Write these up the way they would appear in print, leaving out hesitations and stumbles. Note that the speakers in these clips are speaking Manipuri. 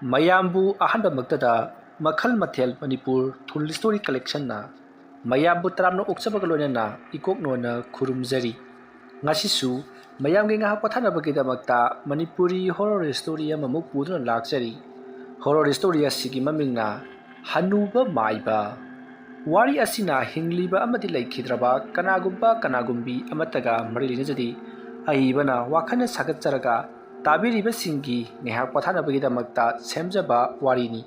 ꯃꯌꯥꯝꯕꯨ ꯑꯍꯥꯟꯕꯃꯛꯇꯗ ꯃꯈꯜ ꯃꯊꯦꯜ ꯃꯅꯤꯄꯨꯔ ꯊꯨꯜ ꯁ꯭ꯇꯣꯔꯤ ꯀꯂꯦꯛꯁꯟꯅ ꯃꯌꯥꯝꯕꯨ ꯇꯔꯥꯝꯅ ꯑꯣꯛꯆꯕꯒ ꯂꯣꯏꯅꯅ ꯏꯀꯣꯛꯅꯣꯅ ꯈꯨꯔꯨꯝꯖꯔꯤ꯫ ꯉꯁꯤꯁꯨ ꯃꯌꯥꯝꯒꯤ ꯉꯥꯏꯍꯥꯛ ꯄꯣꯊꯥꯅꯕꯒꯤꯗꯃꯛꯇ ꯃꯅꯤꯄꯨꯔꯤ ꯍꯣꯔꯔ ꯁ꯭ꯇꯣꯔꯤ ꯑꯃꯃꯨꯛ ꯄꯨꯗꯨꯅ ꯂꯥꯛꯆꯔꯤ꯫ ꯍꯣꯔꯔ ꯁ꯭ꯇꯣꯔꯤ ꯑꯁꯤꯒꯤ ꯃꯃꯤꯡꯅ ꯍꯅꯨꯕ ꯃꯥꯏꯕ꯫ ꯋꯥꯔꯤ ꯑꯁꯤꯅ ꯍꯤꯡꯂꯤꯕ ꯑꯃꯗꯤ ꯂꯩꯈꯤꯗ꯭ꯔꯕ ꯀꯅꯥꯒꯨꯝꯕꯤ ꯑꯃꯠꯇꯒ ꯃꯔꯤ ꯂꯩꯅꯖꯗꯦ꯫ ꯑꯏꯕꯅ ꯋꯥꯈꯜꯅ ꯁꯥꯒꯠꯆꯔꯒ ꯇꯥꯕꯤꯔꯤꯕꯁꯤꯡꯒꯤ ꯉꯥꯏꯍꯥꯛ ꯄꯣꯊꯥꯅꯕꯒꯤꯗꯃꯛꯇ ꯁꯦꯝꯖꯕ ꯋꯥꯔꯤꯅꯤ꯫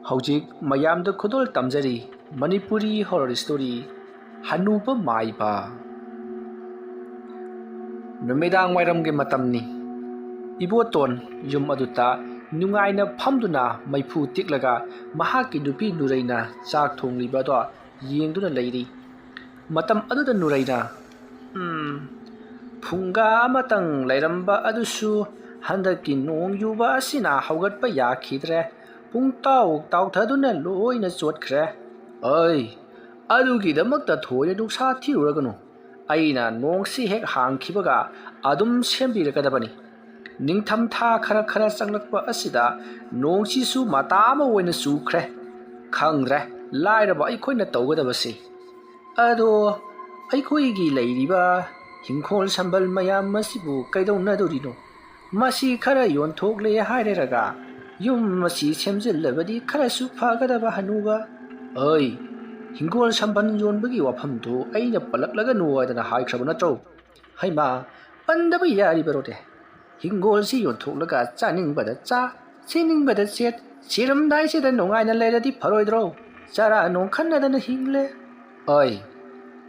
ꯍꯧꯖꯤꯛ ꯃꯌꯥꯝꯗ ꯈꯨꯗꯣꯜ ꯇꯝꯖꯔꯤ ꯃꯅꯤꯄꯨꯔꯤ ꯍꯣꯔꯔ ꯁ꯭ꯇꯣꯔꯤ ꯍꯅꯨꯕ ꯃꯥꯏꯕ꯫ ꯅꯨꯃꯤꯗꯥꯡ ꯋꯥꯏꯔꯝꯒꯤ ꯃꯇꯝꯅꯤ꯫ ꯏꯕꯣꯇꯣꯟ ꯌꯨꯝ ꯑꯗꯨꯗ ꯅꯨꯡꯉꯥꯏꯅ ꯐꯝꯗꯨꯅ ꯃꯩꯐꯨ ꯇꯤꯛꯂꯒ ꯃꯍꯥꯛꯀꯤ ꯅꯨꯄꯤ ꯅꯨꯔꯩꯅ ꯆꯥꯛ ꯊꯣꯡꯂꯤꯕꯗꯣ ꯌꯦꯡꯗꯨꯅ ꯂꯩꯔꯤ꯫ ꯃꯇꯝ ꯑꯗꯨꯗ ꯅꯨꯔꯩꯅ ꯐꯨꯡꯒꯥ ꯑꯃꯇꯪ ꯂꯩꯔꯝꯕ ꯑꯗꯨꯁꯨ ꯍꯟꯗꯛꯀꯤ ꯅꯣꯡ ꯌꯨꯕ ꯑꯁꯤꯅ ꯍꯧꯒꯠꯄ ꯌꯥꯈꯤꯗ꯭ꯔꯦ, ꯄꯨꯡꯇꯥꯎ ꯇꯥꯎꯊꯗꯨꯅ ꯂꯣꯏꯅ ꯆꯣꯠꯈ꯭ꯔꯦ꯫ ꯑꯩ ꯑꯗꯨꯒꯤꯗꯃꯛꯇ ꯊꯣꯏꯅ ꯅꯨꯡꯁꯥ ꯊꯤꯔꯨꯔꯒꯅꯨ, ꯑꯩꯅ ꯅꯣꯡꯁꯤ ꯍꯦꯛ ꯍꯥꯡꯈꯤꯕꯒ ꯑꯗꯨꯝ ꯁꯦꯝꯕꯤꯔꯒꯗꯕꯅꯤ꯫ ꯅꯤꯡꯊꯝꯊꯥ ꯈꯔ ꯆꯪꯂꯛꯄ ꯑꯁꯤꯗ ꯅꯣꯡꯁꯤꯁꯨ ꯃꯇꯥ ꯑꯃ ꯑꯣꯏꯅ ꯆꯨꯈ꯭ꯔꯦ꯫ ꯈꯪꯗ꯭ꯔꯦ ꯂꯥꯏꯔꯕ ꯑꯩꯈꯣꯏꯅ ꯇꯧꯒꯗꯕꯁꯤ꯫ ꯑꯗꯣ ꯑꯩꯈꯣꯏꯒꯤ ꯂꯩꯔꯤꯕ ꯍꯤꯡꯈꯣꯜ ꯁꯝꯕꯜ ꯃꯌꯥꯝ ꯑꯁꯤꯕꯨ ꯀꯩꯗꯧꯅꯗꯣꯔꯤꯅꯣ? ꯃꯁꯤ ꯈꯔ ꯌꯣꯟꯊꯣꯛꯂꯦ ꯍꯥꯏꯔꯒ ꯌꯨꯝ ꯑꯁꯤ ꯁꯦꯝꯖꯤꯜꯂꯕꯗꯤ ꯈꯔꯁꯨ ꯐꯒꯗꯕ ꯍꯅꯨꯕ꯫ ꯑꯩ ꯍꯤꯡꯒꯣꯜ ꯁꯝꯕꯜ ꯌꯣꯟꯕꯒꯤ ꯋꯥꯐꯝꯗꯨ ꯑꯩꯅ ꯄꯜꯂꯛꯂꯒꯅꯨ ꯍꯥꯏꯗꯅ ꯍꯥꯏꯈ꯭ꯔꯕ ꯅꯠꯇ꯭ꯔꯣ? ꯍꯩꯃꯥ, ꯄꯟꯗꯕ ꯌꯥꯔꯤꯕꯔꯣꯅꯦ? ꯍꯤꯡꯒꯣꯜꯁꯤ ꯌꯣꯟꯊꯣꯛꯂꯒ ꯆꯥꯅꯤꯡꯕꯗ ꯆꯥ, ꯁꯦꯠꯅꯤꯡꯕꯗ ꯁꯦꯠ, ꯁꯤꯔꯝꯗꯥꯏꯁꯤꯗ ꯅꯨꯡꯉꯥꯏꯅ ꯂꯩꯔꯗꯤ ꯐꯔꯣꯏꯗ꯭ꯔꯣ? ꯆꯔꯥ ꯅꯨꯡ ꯈꯟꯅꯗꯅ ꯍꯤꯡꯂꯦ꯫ ꯑꯩ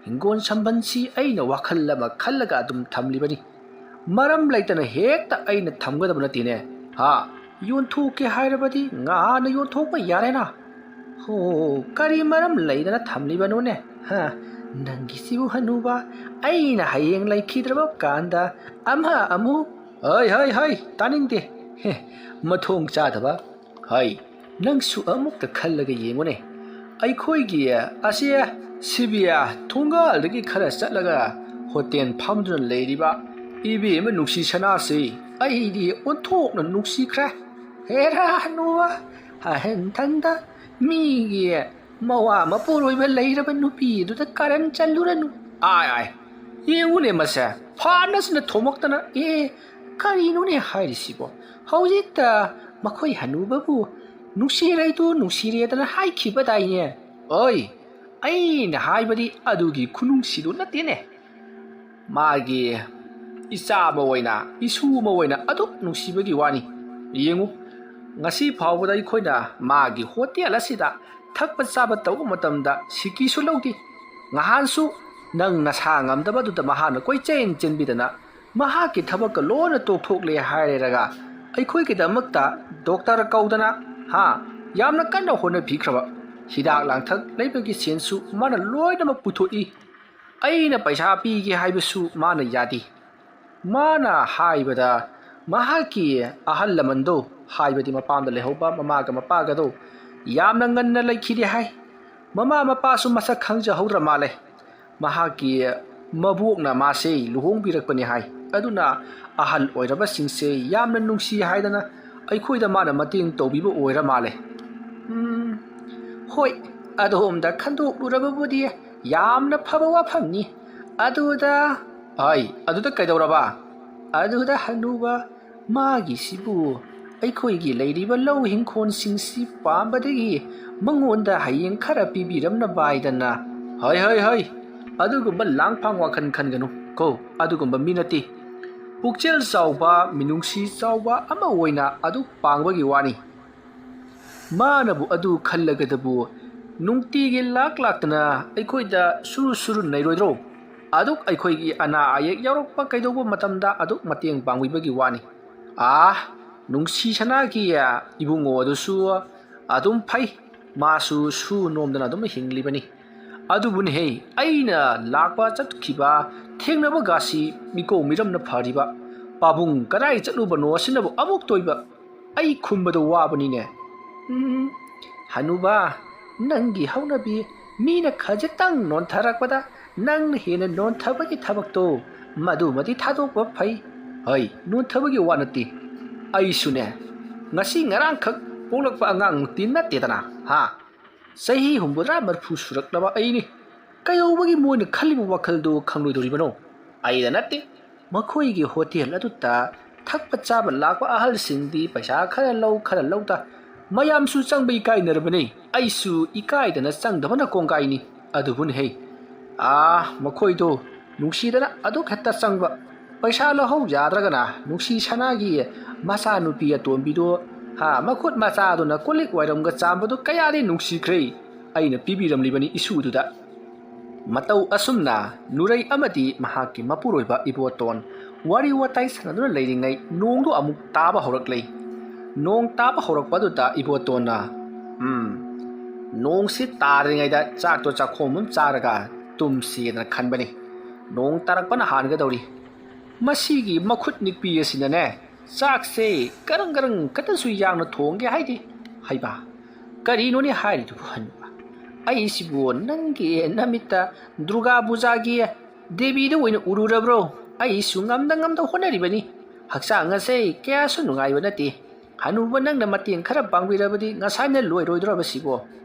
ꯍꯤꯡꯒꯣꯜ ꯁꯝꯕꯜꯁꯤ ꯑꯩꯅ ꯋꯥꯈꯜ ꯑꯃ ꯈꯜꯂꯒ ꯑꯗꯨꯝ ꯊꯝꯂꯤꯕꯅꯤ, ꯃꯔꯝ ꯂꯩꯇꯅ ꯍꯦꯛꯇ ꯑꯩꯅ ꯊꯝꯒꯗꯕ ꯅꯠꯇꯦꯅꯦ꯫ ꯌꯣꯟꯊꯣꯛꯀꯦ ꯍꯥꯏꯔꯕꯗꯤ ꯉꯥꯅ ꯌꯣꯟꯊꯣꯛꯄ ꯌꯥꯔꯦꯅ꯫ ꯍꯣ, ꯀꯔꯤ ꯃꯔꯝ ꯂꯩꯗꯅ ꯊꯝꯂꯤꯕꯅꯣꯅꯦ? ꯅꯪꯒꯤꯁꯤꯕꯨ ꯍꯅꯨꯕ, ꯑꯩꯅ ꯍꯌꯦꯡ ꯂꯩꯈꯤꯗ꯭ꯔꯕ ꯀꯥꯟꯗ ꯑꯃꯨꯛ ꯍꯩ ꯇꯥꯅꯤꯡꯗꯦ, ꯃꯊꯣꯡ ꯆꯥꯗꯕ꯫ ꯅꯪꯁꯨ ꯑꯃꯨꯛꯇ ꯈꯜꯂꯒ ꯌꯦꯡꯉꯨꯅꯦ꯫ ꯑꯩꯈꯣꯏꯒꯤ ꯁꯤꯕꯤ ꯊꯣꯡꯒꯥꯜꯗꯒꯤ ꯈꯔ ꯆꯠꯂꯒ ꯍꯣꯇꯦꯜ ꯐꯝꯗꯨꯅ ꯂꯩꯔꯤꯕ ꯏꯕꯦꯝꯃ ꯅꯨꯡꯁꯤ ꯁꯅꯥꯁꯤ ꯑꯩꯗꯤ ꯑꯣꯟꯊꯣꯛꯅ ꯅꯨꯡꯁꯤꯈ꯭ꯔꯦ꯫ ꯍꯦꯔꯥ ꯍꯅꯨꯕ, ꯍꯟꯊꯟꯗ ꯃꯤꯒꯤ ꯃꯋꯥ ꯃꯄꯨꯔꯣꯏꯕ ꯂꯩꯔꯕ ꯅꯨꯄꯤꯗꯨꯗ ꯀꯔꯟ ꯆꯜꯂꯨꯔꯅꯨ꯫ ꯌꯦꯡꯉꯨꯅꯦ ꯃꯁꯦ, ꯐꯥꯅꯁꯤꯅ ꯊꯣꯝꯃꯛꯇꯅ꯫ ꯀꯔꯤꯅꯣꯅꯦ ꯍꯥꯏꯔꯤꯁꯤꯕꯣ? ꯍꯧꯖꯤꯛꯇ ꯃꯈꯣꯏ ꯍꯅꯨꯕꯕꯨ ꯅꯨꯡꯁꯤꯔꯩꯗꯨ ꯅꯨꯡꯁꯤꯔꯦꯗꯅ ꯍꯥꯏꯈꯤꯕꯗꯥꯏꯅꯦ? ꯑꯩꯅ ꯍꯥꯏꯕꯗꯤ ꯑꯗꯨꯒꯤ ꯈꯨꯅꯨꯡꯁꯤꯗꯨ ꯅꯠꯇꯦꯅꯦ, ꯃꯥꯒꯤ ꯏꯆꯥ ꯑꯃ ꯑꯣꯏꯅ, ꯏꯁꯨ ꯑꯃ ꯑꯣꯏꯅ ꯑꯗꯨꯛ ꯅꯨꯡꯁꯤꯕꯒꯤ ꯋꯥꯅꯤ꯫ ꯌꯦꯡꯉꯨ, ꯉꯁꯤ ꯐꯥꯎꯕꯗ ꯑꯩꯈꯣꯏꯅ ꯃꯥꯒꯤ ꯍꯣꯇꯦꯜ ꯑꯁꯤꯗ ꯊꯛꯄ ꯆꯥꯕ ꯇꯧꯕ ꯃꯇꯝꯗ ꯁꯤꯀꯤꯁꯨ ꯂꯧꯗꯦ꯫ ꯅꯍꯥꯟꯁꯨ ꯅꯪ ꯅꯁꯥ ꯉꯝꯗꯕꯗꯨꯗ ꯃꯍꯥꯛꯅ ꯀꯣꯏꯆꯦꯟ ꯆꯦꯟꯕꯤꯗꯅ ꯃꯍꯥꯛꯀꯤ ꯊꯕꯛꯀ ꯂꯣꯏꯅ ꯇꯣꯛꯊꯣꯛꯂꯦ ꯍꯥꯏꯔꯒ ꯑꯩꯈꯣꯏꯒꯤꯗꯃꯛꯇ ꯗꯣꯛꯇꯔ ꯀꯧꯗꯅ ꯌꯥꯝꯅ ꯀꯟꯅ ꯍꯣꯠꯅꯕꯤꯈ꯭ꯔꯕ꯫ ꯍꯤꯗꯥꯛ ꯂꯥꯡꯊꯛ ꯂꯩꯕꯒꯤ ꯁꯦꯟꯁꯨ ꯃꯥꯅ ꯂꯣꯏꯅꯃꯛ ꯄꯨꯊꯣꯛꯏ꯫ ꯑꯩꯅ ꯄꯩꯁꯥ ꯄꯤꯒꯦ ꯍꯥꯏꯕꯁꯨ ꯃꯥꯅ ꯌꯥꯗꯦ꯫ ꯃꯥꯅ ꯍꯥꯏꯕꯗ ꯃꯍꯥꯛꯀꯤ ꯑꯍꯜ ꯂꯃꯟꯗꯣ, ꯍꯥꯏꯕꯗꯤ ꯃꯄꯥꯝꯗ ꯂꯩꯍꯧꯕ ꯃꯃꯥꯒ ꯃꯄꯥꯒꯗꯣ ꯌꯥꯝꯅ ꯉꯟꯅ ꯂꯩꯈꯤꯗꯦ ꯍꯥꯏ꯫ ꯃꯃꯥ ꯃꯄꯥꯁꯨ ꯃꯁꯛ ꯈꯪꯖꯍꯧꯗ꯭ꯔ ꯃꯥꯜꯂꯦ꯫ ꯃꯍꯥꯛꯀꯤ ꯃꯕꯣꯛꯅ ꯃꯥꯁꯦ ꯂꯨꯍꯣꯡꯕꯤꯔꯛꯄꯅꯤ ꯍꯥꯏ꯫ ꯑꯗꯨꯅ ꯑꯍꯜ ꯑꯣꯏꯔꯕꯁꯤꯡꯁꯦ ꯌꯥꯝꯅ ꯅꯨꯡꯁꯤ ꯍꯥꯏꯗꯅ ꯑꯩꯈꯣꯏꯗ ꯃꯥꯅ ꯃꯇꯦꯡ ꯇꯧꯕꯤꯕ ꯑꯣꯏꯔ ꯃꯥꯜꯂꯦ꯫ ꯍꯣꯏ, ꯑꯗꯣꯝꯗ ꯈꯟꯗꯣꯛꯂꯨꯔꯕꯕꯨꯗꯤ ꯌꯥꯝꯅ ꯐꯕ ꯋꯥꯐꯝꯅꯤ꯫ ꯑꯗꯨꯗ ꯀꯩꯗꯧꯔꯕ? ꯑꯗꯨꯗ ꯍꯅꯨꯕ, ꯃꯥꯒꯤꯁꯤꯕꯨ ꯑꯩꯈꯣꯏꯒꯤ ꯂꯩꯔꯤꯕ ꯂꯧ ꯍꯤꯡꯈꯣꯜꯁꯤꯡꯁꯤ ꯄꯥꯝꯕꯗꯒꯤ ꯃꯉꯣꯟꯗ ꯍꯌꯦꯡ ꯈꯔ ꯄꯤꯕꯤꯔꯝꯅꯕ ꯍꯥꯏꯗꯅ꯫ ꯑꯗꯨꯒꯨꯝꯕ ꯂꯥꯡꯐꯥꯡ ꯋꯥꯈꯜ ꯈꯟꯒꯅꯨ ꯀꯣ, ꯑꯗꯨꯒꯨꯝꯕ ꯃꯤ ꯅꯠꯇꯦ꯫ ꯄꯨꯛꯆꯦꯜ ꯆꯥꯎꯕ, ꯃꯤꯅꯨꯡꯁꯤ ꯆꯥꯎꯕ ꯑꯃ ꯑꯣꯏꯅ ꯑꯗꯨ ꯄꯥꯡꯕꯒꯤ ꯋꯥꯅꯤ꯫ ꯃꯥꯅꯕꯨ ꯑꯗꯨ ꯈꯜꯂꯒꯗꯕꯨ ꯅꯨꯡꯇꯤꯒꯤ ꯂꯥꯛꯇꯅ ꯑꯩꯈꯣꯏꯗ ꯁꯨꯔꯨ ꯅꯩꯔꯣꯏꯗ꯭ꯔꯣ? ꯑꯗꯨꯛ ꯑꯩꯈꯣꯏꯒꯤ ꯑꯅꯥ ꯑꯌꯦꯛ ꯌꯥꯎꯔꯛꯄ ꯀꯩꯗꯧꯕ ꯃꯇꯝꯗ ꯑꯗꯨꯛ ꯃꯇꯦꯡ ꯄꯥꯡꯕꯤꯕꯒꯤ ꯋꯥꯅꯤ꯫ ꯅꯨꯡꯁꯤ ꯁꯅꯥꯒꯤ ꯏꯕꯨꯡꯉꯣ ꯑꯗꯨꯁꯨ ꯑꯗꯨꯝ ꯐꯩ, ꯃꯥꯁꯨ ꯁꯨ ꯅꯣꯝꯗꯅ ꯑꯗꯨꯝ ꯍꯤꯡꯂꯤꯕꯅꯤ꯫ ꯑꯗꯨꯕꯨꯅꯦꯍꯦ, ꯑꯩꯅ ꯂꯥꯛꯄ ꯆꯠꯈꯤꯕ ꯊꯦꯡꯅꯕꯒꯥꯁꯤ ꯃꯤꯀꯧ ꯃꯤꯔꯝꯅ ꯐꯔꯤꯕ ꯄꯥꯕꯨꯡ ꯀꯗꯥꯏ ꯆꯠꯂꯨꯕꯅꯣ ꯑꯁꯤꯅꯕꯨ ꯑꯃꯨꯛ ꯇꯣꯏꯕ꯫ ꯑꯩ ꯈꯨꯝꯕꯗ ꯋꯥꯕꯅꯤꯅꯦ꯫ ꯍꯅꯨꯕ, ꯅꯪꯒꯤ ꯍꯧꯅꯕꯤ ꯃꯤꯅ ꯈꯖꯤꯛꯇꯪ ꯅꯣꯟꯊꯔꯛꯄꯗ ꯅꯪꯅ ꯍꯦꯟꯅ ꯅꯣꯟꯊꯕꯒꯤ ꯊꯕꯛꯇꯣ ꯃꯗꯨꯃꯗꯤ ꯊꯥꯗꯣꯛꯄ ꯐꯩ꯫ ꯅꯣꯟꯊꯕꯒꯤ ꯋꯥ ꯅꯠꯇꯦ, ꯑꯩꯁꯨꯅꯦ ꯉꯁꯤ ꯉꯔꯥꯡꯈꯛ ꯄꯣꯛꯂꯛꯄ ꯑꯉꯥꯡꯃꯛꯇꯤ ꯅꯠꯇꯦꯗꯅ ꯍꯥ ꯆꯍꯤ 70 ꯁꯨꯔꯛꯂꯕ ꯑꯩꯅꯤ ꯀꯩꯗꯧꯕꯒꯤ ꯃꯣꯏꯅ ꯈꯜꯂꯤꯕ ꯋꯥꯈꯜꯗꯨ ꯈꯪꯂꯣꯏꯗꯣꯔꯤꯕꯅꯣ ꯑꯩꯗ ꯅꯠꯇꯦ ꯃꯈꯣꯏꯒꯤ ꯍꯣꯇꯦꯜ ꯑꯗꯨꯗ ꯊꯛꯄ ꯆꯥꯕ ꯂꯥꯛꯄ ꯑꯍꯜꯁꯤꯡꯗꯤ ꯄꯩꯁꯥ ꯈꯔ ꯂꯧ ꯈꯔ ꯂꯧꯗ ꯃꯌꯥꯝꯁꯨ ꯆꯪꯕ ꯏꯀꯥꯏꯅꯔꯕꯅꯤ ꯑꯩꯁꯨ ꯏꯀꯥꯏꯗꯅ ꯆꯪꯗꯕꯅ ꯀꯣꯡꯒꯥꯏꯅꯤ ꯑꯗꯨꯕꯨꯅꯦꯍꯦ ꯃꯈꯣꯏꯗꯣ ꯅꯨꯡꯁꯤꯗꯅ ꯑꯗꯨꯛ ꯍꯦꯛꯇ ꯆꯪꯕ ꯄꯩꯁꯥ ꯂꯧꯍꯧ ꯌꯥꯗ꯭ꯔꯒꯅ ꯅꯨꯡꯁꯤ ꯁꯅꯥꯒꯤ ꯃꯆꯥꯅꯨꯄꯤ ꯑꯇꯣꯟꯕꯤꯗꯣ ꯃꯈꯨꯠ ꯃꯆꯥꯗꯨꯅ ꯀꯣꯜꯂꯤꯛ ꯋꯥꯏꯔꯝꯒ ꯆꯥꯝꯕꯗꯨ ꯀꯌꯥꯗꯤ ꯅꯨꯡꯁꯤꯈ꯭ꯔꯦ ꯑꯩꯅ ꯄꯤꯕꯤꯔꯝꯂꯤꯕꯅꯤ ꯏꯁꯨꯗꯨꯗ ꯃꯇꯧ ꯑꯁꯨꯝꯅ ꯅꯨꯔꯩ ꯑꯃꯗꯤ ꯃꯍꯥꯛꯀꯤ ꯃꯄꯨꯔꯣꯏꯕ ꯏꯕꯣꯇꯣꯟ ꯋꯥꯔꯤ ꯋꯥꯇꯥꯏ ꯁꯥꯟꯅꯗꯨꯅ ꯂꯩꯔꯤꯉꯩ ꯅꯣꯡꯗꯨ ꯑꯃꯨꯛ ꯇꯥꯕ ꯍꯧꯔꯛꯂꯦ ꯅꯣꯡ ꯇꯥꯕ ꯍꯧꯔꯛꯄꯗꯨꯗ ꯏꯕꯣꯇꯣꯟꯅ ꯅꯣꯡꯁꯤ ꯇꯥꯔꯤꯉꯩꯗ ꯆꯥꯛꯇꯣ ꯆꯥꯛꯈꯣꯝ ꯑꯃ ꯆꯥꯔꯒ ꯇꯨꯝꯁꯦꯅ ꯈꯟꯕꯅꯤ ꯅꯣꯡ ꯇꯥꯔꯛꯄꯅ ꯍꯥꯟꯒꯗꯧꯔꯤ ꯃꯁꯤꯒꯤ ꯃꯈꯨꯠ ꯅꯤꯛꯄꯤ ꯑꯁꯤꯅꯅꯦ ꯆꯥꯛꯁꯦ ꯀꯔꯪ ꯀꯔꯪ ꯈꯛꯇꯁꯨ ꯌꯥꯝꯅ ꯊꯣꯡꯒꯦ ꯍꯥꯏꯗꯤ ꯍꯩꯕ ꯀꯔꯤꯅꯣꯅꯦ ꯍꯥꯏꯔꯤꯗꯨꯕꯨ ꯍꯟꯕ ꯑꯩꯁꯤꯕꯨ ꯅꯪꯒꯤ ꯅꯃꯤꯠꯇ ꯗꯨꯔꯒꯥ ꯄꯨꯖꯥꯒꯤ ꯗꯦꯕꯤꯗ ꯑꯣꯏꯅ ꯎꯔꯨꯔꯕ꯭ꯔꯣ ꯑꯩꯁꯨ ꯉꯝꯗ ꯍꯣꯠꯅꯔꯤꯕꯅꯤ ꯍꯛꯆꯥꯡ ꯑꯁꯦ ꯀꯌꯥꯁꯨ ꯅꯨꯡꯉꯥꯏꯕ ꯅꯠꯇꯦ ꯍꯅꯨꯕ ꯅꯪꯅ ꯃꯇꯦꯡ ꯈꯔ ꯄꯥꯡꯕꯤꯔꯕꯗꯤ ꯉꯁꯥꯏꯅ ꯂꯣꯏꯔꯣꯏꯗ꯭ꯔꯕꯁꯤꯕꯣ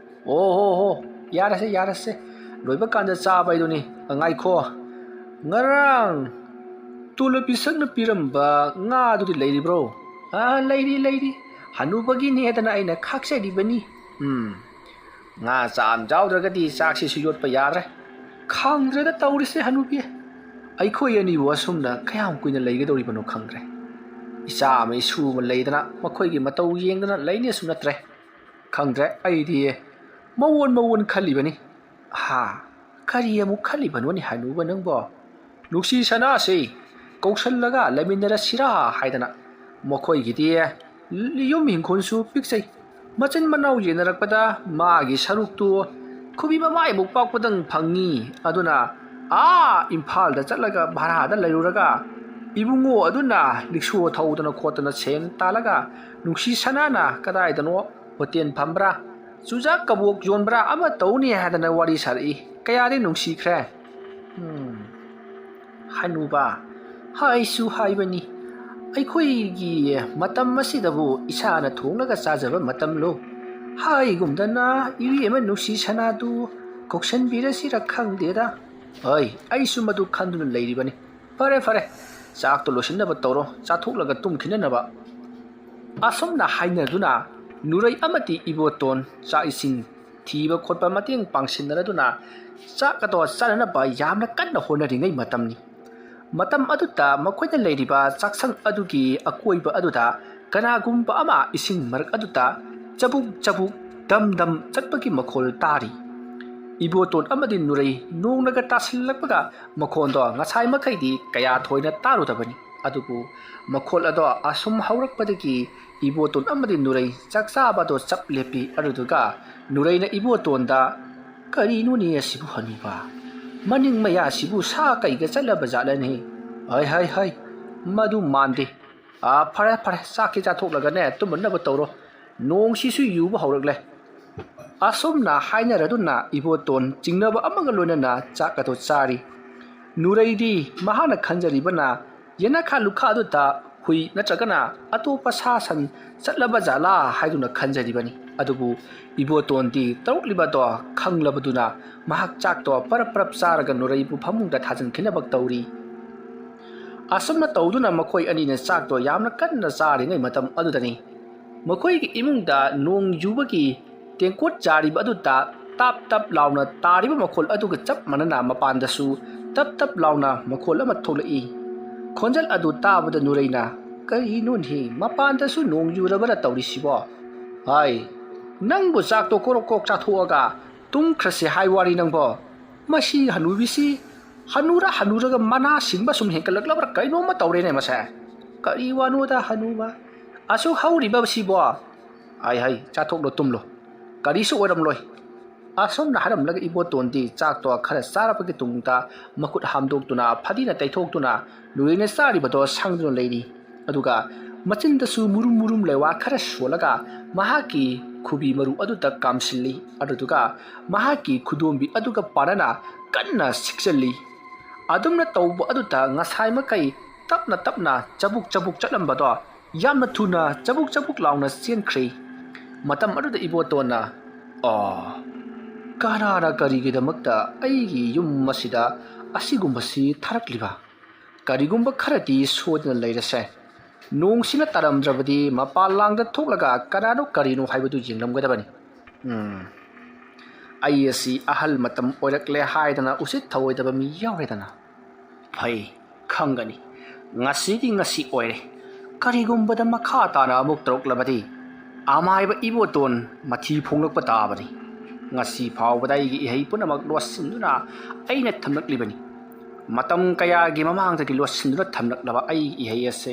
ꯍꯣ ꯌꯥꯔꯁꯦ ꯂꯣꯏꯕ ꯀꯥꯟꯗ ꯆꯥꯕ ꯍꯥꯏꯗꯨꯅꯤ ꯉꯥꯏꯈꯣ ꯉꯔꯥꯡ ꯇꯨꯂꯨꯄꯤꯁꯛꯅ ꯄꯤꯔꯝꯕ ꯉꯥꯗꯨꯗꯤ ꯂꯩꯔꯤꯕ꯭ꯔꯣ ꯂꯩꯔꯤ ꯍꯅꯨꯕꯒꯤꯅꯦꯗꯅ ꯑꯩꯅ ꯈꯥꯛꯆꯔꯤꯕꯅꯤ ꯉꯥ ꯆꯥꯝ ꯌꯥꯎꯗ꯭ꯔꯒꯗꯤ ꯆꯥꯛꯁꯤꯁꯨ ꯌꯣꯠꯄ ꯌꯥꯗ꯭ꯔꯦ ꯈꯪꯗ꯭ꯔꯦꯗ ꯇꯧꯔꯤꯁꯦ ꯍꯅꯨꯕꯤ ꯑꯩꯈꯣꯏ ꯑꯅꯤꯕꯨ ꯑꯁꯨꯝꯅ ꯀꯌꯥꯝ ꯀꯨꯏꯅ ꯂꯩꯒꯗꯧꯔꯤꯕꯅꯣ ꯈꯪꯗ꯭ꯔꯦ ꯏꯆꯥ ꯑꯃ ꯏꯁꯨ ꯑꯃ ꯂꯩꯗꯅ ꯃꯈꯣꯏꯒꯤ ꯃꯇꯧ ꯌꯦꯡꯗꯅ ꯂꯩꯅꯦꯁꯨ ꯅꯠꯇ꯭ꯔꯦ ꯈꯪꯗ꯭ರೆ ꯑꯩꯗꯤ ꯃꯑꯣꯟ ꯈꯜꯂꯤꯕꯅꯤ ꯀꯔꯤ ꯑꯃꯨꯛ ꯈꯜꯂꯤꯕꯅꯣꯅꯦ ꯍꯅꯨꯕ ꯅꯪꯕꯣ ꯅꯨꯡꯁꯤ ꯁꯅꯥꯁꯤ ꯀꯧꯁꯜꯂꯒ ꯂꯩꯃꯤꯟꯅꯔꯁꯤꯔꯥ ꯍꯥꯏꯗꯅ ꯃꯈꯣꯏꯒꯤꯗꯤ ꯌꯨꯝ ꯏꯪꯈꯣꯜꯁꯨ ꯄꯤꯛꯆꯩ ꯃꯆꯤꯟ ꯃꯅꯥꯎ ꯌꯦꯟꯅꯔꯛꯄꯗ ꯃꯥꯒꯤ ꯁꯔꯨꯛꯇꯨ ꯈꯨꯕꯤ ꯃꯃꯥꯏꯃꯨꯛ ꯄꯥꯛꯄꯗꯪ ꯐꯪꯉꯤ ꯑꯗꯨꯅ ꯏꯝꯐꯥꯜꯗ ꯆꯠꯂꯒ ꯚꯔꯥꯗ ꯂꯩꯔꯨꯔꯒ ꯏꯕꯨꯡꯉꯣ ꯑꯗꯨꯅ ꯔꯤꯛꯁꯣ ꯊꯧꯗꯅ ꯈꯣꯠꯇꯅ ꯁꯦꯟ ꯇꯥꯜꯂꯒ ꯅꯨꯡꯁꯤ ꯁꯅꯥꯅ ꯀꯗꯥꯏꯗꯅꯣ ꯍꯣꯇꯦꯜ ꯐꯝꯕ꯭ꯔꯥ ꯆꯨꯖꯥꯛ ꯀꯕꯣꯛ ꯌꯣꯟꯕ꯭ꯔꯥ ꯑꯃ ꯇꯧꯅꯤ ꯍꯥꯏꯗꯅ ꯋꯥꯔꯤ ꯁꯥꯔꯛꯏ ꯀꯌꯥꯗꯤ ꯅꯨꯡꯁꯤꯈ꯭ꯔꯦ ꯍꯅꯨꯕ ꯍꯥꯏꯁꯨ ꯍꯥꯏꯕꯅꯤ ꯑꯩꯈꯣꯏꯒꯤ ꯃꯇꯝ ꯑꯁꯤꯗꯕꯨ ꯏꯁꯥꯅ ꯊꯣꯡꯂꯒ ꯆꯥꯖꯕ ꯃꯇꯝꯂꯣ ꯍꯥꯏꯒꯨꯝꯗꯅ ꯏꯕꯦꯝꯃ ꯅꯨꯡꯁꯤ ꯁꯅꯥꯗꯨ ꯀꯧꯁꯟꯕꯤꯔꯁꯤꯔ ꯈꯪꯗꯦꯗ ꯑꯩꯁꯨ ꯃꯗꯨ ꯈꯟꯗꯨꯅ ꯂꯩꯔꯤꯕꯅꯤ ꯐꯔꯦ ꯆꯥꯛꯇꯣ ꯂꯣꯏꯁꯤꯟꯅꯕ ꯇꯧꯔꯣ ꯆꯥꯊꯣꯛꯂꯒ ꯇꯨꯝꯈꯤꯅꯅꯕ ꯑꯁꯨꯝꯅ ꯍꯥꯏꯅꯗꯨꯅ ꯅꯨꯔꯩ ꯑꯃꯗꯤ ꯏꯕꯣꯇꯣꯟ ꯆꯥꯛ ꯏꯁꯤꯡ ꯊꯤꯕ ꯈꯣꯠꯄ ꯃꯇꯦꯡ ꯄꯥꯡꯁꯤꯟꯅꯔꯗꯨꯅ ꯆꯥꯛ ꯑꯗꯣ ꯆꯥꯅꯅꯕ ꯌꯥꯝꯅ ꯀꯟꯅ ꯍꯣꯠꯅꯔꯤꯉꯩ ꯃꯇꯝꯅꯤ ꯃꯇꯝ ꯑꯗꯨꯗ ꯃꯈꯣꯏꯅ ꯂꯩꯔꯤꯕ ꯆꯥꯛꯁꯪ ꯑꯗꯨꯒꯤ ꯑꯀꯣꯏꯕ ꯑꯗꯨꯗ ꯀꯅꯥꯒꯨꯝꯕ ꯑꯃ ꯏꯁꯤꯡ ꯃꯔꯛ ꯑꯗꯨꯗ ꯆꯕꯨꯛ ꯗꯝ ꯆꯠꯄꯒꯤ ꯃꯈꯣꯜ ꯇꯥꯔꯤ ꯏꯕꯣꯇꯣꯟ ꯑꯃꯗꯤ ꯅꯨꯔꯩ ꯅꯣꯡꯅꯒ ꯇꯥꯁꯤꯜꯂꯛꯄꯒ ꯃꯈꯣꯟꯗꯣ ꯉꯁꯥꯏ ꯃꯈꯩꯗꯤ ꯀꯌꯥ ꯊꯣꯏꯅ ꯇꯥꯔꯨꯗꯕꯅꯤ ꯑꯗꯨꯕꯨ ꯃꯈꯣꯜ ꯑꯗꯣ ꯑꯁꯨꯝ ꯍꯧꯔꯛꯄꯗꯒꯤ ꯏꯕꯣꯇꯣꯟ ꯑꯃꯗꯤ ꯅꯨꯔꯩ ꯆꯥꯛ ꯆꯥꯕꯗꯣ ꯆꯞ ꯂꯦꯞꯄꯤ ꯑꯗꯨꯗꯨꯒ ꯅꯨꯔꯩꯅ ꯏꯕꯣꯇꯣꯟꯗ ꯀꯔꯤꯅꯣꯅꯦ ꯑꯁꯤꯕꯨ ꯍꯅꯨꯕ ꯃꯅꯤꯡ ꯃꯌꯥꯁꯤꯕꯨ ꯁꯥ ꯀꯩꯒ ꯆꯠꯂꯕ ꯖꯥꯠꯂꯅꯤ ꯍꯩ ꯃꯗꯨ ꯃꯥꯟꯗꯦ ꯐꯔꯦ ꯆꯥꯛꯀꯤ ꯆꯥꯊꯣꯛꯂꯒꯅꯦ ꯇꯨꯝꯅꯕ ꯇꯧꯔꯣ ꯅꯣꯡꯁꯤꯁꯨ ꯌꯨꯕ ꯍꯧꯔꯛꯂꯦ ꯑꯁꯨꯝꯅ ꯍꯥꯏꯅꯔꯗꯨꯅ ꯏꯕꯣꯇꯣꯟ ꯆꯤꯡꯅꯕ ꯑꯃꯒ ꯂꯣꯏꯅꯅ ꯆꯥꯛ ꯑꯗꯨ ꯆꯥꯔꯤ ꯅꯨꯔꯩꯗꯤ ꯃꯍꯥꯛꯅ ꯈꯟꯖꯔꯤꯕꯅ ꯌꯦꯅꯈꯥ ꯂꯨꯈꯥ ꯑꯗꯨꯗ ꯍꯨꯏ ꯅꯠꯇ꯭ꯔꯒꯅ ꯑꯇꯣꯞꯄ ꯁꯥ ꯁꯟ ꯆꯠꯂꯕ ꯖꯥꯠꯂꯥ ꯍꯥꯏꯗꯨꯅ ꯈꯟꯖꯔꯤꯕꯅꯤ ꯑꯗꯨꯕꯨ ꯏꯕꯣꯇꯣꯟꯗꯤ ꯇꯧꯔꯛꯂꯤꯕꯗꯣ ꯈꯪꯂꯕꯗꯨꯅ ꯃꯍꯥꯛ ꯆꯥꯛꯇꯣ ꯄꯔꯞ ꯆꯥꯔꯒ ꯅꯨꯔꯩꯕꯨ ꯐꯃꯨꯡꯗ ꯊꯥꯖꯤꯟꯈꯤꯅꯕ ꯇꯧꯔꯤ ꯑꯁꯨꯝꯅ ꯇꯧꯗꯨꯅ ꯃꯈꯣꯏ ꯑꯅꯤꯅ ꯆꯥꯛꯇꯣ ꯌꯥꯝꯅ ꯀꯟꯅ ꯆꯥꯔꯤꯉꯩ ꯃꯇꯝ ꯑꯗꯨꯗꯅꯤ ꯃꯈꯣꯏꯒꯤ ꯏꯃꯨꯡꯗ ꯅꯣꯡ ꯌꯨꯕꯒꯤ ꯇꯦꯡꯀꯣꯠ ꯖꯥꯔꯤꯕ ꯑꯗꯨꯗ ꯇꯞ ꯂꯥꯎꯅ ꯇꯥꯔꯤꯕ ꯃꯈꯣꯜ ꯑꯗꯨꯒ ꯆꯞ ꯃꯥꯟꯅꯅ ꯃꯄꯥꯟꯗꯁꯨ ꯇꯞ ꯂꯥꯎꯅ ꯃꯈꯣꯜ ꯑꯃ ꯊꯣꯛꯂꯛꯏ ꯈꯣꯟꯖꯦꯜ ꯑꯗꯨ ꯇꯥꯕꯗ ꯅꯨꯔꯩꯅ ꯀꯔꯤꯅꯣꯅꯦ ꯃꯄꯥꯟꯗꯁꯨ ꯅꯣꯡ ꯌꯨꯔꯕꯔ ꯇꯧꯔꯤꯁꯤꯕꯣ ꯅꯪꯕꯨ ꯆꯥꯛꯇꯣ ꯀꯣꯛ ꯆꯥꯊꯣꯛꯑꯒ ꯇꯨꯝꯈ꯭ꯔꯁꯦ ꯍꯥꯏ ꯋꯥꯔꯤ ꯅꯪꯕꯣ ꯃꯁꯤ ꯍꯅꯨꯕꯤꯁꯤ ꯍꯅꯨꯔꯒ ꯃꯅꯥ ꯁꯤꯡꯕ ꯁꯨꯝ ꯍꯦꯟꯀꯠꯂꯛꯂꯕ꯭ꯔꯥ ꯀꯩꯅꯣꯝꯃ ꯇꯧꯔꯦꯅꯦ ꯃꯁꯦ ꯀꯔꯤ ꯋꯥꯅꯣꯗ ꯍꯅꯨꯕ ꯑꯁꯨꯛ ꯍꯧꯔꯤꯕꯁꯤꯕꯣ ꯆꯥꯊꯣꯛꯂꯣ ꯇꯨꯝꯂꯣ ꯀꯔꯤꯁꯨ ꯑꯣꯏꯔꯝꯂꯣꯏ ꯑꯁꯨꯝꯅ ꯍꯥꯏꯔꯝꯂꯒ ꯏꯕꯣꯇꯣꯟꯗꯤ ꯆꯥꯛꯇꯣ ꯈꯔ ꯆꯥꯔꯕꯒꯤ ꯇꯨꯡꯗ ꯃꯈꯨꯠ ꯍꯥꯝꯗꯣꯛꯇꯨꯅ ꯐꯗꯤꯅ ꯇꯩꯊꯣꯛꯇꯨꯅ ꯅꯨꯔꯩꯅ ꯆꯥꯔꯤꯕꯗꯣ ꯁꯪꯗꯨꯅ ꯂꯩꯔꯤ ꯑꯗꯨꯒ ꯃꯆꯤꯟꯗꯁꯨ ꯃꯨꯔꯨꯝ ꯂꯩꯋꯥ ꯈꯔ ꯁꯣꯜꯂꯒ ꯃꯍꯥꯛꯀꯤ ꯈꯨꯕꯤ ꯃꯔꯨ ꯑꯗꯨꯗ ꯀꯥꯝꯁꯤꯜꯂꯤ ꯑꯗꯨꯗꯨꯒ ꯃꯍꯥꯛꯀꯤ ꯈꯨꯗꯣꯝꯕꯤ ꯑꯗꯨꯒ ꯄꯥꯅꯅ ꯀꯟꯅ ꯁꯤꯛꯆꯜꯂꯤ ꯑꯗꯨꯝꯅ ꯇꯧꯕ ꯑꯗꯨꯗ ꯉꯁꯥꯏ ꯃꯈꯩ ꯇꯞꯅ ꯆꯕꯨꯛ ꯆꯠꯂꯝꯕꯗꯣ ꯌꯥꯝꯅ ꯊꯨꯅ ꯆꯕꯨꯛ ꯂꯥꯎꯅ ꯆꯦꯟꯈ꯭ꯔꯦ matam aduda ibotona kanana karigidamagta aigi yum masida asigumbasi tharakliba karigumba kharati sodna leirase nungsina taramdrabadi mapalangda thoklaga kanano karino haibadu jinglamgadabani ayasi ahal matam oirakle haidana usit thawoidaba mi yawredana phai khangani ngasi oire karigumbada makha tana amuk troklabadi amaiba iboton mathi phonglakpa tabani ngasi phawbada igi ihei punamak losinduna aina thamlaklibani matam kaya gi mamang da gi losinduna thamlaklaba ai ihei ase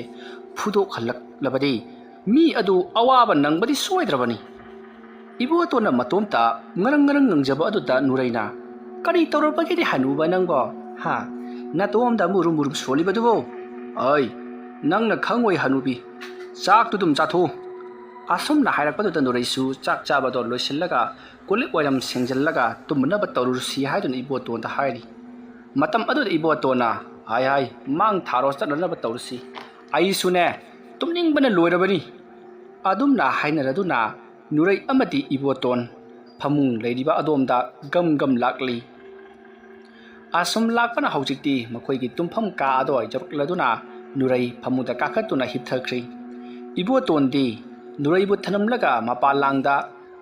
phudo khallaklabadi mi adu awaba nangbadi soidrabani ibotona matomta ngarang ngangjaba aduda nuraina kari torobagi di hanuba nangbo ha natomda murum solibadugo ai nangna khangoi hanubi chak tudum chatho asumna hairakpadu nureisu chak chabado loisillaga kulik wairam sengjallaga tumnaba tawrusi haidun iboton da hairi matam adu ibotona ai mang tharos tanaba tawrusi ai sune tumning bana loirabani adumna hainaraduna nurai amati iboton phamung leiriba adomda gam lakli asum lakpana haujikti makhoi gi tumpham ka adoi jarukladuna nurai phamuda kakhatuna hipthakri iboton di nurai bu thanamlaga mapalangda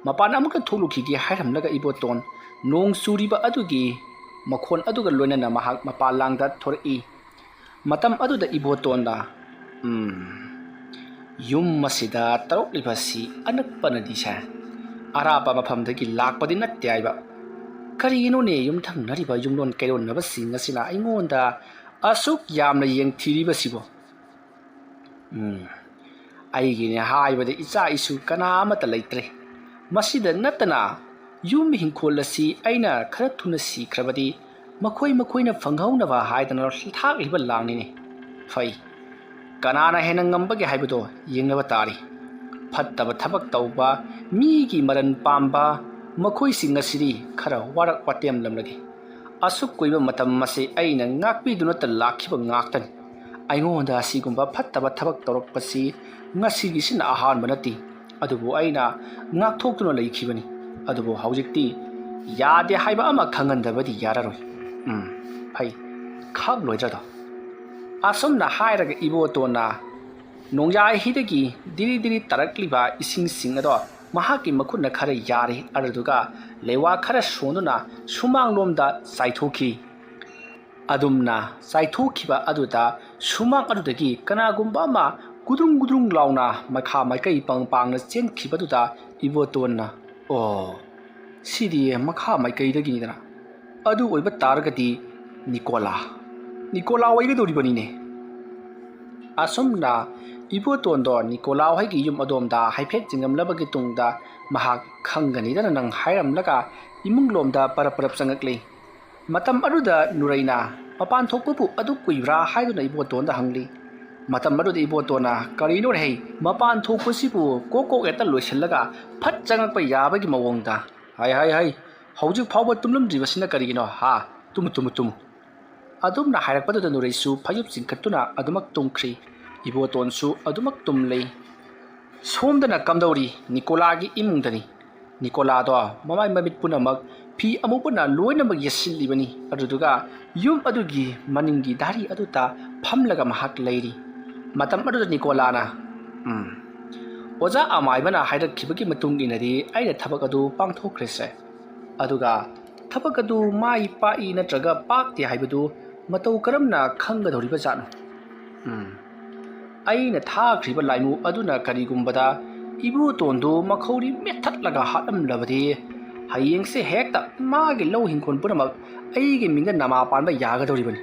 mapan amuka thulukhigi hairamlaga iboton nong suriba adugi makhon aduga loinana mahak mapalangda thori matam aduda iboton da yum masida taroklibasi anakpana disa arapa maphamdagi lakpadi natyaiba karino ne yum thangnariba yumlon kairon nabasi ngasina aingonda asuk yamna yeng thiriba sibo aigine haibada icha isu kana amata leitre masida natana yum hingkholasi aina khara thuna sikrabadi makhoi na phanghaunaba haidana thakliba langnine fai kanana hena ngambage haibado yengnaba tari fattaba thabak tauba migi maran pamba makhoi singasiri khara warak patem lamlagi asuk koiba matam mase aina ngakpi duna ta lakhiba ngaktan aingonda asigumba fattaba thabak torokpasi ngasigi sina ahan banati adubu aina ngakthoktuna leikhibani adubu haujikti yade haiba ama khangandabadi yararoi phai khab loidrada asomna hairaga ibotona nongjai hidagi diri tarakliba ising ado mahaki makhunna khara yare araduga lewa khara sonuna sumang lomda saithokhi adumna saithokhiba aduda sumang adudagi kanagumba ma gudrung launa makha maikai pangna chenkhibaduda ibotonna sidi makha maikai dagi dana adu oiba targati Nicola waigadoribani ne asomna ibotondo Nicola haigi yum adomda haifet jingamlabagi tungda mahak khangani dana nang hairamlaga imunglomda parap sangakli matam aduda nuraina mapan thokpu adu kuibra haiduna ibotonda hangli matam aduda ibotona karino rei mapan thokpusibu kokok eta loisellaga phat changakpa yabagi mawongda hai haujuk phawba tumlamdribasina karigino ha tum adumna hairakpadu nureisu phayup singkhatuna adumak tumkhri ibotonsu adumak tumlei somdana kamdauri Nicolagi imungdani Nicola do mamai mamit punamak phi amupuna loinamak yasilibani aduduga yum adugi maningi dari aduta phamlaga mahak leiri matam aduda Nicola na oja amaibana hairakkhibagi matung inadi aina thabak adu pangthokrese aduga thabak adu mai pai natraga pakti haibadu matau karamna khangadoriba janu aina thakriba laimu aduna karigumbada ibu tondo makhauri methatlaga hatamlabadi hayengse hekta magi low hinkon punamak aige minga nama panba yagadoribani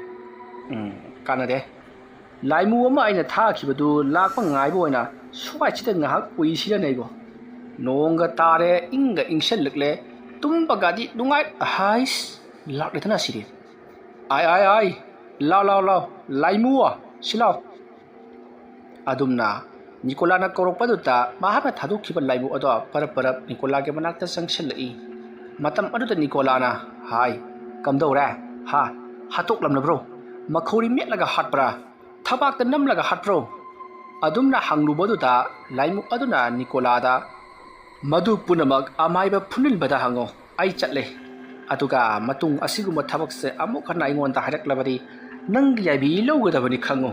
kanade laimu ama aina thakhibadu lakpa ngaibo oina suwaichita ngahak puisira neibo nonga tare inga ingsellikle tumbagadi dungai hais laklethana siri ai lao laimu silaw adumna Nicola na korokpaduta mahana thadukhiba laibu ado parap Nicola ge manakta sangshellai matam aduta Nicola na hai kamdora ha hatok lamna bro makhori metlaga hatpra thabak ta namlaga hatpro adumna hangluboduta laimu aduna Nicola da ꯃꯗꯨ ꯄꯨꯝꯅꯃꯛ ꯑꯃꯥꯏꯕ ꯐꯨꯅꯤꯟꯕꯗ ꯍꯪꯉꯣ ꯑꯩ ꯆꯠꯂꯦ ꯑꯗꯨꯒ ꯃꯇꯨꯡ ꯑꯁꯤꯒꯨꯝꯕ ꯊꯕꯛꯁꯦ ꯑꯃꯨꯛ ꯍꯟꯅ ꯑꯩꯉꯣꯟꯗ ꯍꯥꯏꯔꯛꯂꯕꯗꯤ ꯅꯪꯒꯤ ꯌꯥꯏꯕꯤ ꯂꯧꯒꯗꯕꯅꯤ ꯈꯪꯉꯨ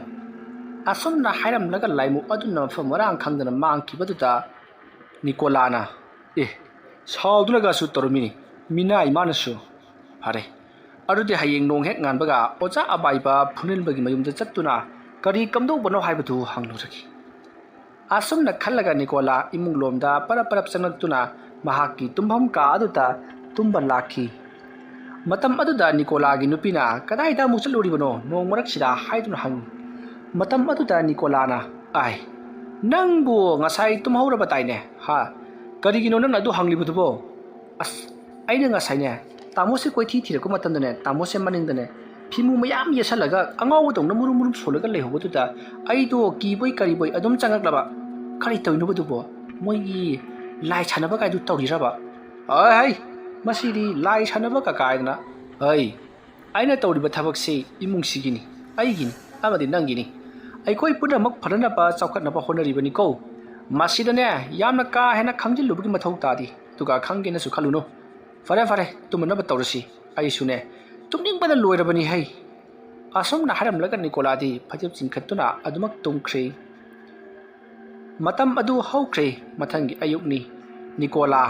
ꯑꯁꯨꯝꯅ ꯍꯥꯏꯔꯝꯂꯒ ꯂꯥꯏꯃꯨꯛ ꯑꯗꯨꯅ ꯃꯐꯝ ꯃꯔꯥꯡ ꯈꯪꯗꯅ ꯃꯥꯡꯈꯤꯕꯗꯨꯗ ꯅꯤꯀꯣꯂꯥꯅ ꯁꯥꯎꯗꯨꯅꯒꯁꯨ ꯇꯧꯔꯝꯃꯤꯅꯤ ꯃꯤꯅꯥꯏ ꯃꯥꯅꯁꯨ ꯐꯔꯦ ꯑꯗꯨꯗꯤ ꯍꯌꯦꯡ ꯅꯣꯡ ꯍꯦꯛ ꯉꯥꯟꯕꯒ ꯑꯣꯖꯥ ꯑꯃꯥꯏꯕ ꯐꯨꯅꯤꯟꯕꯒꯤ ꯃꯌꯨꯝꯗ ꯆꯠꯇꯨꯅ ꯀꯔꯤ ꯀꯝꯗꯧꯕꯅꯣ ꯍꯥꯏꯕꯗꯨ ꯍꯪꯂꯨꯔꯒꯦ ꯑꯁꯨꯝꯅ ꯈꯜꯂꯒ ꯅꯤꯀꯣꯂꯥ ꯏꯃꯨꯡ ꯂꯣꯝꯗ ꯄꯔꯞ ꯄꯔꯞ ꯆꯪꯂꯛꯇꯨꯅ ꯃꯍꯥꯛꯀꯤ ꯇꯨꯝꯐꯝ ꯀꯥ ꯑꯗꯨꯗ ꯇꯨꯝꯕ ꯂꯥꯛꯈꯤ ꯃꯇꯝ ꯑꯗꯨꯗ ꯅꯤꯀꯣꯂꯥꯒꯤ ꯅꯨꯄꯤꯅ ꯀꯗꯥꯏꯗ ꯑꯃꯨꯛ ꯆꯠꯂꯨꯔꯤꯕꯅꯣ ꯅꯣꯡ ꯃꯔꯛꯁꯤꯗ ꯍꯥꯏꯗꯨꯅ ꯍꯪꯉꯤ ꯃꯇꯝ ꯑꯗꯨꯗ ꯅꯤꯀꯣꯂꯥꯅ ꯅꯪꯕꯨ ꯉꯁꯥꯏ ꯇꯨꯝꯍꯧꯔꯕ ꯇꯥꯏꯅꯦ ꯀꯔꯤꯒꯤꯅꯣ ꯅꯪꯅ ꯑꯗꯨ ꯍꯪꯂꯤꯕꯗꯨꯕꯣ ꯑꯩꯅ ꯉꯁꯥꯏꯅꯦ ꯇꯥꯃꯣꯁꯦ ꯀꯣꯏꯊꯤ ꯊꯤꯔꯛꯄ ꯃꯇꯝꯗꯅꯦ ꯇꯥꯃꯣꯁꯦ ꯃꯅꯤꯡꯗꯅꯦ ꯐꯤꯃꯨ ꯃꯌꯥꯝ ꯌꯦꯠꯁꯜꯂꯒ ꯑꯉꯥꯎꯕꯗꯧꯅ ꯃꯨꯔꯨꯝ ꯃꯨꯔꯨꯝ ꯁꯣꯜꯂꯒ ꯂꯩꯍꯧꯕꯗꯨꯗ ꯑꯩꯗꯣ ꯀꯤꯕꯣꯏ ꯀꯔꯤꯕꯣꯏ ꯑꯗꯨꯝ ꯆꯪꯉꯛꯂꯕ ꯀꯔꯤ ꯇꯧꯔꯤꯅꯣꯕꯗꯨꯕꯣ ꯃꯣꯏꯒꯤ ꯂꯥꯏ ꯁꯥꯟꯅꯕ ꯀꯥꯏꯗꯨ ꯇꯧꯔꯤꯔꯕ ꯃꯁꯤꯗꯤ ꯂꯥꯏ ꯁꯥꯟꯅꯕ ꯀꯀꯥꯏꯗꯅ ꯑꯩꯅ ꯇꯧꯔꯤꯕ ꯊꯕꯛꯁꯤ ꯏꯃꯨꯡꯁꯤꯒꯤꯅꯤ ꯑꯩꯒꯤꯅꯤ ꯑꯃꯗꯤ ꯅꯪꯒꯤꯅꯤ ꯑꯩꯈꯣꯏ ꯄꯨꯝꯅꯃꯛ ꯐꯅꯅꯕ ꯆꯥꯎꯈꯠꯅꯕ ꯍꯣꯠꯅꯔꯤꯕꯅꯤꯀꯣ ꯃꯁꯤꯗꯅꯦ ꯌꯥꯝꯅ ꯀꯥ ꯍꯦꯟꯅ ꯈꯪꯖꯤꯜꯂꯨꯕꯒꯤ ꯃꯊꯧ ꯇꯥꯗꯦ ꯑꯗꯨꯒ ꯈꯪꯒꯦꯅꯁꯨ ꯈꯜꯂꯨꯅꯨ ꯐꯔꯦ ꯇꯨꯝꯅꯕ ꯇꯧꯔꯁꯤ ꯑꯩꯁꯨꯅꯦ ꯇꯨꯝꯅꯤꯡꯕꯅ ꯂꯣꯏꯔꯕꯅꯤ ꯑꯁꯨꯝꯅ ꯍꯥꯏꯔꯝꯂꯒ ꯅꯤꯀꯣꯂꯥꯗꯤ ꯐꯩꯖꯨꯞ ꯆꯤꯡꯈꯠꯇꯨꯅ ꯑꯗꯨꯃꯛ ꯇꯨꯝꯈ꯭ꯔꯦ ꯃꯇꯝ ꯑꯗꯨ ꯍꯧꯈ꯭ꯔꯦ ꯃꯊꯪꯒꯤ ꯑꯌꯨꯛꯅꯤ ꯅꯤꯀꯣꯂꯥ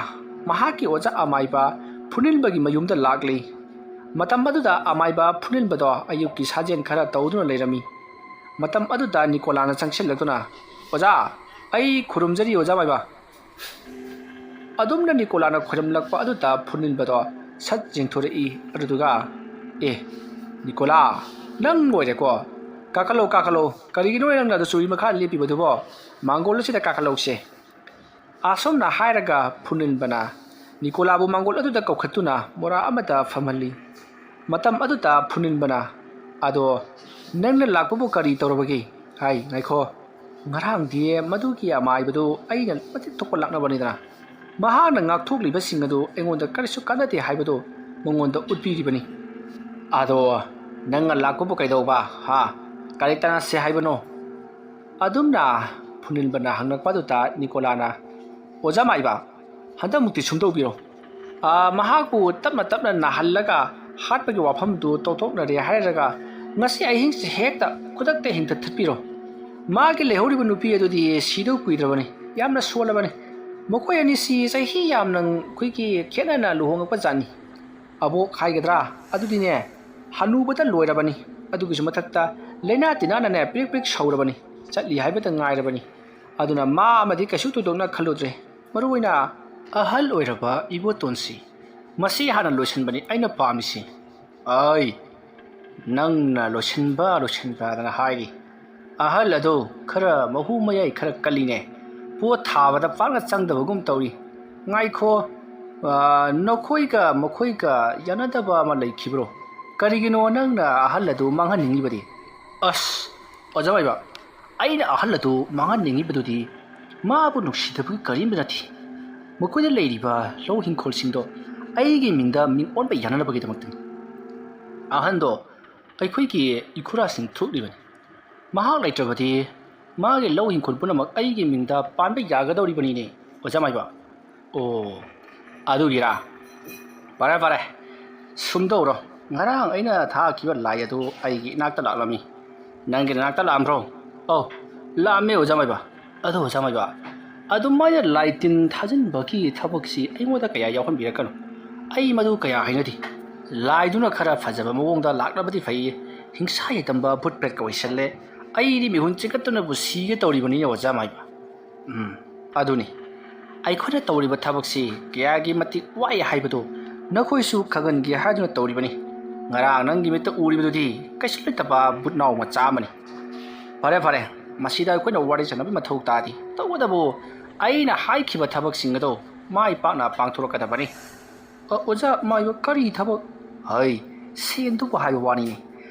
ꯃꯍꯥꯛꯀꯤ ꯑꯣꯖꯥ ꯑꯃꯥꯏꯕ ꯐꯨꯅꯤꯟꯕꯒꯤ ꯃꯌꯨꯝꯗ ꯂꯥꯛꯂꯤ ꯃꯇꯝ ꯑꯗꯨꯗ ꯑꯃꯥꯏꯕ ꯐꯨꯅꯤꯟꯕꯗꯣ ꯑꯌꯨꯛꯀꯤ ꯁꯥꯖꯦꯟ ꯈꯔ ꯇꯧꯗꯨꯅ ꯂꯩꯔꯝꯃꯤ ꯃꯇꯝ ꯑꯗꯨꯗ ꯅꯤꯀꯣꯂꯥꯅ ꯆꯪꯁꯤꯜꯂꯛꯇꯨꯅ ꯑꯣꯖꯥ ꯑꯩ ꯈꯨꯔꯨꯝꯖꯔꯤ ꯑꯣꯖꯥ ꯃꯥꯏꯕ ꯑꯗꯨꯝꯅ ꯅꯤꯀꯣꯂꯥꯅ ꯈꯨꯔꯨꯝꯂꯛꯄ ꯑꯗꯨꯗ ꯐꯨꯅꯤꯟꯕꯗꯣ ꯁꯠ ꯌꯦꯡꯊꯣꯔꯛꯏ ꯑꯗꯨꯗꯨꯒ ꯅꯤꯀꯣꯂꯥ ꯅꯪ ꯑꯣꯏꯔꯦꯀꯣ ꯀꯥꯈꯠꯂꯣ ꯀꯔꯤꯒꯤꯅꯣ ꯅꯪꯅ ꯑꯗꯨ ꯆꯨꯔꯤ ꯃꯈꯥ ꯂꯦꯞꯄꯤꯕꯗꯨꯕꯣ ꯃꯥꯡꯒꯣꯜ ꯑꯁꯤꯗ ꯀꯥꯈꯠꯂꯧꯁꯦ ꯑꯁꯣꯝꯅ ꯍꯥꯏꯔꯒ ꯐꯨꯅꯤꯟꯕꯅ ꯅꯤꯀꯣꯂꯥꯕꯨ ꯃꯥꯡꯒꯣꯜ ꯑꯗꯨꯗ ꯀꯧꯈꯠꯇꯨꯅ ꯃꯣꯔꯥ ꯑꯃꯗ ꯐꯝꯍꯜꯂꯤ ꯃꯇꯝ ꯑꯗꯨꯗ ꯐꯨꯅꯤꯟꯕꯅ ꯑꯗꯣ ꯅꯪꯅ ꯂꯥꯛꯄꯕꯨ ꯀꯔꯤ ꯇꯧꯔꯕꯒꯦ ꯉꯥꯏꯈꯣ ꯉꯔꯥꯡꯗꯤ ꯃꯗꯨꯒꯤ ꯑꯃꯥꯏꯕꯗꯨ ꯑꯩꯅ ꯃꯇꯤꯛ ꯊꯣꯛꯄ ꯂꯥꯛꯅꯕꯅꯤꯗꯅ ꯃꯍꯥꯛꯅ ꯉꯥꯛꯊꯣꯛꯂꯤꯕꯁꯤꯡ ꯑꯗꯨ ꯑꯩꯉꯣꯟꯗ ꯀꯔꯤꯁꯨ ꯀꯥꯟꯅꯗꯦ ꯍꯥꯏꯕꯗꯨ ꯃꯉꯣꯟꯗ ꯎꯠꯄꯤꯔꯤꯕꯅꯤ ꯑꯗꯣ ꯅꯪꯅ ꯂꯥꯛꯄꯕꯨ ꯀꯩꯗꯧꯕ ꯀꯔꯤ ꯇꯥꯟꯅꯁꯦ ꯍꯥꯏꯕꯅꯣ ꯑꯗꯨꯝꯅ ꯐꯨꯅꯤꯟꯕꯅ ꯍꯪꯂꯛꯄꯗꯨꯗ ꯅꯤꯀꯣꯂꯥꯅ ꯑꯣꯖꯥ ꯃꯥꯏꯕ ꯍꯟꯗꯛꯃꯨꯛꯇꯤ ꯁꯨꯝꯗꯧꯕꯤꯔꯣ ꯃꯍꯥꯛꯄꯨ ꯇꯞꯅ ꯅꯥꯍꯜꯂꯒ ꯍꯥꯠꯄꯒꯤ ꯋꯥꯐꯝꯗꯨ ꯇꯧꯊꯣꯛꯅꯔꯦ ꯍꯥꯏꯔꯒ ꯉꯁꯤ ꯑꯍꯤꯡꯁꯦ ꯍꯦꯛꯇ ꯈꯨꯗꯛꯇ ꯍꯤꯡꯊꯠꯄꯤꯔꯣ ꯃꯥꯒꯤ ꯂꯩꯍꯧꯔꯤꯕ ꯅꯨꯄꯤ ꯑꯗꯨꯗꯤ ꯁꯤꯗꯧ ꯀꯨꯏꯗ꯭ꯔꯕꯅꯤ ꯌꯥꯝꯅ ꯁꯣꯜꯂꯕꯅꯤ ꯃꯈꯣꯏ ꯑꯅꯤꯁꯤ ꯆꯍꯤ ꯌꯥꯝꯅ ꯑꯩꯈꯣꯏꯒꯤ ꯈꯦꯠꯅꯅ ꯂꯨꯍꯣꯡꯉꯛꯄ ꯖꯥꯠꯅꯤ ꯑꯕꯣꯛ ꯍꯥꯏꯒꯗ꯭ꯔꯥ ꯑꯗꯨꯗꯤꯅꯦ ꯍꯅꯨꯕꯗ ꯂꯣꯏꯔꯕꯅꯤ ꯑꯗꯨꯒꯤꯁꯨ ꯃꯊꯛꯇ ꯂꯩꯅꯥ ꯇꯤꯟꯅꯥꯅꯅꯦ ꯄ꯭ꯔꯤꯛ ꯁꯧꯔꯕꯅꯤ ꯆꯠꯂꯤ ꯍꯥꯏꯕꯇ ꯉꯥꯏꯔꯕꯅꯤ ꯑꯗꯨꯅ ꯃꯥ ꯑꯃꯗꯤ ꯀꯩꯁꯨ ꯊꯣꯏꯗꯣꯛꯅ ꯈꯜꯂꯨꯗ꯭ꯔꯦ ꯃꯔꯨꯑꯣꯏꯅ ꯑꯍꯜ ꯑꯣꯏꯔꯕ ꯏꯕꯣꯇꯣꯟꯁꯤ ꯃꯁꯤ ꯍꯥꯟꯅ ꯂꯣꯏꯁꯤꯟꯕꯅꯤ ꯑꯩꯅ ꯄꯥꯝꯃꯤꯁꯤ ꯅꯪꯅ ꯂꯣꯏꯁꯤꯟꯕꯗꯅ ꯍꯥꯏꯔꯤ ꯑꯍꯜ ꯑꯗꯣꯈꯔ ꯃꯍꯨ ꯃꯌꯥꯏ ꯈꯔ ꯀꯜꯂꯤꯅꯦ ꯄꯣꯠ ꯊꯥꯕꯗ ꯄꯥꯛꯅ ꯆꯪꯗꯕꯒꯨം ꯇꯧꯔꯤ ꯉꯥꯏꯈꯣ ꯅꯈꯣꯏꯒ ꯃꯈꯣꯏꯒ ꯌꯥꯅꯗꯕ ꯑꯃ ꯂꯩꯈꯤꯕ꯭ꯔꯣ ꯀꯔꯤꯒꯤꯅꯣ ꯅꯪꯅ ꯑꯍꯜ ꯑꯗꯨ ꯃꯥꯡꯍꯟꯅꯤꯡꯉꯤꯕꯗꯤ ꯑꯣꯖꯥ ꯃꯥꯏꯕ ꯑꯩꯅ ꯑꯍꯜ ꯑꯗꯨ ꯃꯥꯡꯍꯟꯅꯤꯡꯉꯤꯕꯗꯨꯗꯤ ꯃꯥꯕꯨ ꯅꯨꯡꯁꯤꯗꯕꯒꯤ ꯀꯔꯤꯝꯇ ꯅꯠꯇꯦ ꯃꯈꯣꯏꯗ ꯂꯩꯔꯤꯕ ꯂꯧ ꯏꯪꯈꯣꯜꯁꯤꯡꯗꯣ ꯑꯩꯒꯤ ꯃꯤꯡꯗ ꯃꯤꯡ ꯑꯣꯟꯕ ꯌꯥꯅꯅꯕꯒꯤꯗꯃꯛꯇꯅꯤ ꯑꯍꯟꯗꯣ ꯑꯩꯈꯣꯏꯒꯤ ꯏꯈꯨꯔꯥꯁꯤꯡ ꯊꯣꯛꯂꯤꯕꯅꯤ ꯃꯍꯥꯛ ꯂꯩꯇ꯭ꯔꯕꯗꯤ ꯃꯥꯒꯤ ꯂꯧ ꯏꯪꯈꯣꯜ ꯄꯨꯝꯅꯃꯛ ꯑꯩꯒꯤ ꯃꯤꯡꯗ ꯄꯥꯟꯕ ꯌꯥꯒꯗꯧꯔꯤꯕꯅꯤꯅꯦ ꯑꯣꯖꯥ ꯃꯥꯏꯕ ꯑꯗꯨꯒꯤꯔꯥ ꯐꯔꯦ ꯁꯨꯝꯗꯧꯔꯣ ꯉꯔꯥꯡ ꯑꯩꯅ ꯊꯥꯈꯤꯕ ꯂꯥꯏ ꯑꯗꯨ ꯑꯩꯒꯤ ꯏꯅꯥꯛꯇ ꯂꯥꯛꯂꯝꯃꯤ ꯅꯪꯒꯤ ꯅꯥꯛꯇ ꯂꯥꯛꯑꯝꯕ꯭ꯔꯣ ꯂꯥꯛꯑꯝꯃꯦ ꯑꯣꯖꯥ ꯃꯥꯏꯕ ꯑꯗꯣ ꯑꯣꯖా ꯃꯥꯏꯕ ꯑꯗꯨꯃꯥꯏꯅ ꯂꯥꯏ ꯇꯤꯟ ꯊꯥꯖꯤꯟꯕꯒꯤ ꯊꯕꯛꯁꯤ ꯑꯩꯉꯣꯟꯗ ꯀꯌꯥ ꯌꯥꯎꯍꯟꯕꯤꯔꯛꯀꯅꯨ ꯑꯩ ꯃꯗꯨꯀꯌా ꯍꯩꯅꯗꯦ ꯂꯥꯏꯗꯨꯅ ꯈꯔ ꯐꯖꯕ ꯃꯑꯣꯡꯗ ꯂꯥꯛꯂꯕꯗꯤ ꯐꯩ ꯍꯤꯡꯁꯥ ꯌꯦꯇꯝꯕ ꯚꯨꯠ ꯄ꯭ꯔꯦꯠꯀ ꯑꯣꯏꯁꯜꯂꯦ ꯑꯩꯗꯤ ꯃꯤꯍꯨꯟ ꯆꯤꯡꯈꯠꯇꯨꯅꯕꯨ ꯁꯤꯒꯦ ꯇꯧꯔꯤꯕꯅꯤꯅꯦ ꯑꯣꯖꯥ ꯃꯥꯏꯕ ꯑꯗꯨꯅꯤ ꯑꯩꯈꯣꯏꯅ ꯇꯧꯔꯤꯕ ꯊꯕꯛꯁꯤ ꯀꯌꯥꯒꯤ ꯃꯇꯤꯛ ꯋꯥꯏ ꯍꯥꯏꯕꯗꯨ ꯅꯈꯣꯏꯁꯨ ꯈꯪꯍꯟꯒꯦ ꯍꯥꯏꯗꯨꯅ ꯇꯧꯔꯤꯕꯅꯤ ꯉꯔꯥꯡ ꯅꯪꯒꯤ ꯃꯤꯠꯇ ꯎꯔꯤꯕꯗꯨꯗꯤ ꯀꯩꯁꯨ ꯂꯩꯇꯕ ꯕꯨꯠꯅꯥꯎ ꯃꯆꯥ ꯑꯃꯅꯤ ꯐꯔꯦ ꯃꯁꯤꯗ ꯑꯩꯈꯣꯏꯅ ꯋꯥꯔꯤ ꯁꯥꯟꯅꯕꯒꯤ ꯃꯊꯧ ꯇꯥꯗꯦ ꯇꯧꯕꯇꯕꯨ ꯑꯩꯅ ꯍꯥꯏꯈꯤꯕ ꯊꯕꯛꯁꯤꯡ ꯑꯗꯨ ꯃꯥꯏ ꯄꯥꯛꯅ ꯄꯥꯡꯊꯣꯔꯛꯀꯗꯕꯅꯤ ꯑꯣꯖꯥ ꯃꯥꯏꯕ ꯀꯔꯤ ꯊꯕꯛ ꯁꯦꯟꯗꯨꯕꯨ ꯍꯥꯏꯕ ꯋꯥꯅꯤꯅꯦ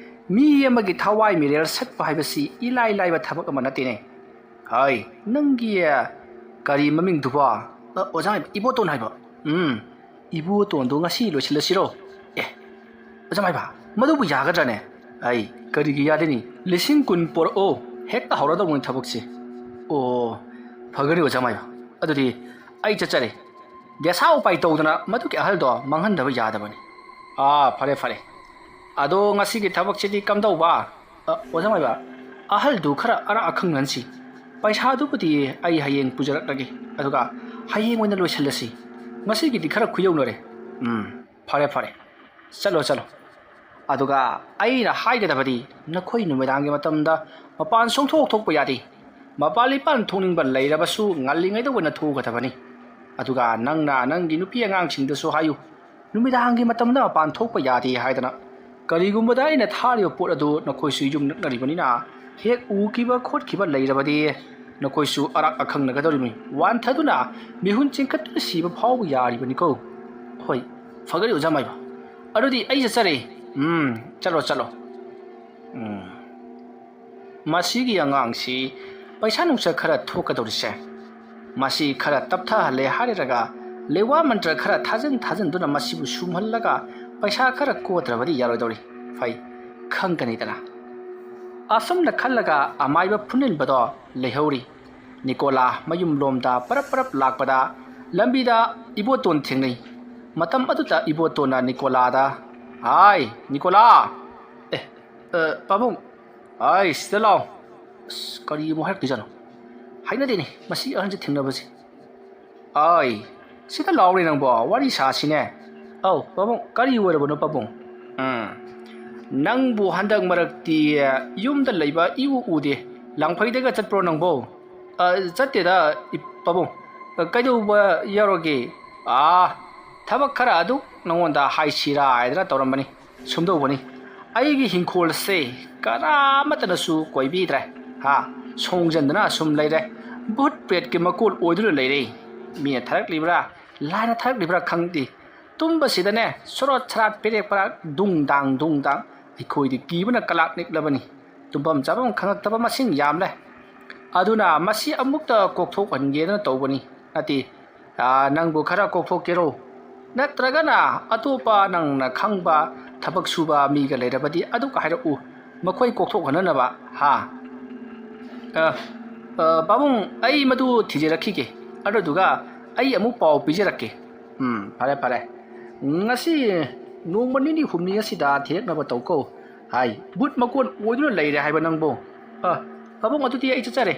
ꯃꯤ ꯑꯃꯒꯤ ꯊꯋꯥꯏ ꯃꯤꯔꯦꯜ ꯁꯠꯄ ꯍꯥꯏꯕꯁꯤ ꯏꯂꯥꯏ ꯂꯥꯏꯕ ꯊꯕꯛ ꯑꯃ ꯅꯠꯇꯦꯅꯦ ꯅꯪꯒꯤ ꯀꯔꯤ ꯃꯃꯤꯡꯗꯨꯕꯣ ꯑꯣꯖꯥ ꯃꯥꯏꯕ ꯏꯕꯣꯇꯣꯟ ꯍꯥꯏꯕ ꯏꯕꯣꯇꯣꯟꯗꯣ ꯉꯁꯤ ꯂꯣꯏꯁꯤꯜꯂꯁꯤꯔꯣ ꯑꯣꯖꯥ ꯃꯥꯏꯕ ꯃꯗꯨꯕꯨ ꯌꯥꯒꯗ꯭ꯔꯥꯅꯦ ꯀꯔꯤꯒꯤ ꯌꯥꯗꯦꯅꯤ 10,000 ꯄꯣꯔꯛꯑꯣ ꯍꯦꯛꯇ ꯍꯧꯔꯗꯧꯕꯅꯤ ꯊꯕꯛꯁꯦ ꯐꯒꯅꯤ ꯑꯣꯖꯥ ꯃꯥꯏꯕ ꯑꯗꯨꯗꯤ ꯑꯩ ꯆꯠꯆꯔꯦ ꯗꯦꯁꯥ ꯎꯄꯥꯏ ꯇꯧꯗꯅ ꯃꯗꯨꯒꯤ ꯑꯍꯜꯗꯣ ꯃꯥꯡꯍꯟꯗꯕ ꯌꯥꯗꯕꯅꯤ ꯐꯔꯦ ꯐꯔꯦ ꯑꯗꯣ ꯉꯁꯤꯒꯤ ꯊꯕꯛꯁꯤꯗꯤ ꯀꯝꯗꯧꯕ ꯑꯣꯖꯥ ꯃꯥꯏꯕ ꯑꯍꯜꯗꯨ ꯈꯔ ꯑꯔꯥꯛ ꯑꯈꯪ ꯅꯟꯁꯤ ꯄꯩꯁꯥꯗꯨꯕꯨꯗꯤ ꯑꯩ ꯍꯌꯦꯡ ꯄꯨꯖꯔꯛꯂꯒꯦ ꯑꯗꯨꯒ ꯍꯌꯦꯡ ꯑꯣꯏꯅ ꯂꯣꯏꯁꯤꯜꯂꯁꯤ ꯉꯁꯤꯒꯤꯗꯤ ꯈꯔ ꯈꯨꯌꯧꯅꯔꯦ ꯐꯔꯦ ꯐꯔꯦ ꯆꯠꯂꯣ ꯆꯠꯂꯣ ꯑꯗꯨꯒ ꯑꯩꯅ ꯍꯥꯏꯒꯗꯕꯗꯤ ꯅꯈꯣꯏ ꯅꯨꯃꯤꯗꯥꯡꯒꯤ ꯃꯇꯝꯗ ꯃꯄꯥꯟ ꯁꯨꯡꯊꯣꯛ ꯊꯣꯛꯄ ꯌꯥꯗꯦ ꯃꯄꯥꯟ ꯂꯤꯄꯥꯟ ꯊꯣꯛꯅꯤꯡꯕ ꯂꯩꯔꯕꯁꯨ ꯉꯜꯂꯤꯉꯩꯗ ꯑꯣꯏꯅ ꯊꯣꯛꯒꯗꯕꯅꯤ ꯑꯗꯨꯒ ꯅꯪꯅ ꯅꯪꯒꯤ ꯅꯨꯄꯤ ꯑꯉꯥꯡꯁꯤꯡꯗꯁꯨ ꯍꯥꯏꯌꯨ ꯅꯨꯃꯤꯗꯥꯡꯒꯤ ꯃꯇꯝꯗ ꯃꯄꯥꯟ ꯊꯣꯛꯄ ꯌꯥꯗꯦ ꯍꯥꯏꯗꯅ ꯀꯔꯤꯒꯨꯝꯕꯗ ꯑꯩꯅ ꯊꯥꯔꯤꯕ ꯄꯣꯠ ꯑꯗꯨ ꯅꯈꯣꯏꯁꯨ ꯌꯨꯝ ꯅꯛꯅꯔꯤꯕꯅꯤꯅ ꯍꯦꯛ ꯎꯈꯤꯕ ꯈꯣꯠꯈꯤꯕ ꯂꯩꯔꯕꯗꯤ ꯅꯈꯣꯏꯁꯨ ꯑꯔꯥꯛ ꯑꯈꯪꯅꯒꯗꯧꯔꯤꯕꯅꯤ ꯋꯥꯟꯊꯗꯨꯅ ꯃꯤꯍꯨꯟ ꯆꯤꯡꯈꯠꯇꯨꯅ ꯁꯤꯕ ꯐꯥꯎꯕ ꯌꯥꯔꯤꯕꯅꯤꯀꯣ ꯍꯣꯏ ꯐꯒꯅꯤ ꯑꯣꯖꯥ ꯃꯥꯏꯕ ꯑꯗꯨꯗꯤ ꯑꯩ ꯆꯠꯆꯔꯦ ꯆꯠꯂꯣ ꯆꯠꯂꯣ ꯃꯁꯤꯒꯤ ꯑꯉꯥꯡꯁꯤ ꯄꯩꯁꯥ ꯅꯨꯡꯁꯥ ꯈꯔ ꯊꯣꯛꯀꯗꯧꯔꯤꯁꯦ ꯃꯁꯤ ꯈꯔ ꯇꯞꯊꯍꯜꯂꯦ ꯍꯥꯏꯔꯒ ꯂꯦꯋꯥ ꯃꯟꯇ꯭ꯔ ꯈꯔ ꯊꯥꯖꯤꯟꯗꯨꯅ ꯃꯁꯤꯕꯨ ꯁꯨꯝꯍꯜꯂꯒ ꯄꯩꯁꯥ ꯈꯔ ꯀꯣꯠꯇ꯭ꯔꯕꯗꯤ ꯌꯥꯔꯣꯏꯗꯧꯔꯤ ꯐꯩ ꯈꯪꯒꯅꯤꯗꯅ ꯑꯁꯨꯝꯅ ꯈꯜꯂꯒ ꯑꯃꯥꯏꯕ ꯐꯨꯅꯤꯟꯕꯗꯣ ꯂꯩꯍꯧꯔꯤ ꯅꯤꯀꯣꯂꯥ ꯃꯌꯨꯝ ꯂꯣꯝꯗ ꯄꯔꯞ ꯂꯥꯛꯄꯗ ꯂꯝꯕꯤꯗ ꯏꯕꯣꯇꯣꯟ ꯊꯦꯡꯅꯩ ꯃꯇꯝ ꯑꯗꯨꯗ ꯏꯕꯣꯇꯣꯟꯅ ꯅꯤꯀꯣꯂꯥꯗ ꯍꯥꯏ ꯅꯤꯀꯣꯂꯥ ꯄꯥꯕꯨꯡ ꯁꯤꯗ ꯂꯥꯎ ꯑꯁ ꯀꯔꯤ ꯑꯃꯨꯛ ꯍꯥꯏꯔꯛꯇꯣꯏꯖꯥꯠꯅꯣ ꯍꯩꯅꯗꯦꯅꯦ ꯃꯁꯤ ꯑꯍꯟꯁꯦ ꯊꯦꯡꯅꯕꯁꯦ ꯁꯤꯗ ꯂꯥꯎꯔꯦ ꯅꯪꯕꯣ ꯋꯥꯔꯤ ꯁꯥꯁꯤꯅꯦ ꯄꯥꯕꯨꯡ ꯀꯔꯤ ꯑꯣꯏꯔꯕꯅꯣ ꯄꯥꯕꯨꯡ ꯅꯪꯕꯨ ꯍꯟꯗꯛ ꯃꯔꯛꯇꯤ ꯌꯨꯝꯗ ꯂꯩꯕ ꯏꯎ ꯎꯗꯦ ꯂꯥꯡꯐꯩꯗꯒ ꯆꯠꯄ꯭ꯔꯣ ꯅꯪꯕꯣ ꯆꯠꯇꯦꯗ ꯄꯥꯕꯨꯡ ꯀꯩꯗꯧꯕ ꯌꯥꯎꯔꯒꯦ ꯊꯕꯛ ꯈꯔ ꯑꯗꯨ ꯅꯪꯉꯣꯟꯗ ꯍꯥꯏꯁꯤꯔꯥ ꯍꯥꯏꯗꯅ ꯇꯧꯔꯝꯕꯅꯤ ꯁꯨꯝꯗꯧꯕꯅꯤ ꯑꯩꯒꯤ ꯍꯤꯡꯈꯣꯜꯁꯦ ꯀꯅꯥꯃꯠꯇꯅꯁꯨ ꯀꯣꯏꯕꯤꯗ꯭ꯔꯦ ꯁꯣꯡꯖꯟꯗꯅ ꯁꯨꯝ ꯂꯩꯔꯦ ꯚꯨꯠ ꯄ꯭ꯔꯦꯠꯀꯤ ꯃꯀꯣꯜ ꯑꯣꯏꯗꯨꯅ ꯂꯩꯔꯦ ꯃꯤꯅ ꯊꯥꯔꯛꯂꯤꯕ꯭ꯔꯥ ꯂꯥꯏꯅ ꯊꯥꯔꯛꯂꯤꯕ꯭ꯔꯥ ꯈꯪꯗꯦ ꯇꯨꯝꯕꯁꯤꯗꯅꯦ ꯁꯣꯔꯣꯠ ꯁꯔꯥꯠ ꯄꯦꯔꯦꯛ ꯄꯔꯥꯛ ꯗꯨꯡ ꯗꯥꯡ ꯑꯩꯈꯣꯏꯗꯤ ꯀꯤꯕꯅ ꯀꯂꯥꯛ ꯅꯤꯛꯂꯕꯅꯤ ꯇꯨꯝꯐꯝ ꯆꯥꯐꯝ ꯈꯪꯉꯛꯇꯕ ꯃꯁꯤꯡ ꯌꯥꯝꯂꯦ ꯑꯗꯨꯅ ꯃꯁꯤ ꯑꯃꯨꯛꯇ ꯀꯣꯛꯊꯣꯛꯍꯟꯒꯦꯗꯅ ꯇꯧꯕꯅꯤ ꯅꯠꯇꯦ ꯅꯪꯕꯨ ꯈꯔ ꯀꯣꯛꯊꯣꯛꯀꯦꯔꯣ ꯅꯠꯇ꯭ꯔꯒꯅ ꯑꯇꯣꯞꯄ ꯅꯪꯅ ꯈꯪꯕ ꯊꯕꯛ ꯁꯨꯕ ꯃꯤꯒ ꯂꯩꯔꯕꯗꯤ ꯑꯗꯨꯒ ꯍꯥꯏꯔꯛꯎ ꯃꯈꯣꯏ ꯀꯣꯛꯊꯣꯛꯍꯟꯅꯅꯕ ꯄꯥꯕꯨꯡ ꯑꯩ ꯃꯗꯨ ꯊꯤꯖꯔꯛꯈꯤꯒꯦ ꯑꯗꯨꯗꯨꯒ ꯑꯩ ꯑꯃꯨꯛ ꯄꯥꯎ ꯄꯤꯖꯔꯛꯀꯦ ꯐꯔꯦ ꯐꯔꯦ ꯉꯁꯤ ꯅꯣꯡꯃ ꯅꯤꯅꯤ ꯍꯨꯝꯅꯤ ꯑꯁꯤꯗ ꯊꯤꯔꯛꯅꯕ ꯇꯧꯀꯣ ꯕꯨꯠ ꯃꯀꯣꯟ ꯑꯣꯏꯗꯨꯅ ꯂꯩꯔꯦ ꯍꯥꯏꯕ ꯅꯪꯕꯨ ꯄꯥꯕꯨꯡ ꯑꯗꯨꯗꯤ ꯑꯩ ꯆꯠꯆꯔꯦ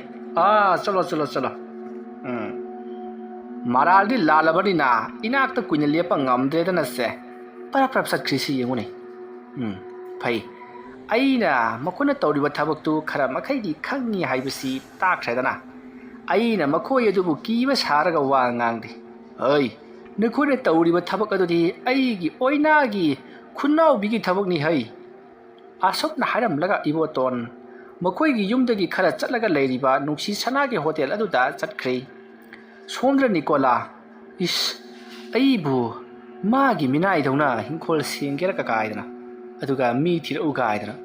ꯆꯠꯂꯣ ꯃꯔꯥꯜꯗꯤ ꯂꯥꯜꯂꯕꯅꯤꯅ ꯏꯅꯥꯛꯇ ꯀꯨꯏꯅ ꯂꯦꯞꯄ ꯉꯝꯗ꯭ꯔꯦꯗꯅꯁꯦ ꯄꯔꯞ ꯆꯠꯈ꯭ꯔꯤꯁꯤ ꯌꯦꯡꯉꯨꯅꯦ ꯐꯩ ꯑꯩꯅ ꯃꯈꯣꯏꯅ ꯇꯧꯔꯤꯕ ꯊꯕꯛꯇꯨ ꯈꯔ ꯃꯈꯩꯗꯤ ꯈꯪꯉꯤ ꯍꯥꯏꯕꯁꯤ ꯇꯥꯛꯈ꯭ꯔꯦꯗꯅ ꯑꯩꯅ ꯃꯈꯣꯏ ꯑꯗꯨꯕు ꯀꯤꯕ ꯁꯥꯔꯒ ꯋꯥ ꯉꯥꯡꯗꯦ ꯅꯈꯣꯏꯅ ꯇꯧꯔꯤꯕ ꯊꯕꯛ ꯑꯗꯨꯗꯤ ꯑꯩꯒꯤ ꯑꯣꯏꯅꯥꯒꯤ ꯈꯨꯟꯅꯥꯎꯕꯤꯒꯤ ꯊꯕꯛꯅꯤ ꯑꯁꯨꯝꯅ ꯍꯥꯏꯔꯝꯂꯒ ꯏꯕꯣꯇꯣꯟ ꯃꯈꯣꯏꯒꯤ ꯌꯨꯝꯗꯒꯤ ꯈꯔ ꯆꯠꯂꯒ ꯂꯩꯔꯤꯕ ꯅꯨꯡꯁꯤ ꯁꯅꯥꯒꯤ ꯍꯣꯇꯦꯜ ꯑꯗꯨꯗ ꯆꯠꯈ꯭ꯔꯦ ꯁꯣꯝꯗ ꯅꯤꯀꯣꯂꯥ ꯑꯩꯕꯨ ꯃꯥꯒꯤ ꯃꯤꯅꯥꯏꯗꯧꯅ ꯍꯤꯡꯈꯣꯜ ꯁꯦꯡꯒꯦꯔ ꯀꯥꯏꯗꯅ ꯑꯗꯨꯒ ꯃꯤ ꯊꯤꯔꯛꯎ ꯀꯥꯏꯗꯅ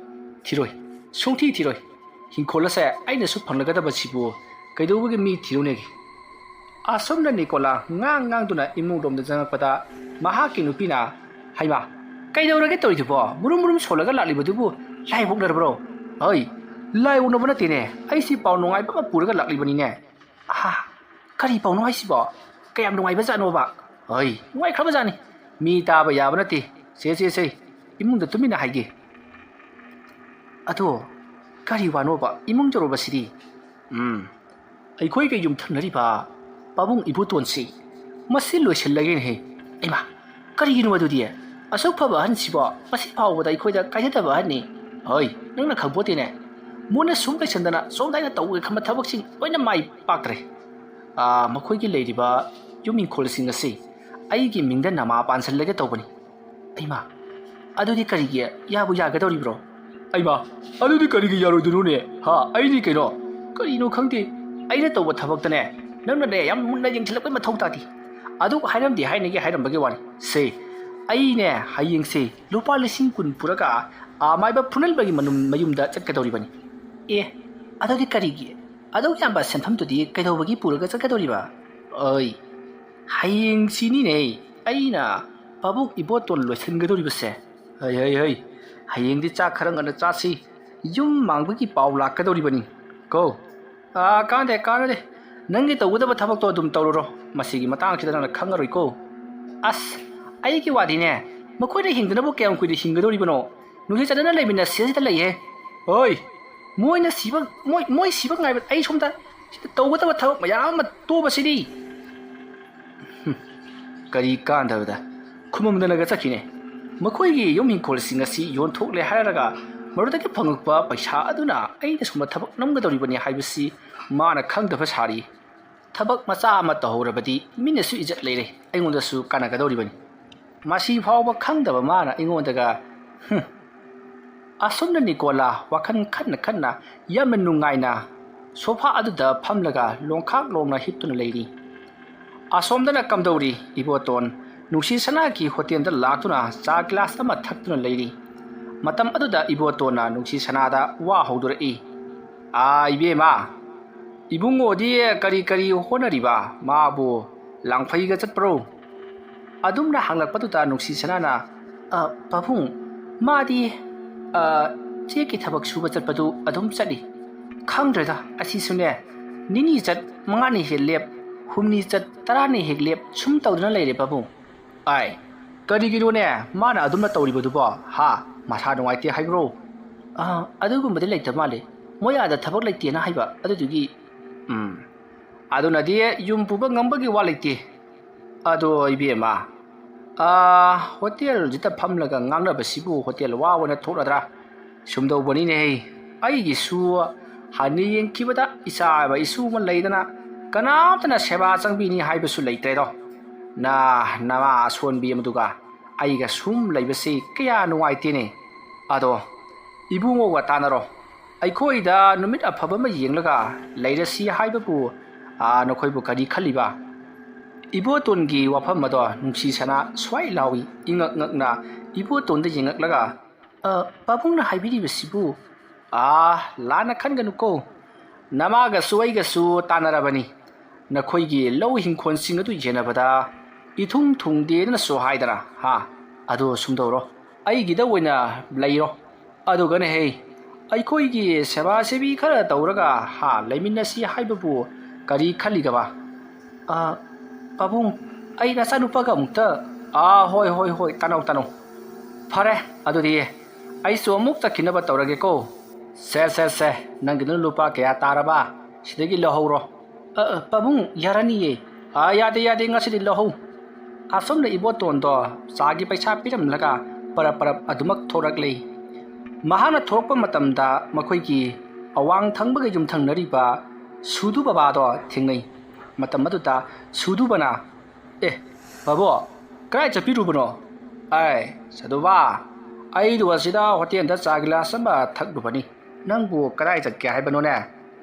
ꯊꯤꯔꯣꯏ ꯁꯨꯡꯊꯤ ꯊꯤꯔꯣꯏ ꯍꯤꯡꯈꯣꯜ ꯑꯁꯦ ꯑꯩꯅꯁꯨ ꯐꯪꯂꯒꯗꯕꯁꯤꯕꯨ ꯀꯩꯗꯧꯕꯒꯤ ꯃꯤ ꯊꯤꯔꯨꯅꯦꯒꯦ ꯑꯁꯣꯝꯗ ꯅꯤꯀꯣꯂꯥ ꯉꯥꯡꯗꯨꯅ ꯏꯃꯨꯡꯂꯣꯝꯗ ꯆꯪꯉꯛꯄꯗ ꯃꯍꯥꯛꯀꯤ ꯅꯨꯄꯤꯅ ꯍꯩꯃꯥ ꯀꯩꯗꯧꯔꯒꯦ ꯇꯧꯔꯤꯗꯨꯕꯣ ꯃꯨꯔꯨꯝ ꯁꯣꯜꯂꯒ ꯂꯥꯛꯂꯤꯕꯗꯨꯕꯨ ꯂꯥꯏ ꯑꯣꯛꯅꯔꯕ꯭ꯔꯣ ꯂꯥꯏ ꯑꯣꯛꯅꯕ ꯅꯠꯇꯦꯅꯦ ꯑꯩꯁꯤ ꯄꯥꯎ ꯅꯨꯡꯉꯥꯏꯕ ꯑꯃ ꯄꯨꯔꯒ ꯂꯥꯛꯂꯤꯕꯅꯤꯅꯦ ꯀꯔꯤ ꯄꯥꯎꯅꯣ ꯍꯥꯏꯁꯤꯕꯣ ꯀꯌꯥꯝ ꯅꯨꯡꯉꯥꯏꯕ ꯖꯥꯠꯅꯣꯕ ꯅꯨꯡꯉꯥꯏꯈ꯭ꯔꯕꯖꯥꯠꯅꯤ ꯃꯤ ꯇꯥꯕ ꯌꯥꯕ ꯅꯠꯇꯦ ꯁꯦ ꯏꯃꯨꯡꯗ ꯇꯨꯃꯤꯟꯅ ꯍꯥꯏꯒꯦ ꯑꯗꯣ ꯀꯔꯤ ꯋꯥꯅꯣꯕ ꯏꯃꯨꯡ ꯆꯧꯔꯕꯁꯤꯗꯤ ꯑꯩꯈꯣꯏꯒ ꯌꯨꯝꯊꯪꯅꯔꯤꯕ ꯄꯥꯕꯨꯡ ꯏꯕꯣꯇꯣꯟꯁꯤ ꯃꯁꯤ ꯂꯣꯏꯁꯤꯜꯂꯒꯦꯅꯦꯍꯦ ꯀꯔꯤꯒꯤꯅꯣ ꯑꯗꯨꯗꯤ ꯑꯁꯨꯛ ꯐꯕ ꯑꯍꯟꯁꯤꯕꯣ ꯃꯁꯤ ꯐꯥꯎꯕꯗ ꯑꯩꯈꯣꯏꯗ ꯀꯥꯏꯖꯗꯕ ꯑꯍꯟꯅꯤ ꯅꯪꯅ ꯈꯪꯄꯣꯠꯇꯦꯅꯦ ꯃꯨꯟꯅ ꯁꯨꯝ ꯂꯩꯁꯟꯗꯅ ꯁꯣꯝꯗ ꯑꯩꯅ ꯇꯧꯒꯦ ꯈꯟꯕ ꯊꯕꯛꯁꯤꯡ ꯂꯣꯏꯅ ꯃꯥꯏ ꯄꯥꯛꯇ꯭ꯔꯦ ꯃꯈꯣꯏꯒꯤ ꯂꯩꯔꯤꯕ ꯌꯨꯝ ꯏꯪꯈꯣꯜꯁꯤꯡ ꯑꯁꯤ ꯑꯩꯒꯤ ꯃꯤꯡꯗ ꯅꯃꯥ ꯄꯥꯟꯁꯤꯜꯂꯒꯦ ꯇꯧꯕꯅꯤ ꯑꯗꯨꯗꯤ ꯀꯔꯤꯒꯤ ꯌꯥꯕꯨ ꯌꯥꯒꯗꯧꯔꯤꯕ꯭ꯔꯣ ꯑꯗꯨꯗꯤ ꯀꯔꯤꯒꯤ ꯌꯥꯔꯣꯏꯗꯣꯏꯅꯣꯅꯦ ꯑꯩꯗꯤ ꯀꯔꯤꯅꯣ ꯈꯪꯗꯦ ꯑꯩꯅ ꯇꯧꯕ ꯊꯕꯛꯇꯅꯦ ꯅꯪꯅꯅꯦ ꯌꯥꯝ ꯃꯨꯟꯅ ꯌꯦꯡꯁꯤꯜꯂꯛꯄꯩ ꯃꯊꯧ ꯇꯥꯗꯦ ꯑꯗꯨ ꯍꯥꯏꯔꯝꯗꯦ ꯍꯥꯏꯔꯝꯕꯒꯤ ꯋꯥꯅꯤ ꯑꯩꯅꯦ ꯍꯌꯦꯡꯁꯦ ꯂꯨꯄꯥ 10,000 ꯄꯨꯔꯒ ꯃꯥꯏꯕ ꯐꯨꯅꯜꯕꯒꯤ ꯃꯌꯨꯝꯗ ꯆꯠꯀꯗꯧꯔꯤꯕꯅꯤ ꯑꯗꯨꯗꯤ ꯀꯔꯤꯒꯤ ꯑꯗꯨꯛ ꯌꯥꯝꯕ ꯁꯦꯟꯐꯝꯗꯨꯗꯤ ꯀꯩꯗꯧꯕꯒꯤ ꯄꯨꯔꯒ ꯆꯠꯀꯗꯧꯔꯤꯕ ꯍꯌꯦꯡꯁꯤꯅꯤꯅꯦ ꯑꯩꯅ ꯄꯥꯕꯨꯡ ꯏꯕꯣꯇꯣꯟ ꯂꯣꯏꯁꯤꯟꯒꯗꯧꯔꯤꯕꯁꯦ ꯍꯌꯦꯡꯗꯤ ꯆꯥꯛ ꯈꯔ ꯉꯟꯅ ꯆꯥꯁꯤ ꯌꯨꯝ ꯃꯥꯡꯕꯒꯤ ꯄꯥꯎ ꯂꯥꯛꯀꯗꯧꯔꯤꯕꯅꯤ ꯀꯥꯟꯅꯗꯦ ꯅꯪꯒꯤ ꯇꯧꯒꯗꯕ ꯊꯕꯛꯇꯣ ꯑꯗꯨꯝ ꯇꯧꯔꯨꯔꯣ ꯃꯁꯤꯒꯤ ꯃꯇꯥꯡꯁꯤꯗ ꯅꯪꯅ ꯈꯪꯉꯔꯣꯏꯀꯣ ꯑꯁ ꯑꯩꯒꯤ ꯋꯥꯗꯤꯅꯦ ꯃꯈꯣꯏꯅ ꯍꯤꯡꯗꯅꯕꯨ ꯀꯌꯥꯝ ꯀꯨꯏꯅ ꯍꯤꯡꯒꯗꯧꯔꯤꯕꯅꯣ ꯅꯨꯡꯁꯤ ꯆꯠꯅꯅ ꯂꯩꯃꯤꯟꯅꯁꯦ ꯂꯩꯍꯦ ꯍꯣꯏ ꯃꯣꯏꯅ ꯁꯤꯕ ꯃꯣꯏ ꯁꯤꯕ ꯉꯥꯏꯕ ꯑꯩ ꯁꯣꯝꯗ ꯁꯤꯗ ꯇꯧꯒꯗꯕ ꯊꯕꯛ ꯃꯌꯥꯝ ꯑꯃ ꯇꯣꯛꯕꯁꯤꯗꯤ ꯀꯔꯤ ꯀꯥꯟꯗꯕꯗ ꯈꯨꯃꯝꯗꯅꯒ ꯆꯠꯈꯤꯅꯦ ꯃꯈꯣꯏꯒꯤ ꯌꯨꯝ ꯍꯤꯡꯈꯣꯜꯁꯤꯡ ꯑꯁꯤ ꯌꯣꯟꯊꯣꯛꯂꯦ ꯍꯥꯏꯔꯒ ꯃꯗꯨꯗꯒꯤ ꯐꯪꯉꯛꯄ ꯄꯩꯁꯥ ꯑꯗꯨꯅ ꯑꯩꯅ ꯁꯨꯝꯕ ꯊꯕꯛ ꯅꯝꯒꯗꯧꯔꯤꯕꯅꯤ ꯍꯥꯏꯕꯁꯤ ꯃꯥꯅ ꯈꯪꯗꯕ ꯁꯥꯔꯤ ꯊꯕꯛ ꯃꯆꯥ ꯑꯃ ꯇꯧꯍꯧꯔꯕꯗꯤ ꯃꯤꯅꯁꯨ ꯏꯖꯠ ꯂꯩꯔꯦ ꯑꯩꯉꯣꯟꯗꯁꯨ ꯀꯥꯟꯅꯒꯗꯧꯔꯤꯕꯅꯤ ꯃꯁꯤ ꯐꯥꯎꯕ ꯈꯪꯗꯕ ꯃꯥꯅ ꯑꯩꯉꯣꯟꯗꯒ ꯑꯁꯨꯝꯅ ꯅꯤꯀꯣꯂꯥ ꯋꯥꯈꯜ ꯈꯟꯅ ꯈꯟꯅ ꯌꯥꯝꯅ ꯅꯨꯡꯉꯥꯏꯅ ꯁꯣꯐꯥ ꯑꯗꯨꯗ ꯐꯝꯂꯒ ꯂꯣꯡꯈꯥꯛ ꯂꯣꯡꯅ ꯍꯤꯞꯇꯨꯅ ꯂꯩꯔꯤ ꯑꯁꯣꯝꯗꯅ ꯀꯝꯗꯧꯔꯤ ꯏꯕꯣꯇꯣꯟ ꯅꯨꯡꯁꯤ ꯁꯅꯥꯒꯤ ꯍꯣꯇꯦꯜꯗ ꯂꯥꯛꯇꯨꯅ ꯆꯥ ꯒ꯭ꯂꯥꯁ ꯑꯃ ꯊꯛꯇꯨꯅ ꯂꯩꯔꯤ ꯃꯇꯝ ꯑꯗꯨꯗ ꯏꯕꯣꯇꯣꯟꯅ ꯅꯨꯡꯁꯤ ꯁꯅꯥꯗ ꯋꯥ ꯍꯧꯗꯣꯔꯛꯏ ꯏꯕꯦꯝꯃ ꯏꯕꯨꯡꯉꯣꯗꯤ ꯀꯔꯤ ꯍꯣꯠꯅꯔꯤꯕ ꯃꯥꯕꯨ ꯂꯥꯡꯐꯩꯒ ꯆꯠꯄ꯭ꯔꯣ ꯑꯗꯨꯝꯅ ꯍꯪꯂꯛꯄꯗꯨꯗ ꯅꯨꯡꯁꯤ ꯁꯅꯥꯅ ꯄꯥꯕꯨꯡ ꯃꯥꯗꯤ ꯆꯦꯛꯀꯤ ꯊꯕꯛ ꯁꯨꯕ ꯆꯠꯄꯗꯨ ꯑꯗꯨꯝ ꯆꯠꯂꯤ ꯈꯪꯗ꯭ꯔꯦꯗ ꯑꯁꯤꯁꯨꯅꯦ ꯅꯤꯅꯤ ꯆꯠ ꯃꯉꯥꯅꯤ ꯍꯦꯛ ꯂꯦꯞ ꯍꯨꯝꯅꯤ ꯆꯠ ꯇꯔꯥꯅꯤ ꯍꯦꯛ ꯂꯦꯞ ꯁꯨꯝ ꯇꯧꯗꯨꯅ ꯂꯩꯔꯦ ꯄꯥꯕꯨꯡ ꯀꯔꯤꯒꯤꯅꯣꯅꯦ ꯃꯥꯅ ꯑꯗꯨꯝꯅ ꯇꯧꯔꯤꯕꯗꯨꯕꯣ ꯃꯁꯥ ꯅꯨꯡꯉꯥꯏꯇꯦ ꯍꯥꯏꯕ꯭ꯔꯣ ꯑꯗꯨꯒꯨꯝꯕꯗꯤ ꯂꯩꯇ ꯃꯥꯜꯂꯦ ꯃꯣꯏ ꯑꯥꯗ ꯊꯕꯛ ꯂꯩꯇꯦꯅ ꯍꯥꯏꯕ ꯑꯗꯨꯗꯨꯒꯤ ꯑꯗꯨꯅꯗꯤ ꯌꯨꯝ ꯄꯨꯕ ꯉꯝꯕꯒꯤ ꯋꯥ ꯂꯩꯇꯦ ꯑꯗꯣ ꯏꯕꯦꯝꯃ ꯍꯣꯇꯦꯜꯁꯤꯗ ꯐꯝꯂꯒ ꯉꯥꯡꯅꯕꯁꯤꯕꯨ ꯍꯣꯇꯦꯜ ꯋꯥ ꯑꯣꯏꯅ ꯊꯣꯛꯂꯗ꯭ꯔꯥ ꯁꯨꯝꯗꯧꯕꯅꯤꯅꯦ ꯍꯩꯒꯤꯁꯨ ꯍꯥꯟꯅ ꯌꯦꯡꯈꯤꯕꯗ ꯏꯆꯥꯕ ꯏꯁꯨ ꯑꯃ ꯂꯩꯗꯅ ꯀꯅꯥꯝꯇꯅ ꯁꯦꯕꯥ ꯆꯪꯕꯤꯅꯤ ꯍꯥꯏꯕꯁꯨ ꯂꯩꯇ꯭ꯔꯦꯗꯣ ꯅꯃꯥ ꯑꯁꯣꯟꯕꯤ ꯑꯃꯗꯨꯒ ꯑꯩꯒ ꯁꯨꯝ ꯂꯩꯕꯁꯤ ꯀꯌా ꯅꯨꯡꯉꯥꯏꯇꯦꯅꯦ ꯑꯗꯣ ꯏꯕꯨꯡꯉꯣꯒ ꯇꯥꯟꯅꯔꯣ ꯑꯩꯈꯣꯏꯗ ꯅꯨꯃꯤꯠ ꯑꯐꯕ ꯑꯃ ꯌꯦꯡꯂꯒ ꯂꯩꯔꯁꯤ ꯍꯥꯏꯕꯕꯨ ꯅꯈꯣꯏꯕꯨ ꯀꯔꯤ ꯈꯜꯂꯤꯕ ꯏꯕꯣꯇꯣꯟꯒꯤ ꯋꯥꯐꯝ ꯑꯗꯣ ꯅꯨꯡꯁꯤ ꯁꯅꯥ ꯁ꯭ꯋꯥꯏ ꯂꯥꯎꯏ ꯏꯉꯛ ꯉꯛꯅ ꯏꯕꯣꯇꯣꯟꯗ ꯌꯦꯡꯉꯛꯂꯒ ꯄꯥꯕꯨꯡꯅ ꯍꯥꯏꯕꯤꯔꯤꯕꯁꯤꯕꯨ ꯂꯥꯟꯅ ꯈꯟꯒꯅꯨꯀꯣ ꯅꯃꯥꯒꯁꯨ ꯑꯩꯒꯁꯨ ꯇꯥꯟꯅꯔꯕꯅꯤ ꯅꯈꯣꯏꯒꯤ ꯂꯧ ꯍꯤꯡꯈꯣꯜꯁꯤꯡ ꯑꯗꯨ ꯌꯦꯟꯅꯕꯗ ꯏꯊꯨꯡ ꯊꯨꯡꯗꯦꯅꯁꯨ ꯍꯥꯏꯗꯅ ꯑꯗꯣ ꯁꯨꯝꯗꯧꯔꯣ ꯑꯩꯒꯤꯗ ꯑꯣꯏꯅ ꯂꯩꯔꯣ ꯑꯗꯨꯒꯅꯦ ꯑꯩꯈꯣꯏꯒꯤ ꯁꯦꯕꯥ ꯁꯦꯕꯤ ꯈꯔ ꯇꯧꯔꯒ ꯂꯩꯃꯤꯟꯅꯁꯤ ꯍꯥꯏꯕꯕꯨ ꯀꯔꯤ ꯈꯜꯂꯤꯒꯕ ꯄꯥꯕꯨꯡ ꯑꯩ ꯅꯆꯥꯅꯨꯄꯥꯒ ꯑꯃꯨꯛꯇ ꯍꯣꯏ ꯇꯥꯅꯧ ꯐꯔꯦ ꯑꯗꯨꯗꯤ ꯑꯩꯁꯨ ꯑꯃꯨꯛ ꯆꯠꯈꯤꯅꯕ ꯇꯧꯔꯒꯦꯀꯣ ꯁꯦ ꯅꯪꯒꯤꯗꯨꯅ ꯂꯨꯄꯥ ꯀꯌꯥ ꯇꯥꯔꯕ ꯁꯤꯗꯒꯤ ꯂꯧꯍꯧꯔꯣ ꯄꯥꯕꯨꯡ ꯌꯥꯔꯅꯤꯌꯦ ꯌꯥꯗꯦ ꯉꯁꯤꯗꯤ ꯂꯧꯍꯧ ꯑꯁꯣꯝꯅ ꯏꯕꯣꯇꯣꯟꯗꯣ ꯆꯥꯒꯤ ꯄꯩꯁꯥ ꯄꯤꯔꯝꯂꯒ ꯄꯔꯞ ꯑꯗꯨꯃꯛ ꯊꯣꯔꯛꯂꯤ ꯃꯍꯥꯛꯅ ꯊꯣꯔꯛꯄ ꯃꯇꯝꯗ ꯃꯈꯣꯏꯒꯤ ꯑꯋꯥꯡ ꯊꯪꯕꯒ ꯌꯨꯝꯊꯪꯅꯔꯤꯕ ꯁꯨꯗꯨ ꯕꯕꯥꯗꯣ ꯊꯦꯡꯅꯩ ꯃꯇꯝ ꯑꯗꯨꯗ ꯁꯨꯗꯨꯕꯅ ꯕꯥꯕꯣ ꯀꯗꯥꯏ ꯆꯠꯄꯤꯔꯨꯕꯅꯣ ꯁꯗꯨꯕꯥ ꯑꯩꯗꯨ ꯑꯁꯤꯗ ꯍꯣꯇꯦꯜꯗ ꯆꯥ ꯒꯤꯂꯥꯁ ꯑꯃ ꯊꯛꯂꯨꯕꯅꯤ ꯅꯪꯕꯨ ꯀꯗꯥꯏ ꯆꯠꯀꯦ ꯍꯥꯏꯕꯅꯣꯅꯦ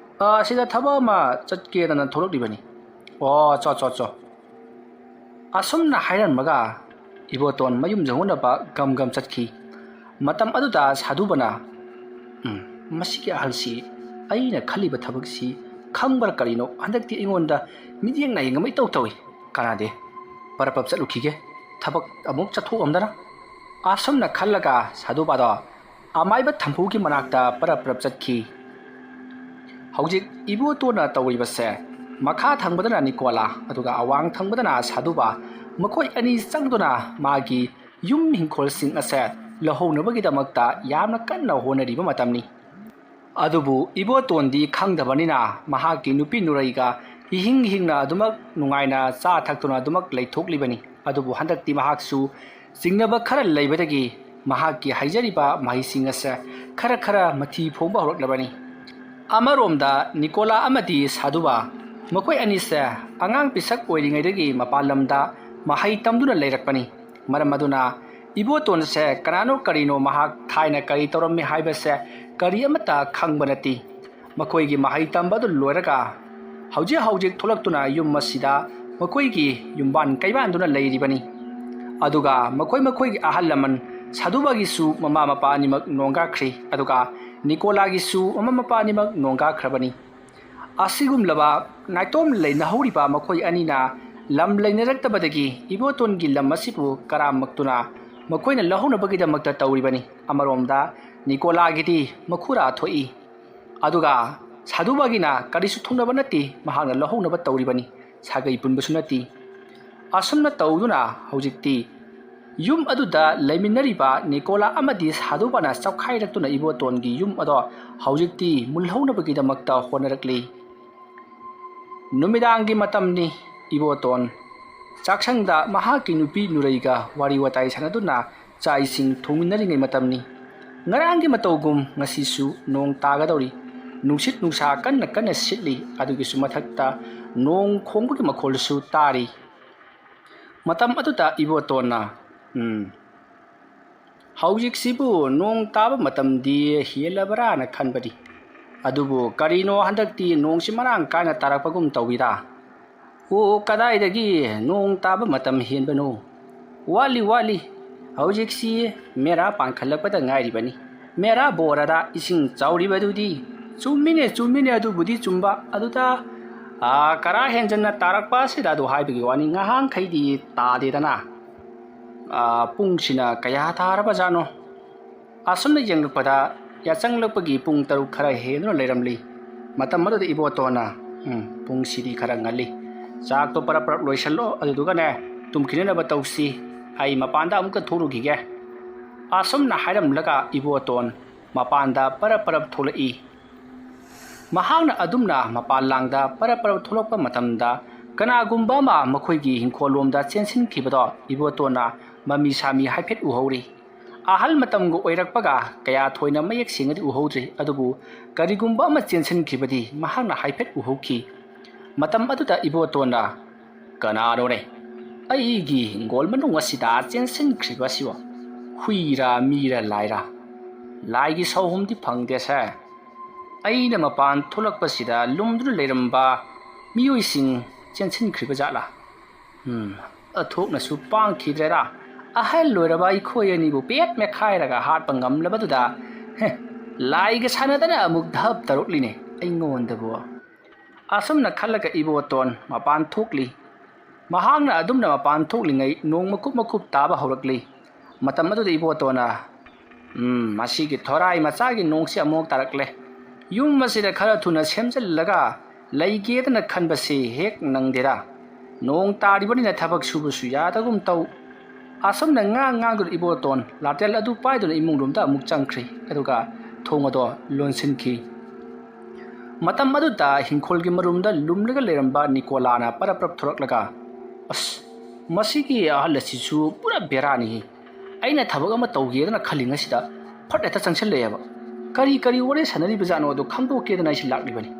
ꯁꯤꯗ ꯊꯕꯛ ꯑꯃ ꯆꯠꯀꯦꯗꯅ ꯊꯣꯛꯂꯛꯂꯤꯕꯅꯤ ꯆꯣ ꯑꯁꯨꯝꯅ ꯍꯥꯏꯔꯝꯃꯒ ꯏꯕꯣꯇꯣꯟ ꯃꯌꯨꯝ ꯌꯧꯅꯕ ꯒꯝ ꯆꯠꯈꯤ ꯃꯇꯝ ꯑꯗꯨꯗ ꯁꯥꯗꯨꯕꯅ ꯃꯁꯤꯒꯤ ꯑꯍꯜꯁꯤ ꯑꯩꯅ ꯈꯜꯂꯤꯕ ꯊꯕꯛꯁꯤ ꯈꯪꯕ꯭ꯔꯥ ꯀꯔꯤꯅꯣ ꯍꯟꯗꯛꯇꯤ ꯑꯩꯉꯣꯟꯗ ꯃꯤꯠꯌꯦꯡ ꯅꯥꯌꯦꯡ ꯑꯃ ꯏꯇꯧ ꯇꯧꯏ ꯀꯥꯟꯅꯗꯦ ꯄꯔꯞ ꯆꯠꯂꯨꯈꯤꯒꯦ ꯊꯕꯛ ꯑꯃꯨꯛ ꯆꯠꯊꯣꯛꯑꯝꯗꯅ ꯑꯁꯨꯝꯅ ꯈꯜꯂꯒ ꯁꯥꯗꯨꯕꯥꯗꯣ ꯑꯃꯥꯏꯕ ꯊꯝꯐꯨꯒꯤ ꯃꯅꯥꯛꯇ ꯄꯔꯞ ꯆꯠꯈꯤ ꯍꯧꯖꯤꯛ ꯏꯕꯣꯇꯣꯟꯅ ꯇꯧꯔꯤꯕꯁꯦ ꯃꯈꯥ ꯊꯪꯕꯗꯅ ꯅꯤꯀꯣꯂꯥ ꯑꯗꯨꯒ ꯑꯋꯥꯡ ꯊꯪꯕꯗꯅ ꯁꯥꯗꯨꯕꯥ ꯃꯈꯣꯏ ꯑꯅꯤ ꯆꯪꯗꯨꯅ ꯃꯥꯒꯤ ꯌꯨꯝ ꯍꯤꯡꯈꯣꯜꯁꯤꯡ ꯑꯁꯦ ꯂꯧꯍꯧꯅꯕꯒꯤꯗꯃꯛꯇ ꯌꯥꯝꯅ ꯀꯟꯅ ꯍꯣꯠꯅꯔꯤꯕ ꯃꯇꯝꯅꯤ ꯑꯗꯨꯕꯨ ꯏꯕꯣꯇꯣꯟꯗꯤ ꯈꯪꯗꯕꯅꯤꯅ ꯃꯍꯥꯛꯀꯤ ꯅꯨꯄꯤ ꯅꯨꯔꯩꯒ ꯍꯤꯡꯅ ꯑꯗꯨꯃꯛ ꯅꯨꯡꯉꯥꯏꯅ ꯆꯥ ꯊꯛꯇꯨꯅ ꯑꯗꯨꯃꯛ ꯂꯩꯊꯣꯛꯂꯤꯕꯅꯤ ꯑꯗꯨꯕꯨ ꯍꯟꯗꯛꯇꯤ ꯃꯍꯥꯛꯁꯨ ꯆꯤꯡꯅꯕ ꯈꯔ ꯂꯩꯕꯗꯒꯤ ꯃꯍꯥꯛꯀꯤ ꯍꯩꯖꯔꯤꯕ ꯃꯍꯩꯁꯤꯡ ꯑꯁꯦ ꯈꯔ ꯃꯊꯤ ꯐꯣꯡꯕ ꯍꯧꯔꯛꯂꯕꯅꯤ ꯑꯃꯔꯣꯝꯗ ꯅꯤꯀꯣꯂꯥ ꯑꯃꯗꯤ ꯁꯥꯗꯨꯕꯥ ꯃꯈꯣꯏ ꯑꯅꯤꯁꯦ ꯑꯉꯥꯡ ꯄꯤꯁꯛ ꯑꯣꯏꯔꯤꯉꯩꯗꯒꯤ ꯃꯄꯥꯟ ꯂꯝꯗ ꯃꯍꯩ ꯇꯝꯗꯨꯅ ꯂꯩꯔꯛꯄꯅꯤ ꯃꯔꯝ ꯑꯗꯨꯅ ꯏꯕꯣꯇꯣꯟꯁꯦ ꯀꯅꯥꯅꯣ ꯀꯔꯤꯅꯣ ꯃꯍꯥꯛ ꯊꯥꯏꯅ ꯀꯔꯤ ꯇꯧꯔꯝꯃꯤ ꯍꯥꯏꯕꯁꯦ ꯀꯔꯤ ꯑꯃꯠꯇ ꯈꯪꯕ ꯅꯠꯇꯦ ꯃꯈꯣꯏꯒꯤ ꯃꯍꯩ ꯇꯝꯕ ꯑꯗꯨ ꯂꯣꯏꯔꯒ ꯍꯧꯖꯤꯛ ꯊꯣꯛꯂꯛꯇꯨꯅ ꯌꯨꯝ ꯑꯁꯤꯗ ꯃꯈꯣꯏꯒꯤ ꯌꯨꯝꯕꯥꯟ ꯀꯩꯕꯥꯟꯗꯨꯅ ꯂꯩꯔꯤꯕꯅꯤ ꯑꯗꯨꯒ ꯃꯈꯣꯏꯒꯤ ꯑꯍꯜ ꯂꯃꯟ ꯁꯥꯗꯨꯕꯥꯒꯤꯁꯨ ꯃꯃꯥ ꯃꯄꯥ ꯑꯅꯤꯃꯛ ꯅꯣꯡꯒꯥꯈ꯭ꯔꯤ ꯑꯗꯨꯒ ꯅꯤꯀꯣꯂꯥꯒꯤꯁꯨ ꯃꯃꯥ ꯃꯄꯥ ꯑꯅꯤꯃꯛ ꯅꯣꯡꯒꯥꯈ꯭ꯔꯕꯅꯤ ꯑꯁꯤꯒꯨꯝꯂꯕ ꯅꯥꯏꯇꯣꯝ ꯂꯩꯅꯍꯧꯔꯤꯕ ꯃꯈꯣꯏ ꯑꯅꯤꯅ ꯂꯝ ꯂꯩꯅꯔꯛꯇꯕꯗꯒꯤ ꯏꯕꯣꯇꯣꯟꯒꯤ ꯂꯝ ꯑꯁꯤꯕꯨ ꯀꯔꯥꯝꯃꯛꯇꯨꯅ ꯃꯈꯣꯏꯅ ꯂꯧꯍꯧꯅꯕꯒꯤꯗꯃꯛꯇ ꯇꯧꯔꯤꯕꯅꯤ ꯑꯃꯔꯣꯝꯗ ꯅꯤꯀꯣꯂꯥꯒꯤꯗꯤ ꯃꯈꯨꯔꯥ ꯊꯣꯛꯏ ꯑꯗꯨꯒ ꯁꯥꯗꯨꯕꯥꯒꯤꯅ ꯀꯔꯤꯁꯨ ꯊꯨꯡꯅꯕ ꯅꯠꯇꯦ ꯃꯍꯥꯛꯅ ꯂꯧꯍꯧꯅꯕ ꯇꯧꯔꯤꯕꯅꯤ ꯁꯥꯒꯩ ꯄꯨꯟꯕꯁꯨ ꯅꯠꯇꯦ ꯑꯁꯨꯝꯅ ꯇꯧꯗꯨꯅ ꯍꯧꯖꯤꯛꯇꯤ ꯌꯨꯝ ꯑꯗꯨꯗ ꯂꯩꯃꯤꯟꯅꯔꯤꯕ ꯅꯤꯀꯣꯂꯥ ꯑꯃꯗꯤ ꯁꯥꯗꯨꯕꯥꯅ ꯆꯥꯎꯈꯥꯏꯔꯛꯇꯨꯅ ꯏꯕꯣꯇꯣꯟꯒꯤ ꯌꯨꯝ ꯑꯗꯣ ꯍꯧꯖꯤꯛꯇꯤ ꯃꯨꯜꯍꯧꯅꯕꯒꯤꯗꯃꯛꯇ ꯍꯣꯠꯅꯔꯛꯂꯤ ꯅꯨꯃꯤꯗꯥꯡꯒꯤ ꯃꯇꯝꯅꯤ ꯏꯕꯣꯇꯣꯟ ꯆꯥꯛꯁꯪꯗ ꯃꯍꯥꯛꯀꯤ ꯅꯨꯄꯤ ꯅꯨꯔꯩꯒ ꯋꯥꯔꯤ ꯋꯥꯇꯥꯏ ꯁꯥꯟꯅꯗꯨꯅ ꯆꯥꯛ ꯏꯁꯤꯡ ꯊꯣꯡꯃꯤꯟꯅꯔꯤꯉꯩ ꯃꯇꯝꯅꯤ ꯉꯔꯥꯡꯒꯤ ꯃꯇꯧꯒꯨꯝ ꯉꯁꯤꯁꯨ ꯅꯣꯡ ꯇꯥꯒꯗꯧꯔꯤ ꯅꯨꯡꯁꯤꯠ ꯅꯨꯡꯁꯥ ꯀꯟꯅ ꯀꯟꯅ ꯁꯤꯠꯂꯤ ꯑꯗꯨꯒꯤꯁꯨ ꯃꯊꯛꯇ ꯅꯣꯡ ꯈꯣꯡꯕꯒꯤ ꯃꯈꯣꯜꯁꯨ ꯇꯥꯔꯤ ꯃꯇꯝ ꯑꯗꯨꯗ ꯏꯕꯣꯇꯣꯟꯅ ꯍꯧꯖꯤꯛꯁꯤꯕꯨ ꯅꯣꯡ ꯇꯥꯕ ꯃꯇꯝꯗꯤ ꯍꯦꯜꯂꯕꯔꯥꯅ ꯈꯟꯕꯅꯤ ꯑꯗꯨꯕꯨ ꯀꯔꯤꯅꯣ ꯍꯟꯗꯛꯇꯤ ꯅꯣꯡꯁꯤ ꯃꯔꯥꯡ ꯀꯥꯏꯅ ꯇꯥꯔꯛꯄꯒꯨꯝ ꯇꯧꯏꯗ ꯀꯗꯥꯏꯗꯒꯤ ꯅꯣꯡ ꯇꯥꯕ ꯃꯇꯝ ꯍꯦꯟꯕꯅꯣ ꯋꯥꯠꯂꯤ ꯍꯧꯖꯤꯛꯁꯤ ꯃꯦꯔꯥ ꯄꯥꯟꯈꯠꯂꯛꯄꯗ ꯉꯥꯏꯔꯤꯕꯅꯤ ꯃꯦꯔꯥ ꯕꯣꯔꯗ ꯏꯁꯤꯡ ꯆꯥꯎꯔꯤꯕꯗꯨꯗꯤ ꯆꯨꯝꯃꯤꯅꯦ ꯑꯗꯨꯕꯨꯗꯤ ꯆꯨꯝꯕ ꯑꯗꯨꯗ ꯀꯔꯥ ꯍꯦꯟꯖꯟꯅ ꯇꯥꯔꯛꯄ ꯑꯁꯤꯗ ꯑꯗꯨ ꯍꯥꯏꯕꯒꯤ ꯋꯥꯅꯤ ꯉꯍꯥꯟꯈꯩꯗꯤ ꯇꯥꯗꯦꯗꯅ ꯄꯨꯡꯁꯤꯅ ꯀꯌꯥ ꯇꯥꯔꯕꯖꯥꯠꯅꯣ ꯑꯁꯨꯝꯅ ꯌꯦꯡꯂꯛꯄꯗ ꯌꯥꯆꯪꯂꯛꯄꯒꯤ ꯄꯨꯡ 6 ꯈꯔ ꯍꯦꯟꯗꯨꯅ ꯂꯩꯔꯝꯂꯤ ꯃꯇꯝ ꯑꯗꯨꯗ ꯏꯕꯣꯇꯣꯟꯅ ꯄꯨꯡꯁꯤꯗꯤ ꯈꯔ ꯉꯜꯂꯤ ꯆꯥꯛꯇꯣ ꯄꯔꯞ ꯂꯣꯏꯁꯜꯂꯣ ꯑꯗꯨꯗꯨꯒꯅꯦ ꯇꯨꯝꯈꯤꯅꯅꯕ ꯇꯧꯁꯤ ꯑꯩ ꯃꯄꯥꯟꯗ ꯑꯃꯨꯛꯀ ꯊꯣꯛꯂꯨꯈꯤꯒꯦ ꯑꯁꯨꯝꯅ ꯍꯥꯏꯔꯝꯂꯒ ꯏꯕꯣꯇꯣꯟ ꯃꯄꯥꯟꯗ ꯄꯔꯞ ꯊꯣꯛꯂꯛꯏ ꯃꯍꯥꯛꯅ ꯑꯗꯨꯝꯅ ꯃꯄꯥꯟꯂꯥꯡꯗ ꯄꯔꯞ ꯊꯣꯛꯂꯛꯄ ꯃꯇꯝꯗ ꯀꯅꯥꯒꯨꯝꯕ ꯑꯃ ꯃꯈꯣꯏꯒꯤ ꯍꯤꯡꯈꯣꯜꯂꯣꯝꯗ ꯆꯦꯟꯁꯤꯟꯈꯤꯕꯗꯣ ꯏꯕꯣꯇꯣꯟꯅ ꯃꯃꯤ ꯁꯥꯃꯤ ꯍꯥꯏꯐꯦꯠ ꯎꯍꯧꯔꯤ ꯑꯍꯜ ꯃꯇꯝꯒ ꯑꯣꯏꯔꯛꯄꯒ ꯀꯌా ꯊꯣꯏꯅ ꯃꯌꯦꯛ ꯁꯦꯡꯅꯗꯤ ꯎꯍꯧꯗ꯭ꯔꯤ ꯑꯗꯨꯕꯨ ꯀꯔꯤꯒꯨꯝꯕ ꯑꯃ ꯆꯦꯟꯁꯤꯟꯈꯤꯕꯗꯤ ꯃꯍꯥꯛꯅ ꯍꯥꯏꯐꯦꯠ ꯎꯍꯧꯈꯤ ꯃꯇꯝ ꯑꯗꯨꯗ ꯏꯕꯣꯇꯣꯟꯅ ꯀꯅꯥꯅꯣꯅꯦ ꯑꯩꯒꯤ ꯍꯤꯡꯒꯣꯜ ꯃꯅꯨꯡ ꯑꯁꯤꯗ ꯆꯦꯟꯁꯤꯟꯈ꯭ꯔꯤꯕꯁꯤꯕꯣ ꯍꯨꯏꯔꯥ ꯃꯤꯔꯥ ꯂꯥꯏꯔꯥ ꯂꯥꯏꯒꯤ ꯁꯧꯍꯨꯝꯗꯤ ꯐꯪꯗꯦꯁꯦ ꯑꯩꯅ ꯃꯄꯥꯟ ꯊꯣꯛꯂꯛꯄꯁꯤꯗ ꯂꯨꯝꯗꯨꯅ ꯂꯩꯔꯝꯕ ꯃꯤꯑꯣꯏꯁꯤꯡ ꯆꯦꯟꯁꯤꯟꯈ꯭ꯔꯤꯕ ꯖꯥꯠꯂꯥ ꯑꯊꯣꯛꯅꯁꯨ ꯄꯥꯡꯈꯤꯗ꯭ꯔꯦꯗ ꯑꯍꯜ ꯑꯣꯏꯔꯕ ꯑꯩꯈꯣꯏ ꯑꯅꯤꯕꯨ ꯄꯦꯠ ꯃꯦꯈꯥꯏꯔꯒ ꯍꯥꯠꯄ ꯉꯝꯂꯕꯗꯨꯗ ꯂꯥꯏꯒ ꯁꯥꯟꯅꯗꯅ ꯑꯃꯨꯛ ꯙꯞ ꯇꯧꯔꯛꯂꯤꯅꯦ ꯑꯩꯉꯣꯟꯗꯕꯨ ꯑꯁꯨꯝꯅ ꯈꯜꯂꯒ ꯏꯕꯣꯇꯣꯟ ꯃꯄꯥꯟ ꯊꯣꯛꯂꯤ ꯃꯍꯥꯛꯅ ꯑꯗꯨꯝꯅ ꯃꯄꯥꯟ ꯊꯣꯛꯂꯤꯉꯩ ꯅꯣꯡ ꯃꯀꯨꯞ ꯇꯥꯕ ꯍꯧꯔꯛꯂꯤ ꯃꯇꯝ ꯑꯗꯨꯗ ꯏꯕꯣꯇꯣꯟꯅ ꯃꯁꯤꯒꯤ ꯊꯣꯔꯥꯏ ꯃꯆꯥꯒꯤ ꯅꯣꯡꯁꯤ ꯑꯃꯨꯛ ꯇꯥꯔꯛꯂꯦ ꯌꯨꯝ ꯑꯁꯤꯗ ꯈꯔ ꯊꯨꯅ ꯁꯦꯝꯖꯤꯜꯂꯒ ꯂꯩꯒꯦꯗꯅ ꯈꯟꯕꯁꯤ ꯍꯦꯛ ꯅꯪꯗꯦꯗ ꯅꯣꯡ ꯇꯥꯔꯤꯕꯅꯤꯅ ꯊꯕꯛ ꯁꯨꯕꯁꯨ ꯌꯥꯗꯒꯨꯝ ꯇꯧ ꯑꯁꯨꯝꯅ ꯉꯥꯡꯗꯨꯅ ꯏꯕꯣꯇꯣꯟ ꯂꯥꯇꯦꯜ ꯑꯗꯨ ꯄꯥꯏꯗꯨꯅ ꯏꯃꯨꯡꯂꯣꯝꯗ ꯑꯃꯨꯛ ꯆꯪꯈ꯭ꯔꯤ ꯑꯗꯨꯒ ꯊꯣꯡ ꯑꯗꯣ ꯂꯣꯟꯁꯤꯟꯈꯤ ꯃꯇꯝ ꯑꯗꯨꯗ ꯍꯤꯡꯈꯣꯜꯒꯤ ꯃꯔꯨꯝꯗ ꯂꯨꯝꯂꯒ ꯂꯩꯔꯝꯕ ꯅꯤꯀꯣꯂꯥꯅ ꯄꯔꯞ ꯊꯣꯔꯛꯂꯒ ꯃꯁꯤꯒꯤ ꯑꯍꯜ ꯑꯁꯤꯁꯨ ꯄꯨꯔꯥ ꯕꯦꯔꯥꯅꯤ ꯑꯩꯅ ꯊꯕꯛ ꯑꯃ ꯇꯧꯒꯦꯗꯅ ꯈꯜꯂꯤꯉꯩꯁꯤꯗ ꯐꯠ ꯍꯦꯛꯇ ꯆꯪꯁꯤꯜꯂꯛꯑꯦꯕ ꯀꯔꯤ ꯋꯥꯔꯤ ꯁꯥꯟꯅꯔꯤꯕꯖꯥꯠꯅꯣ ꯑꯗꯨ ꯈꯪꯗꯣꯛꯀꯦꯗꯅ ꯑꯩꯁꯤ ꯂꯥꯛꯂꯤꯕꯅꯤ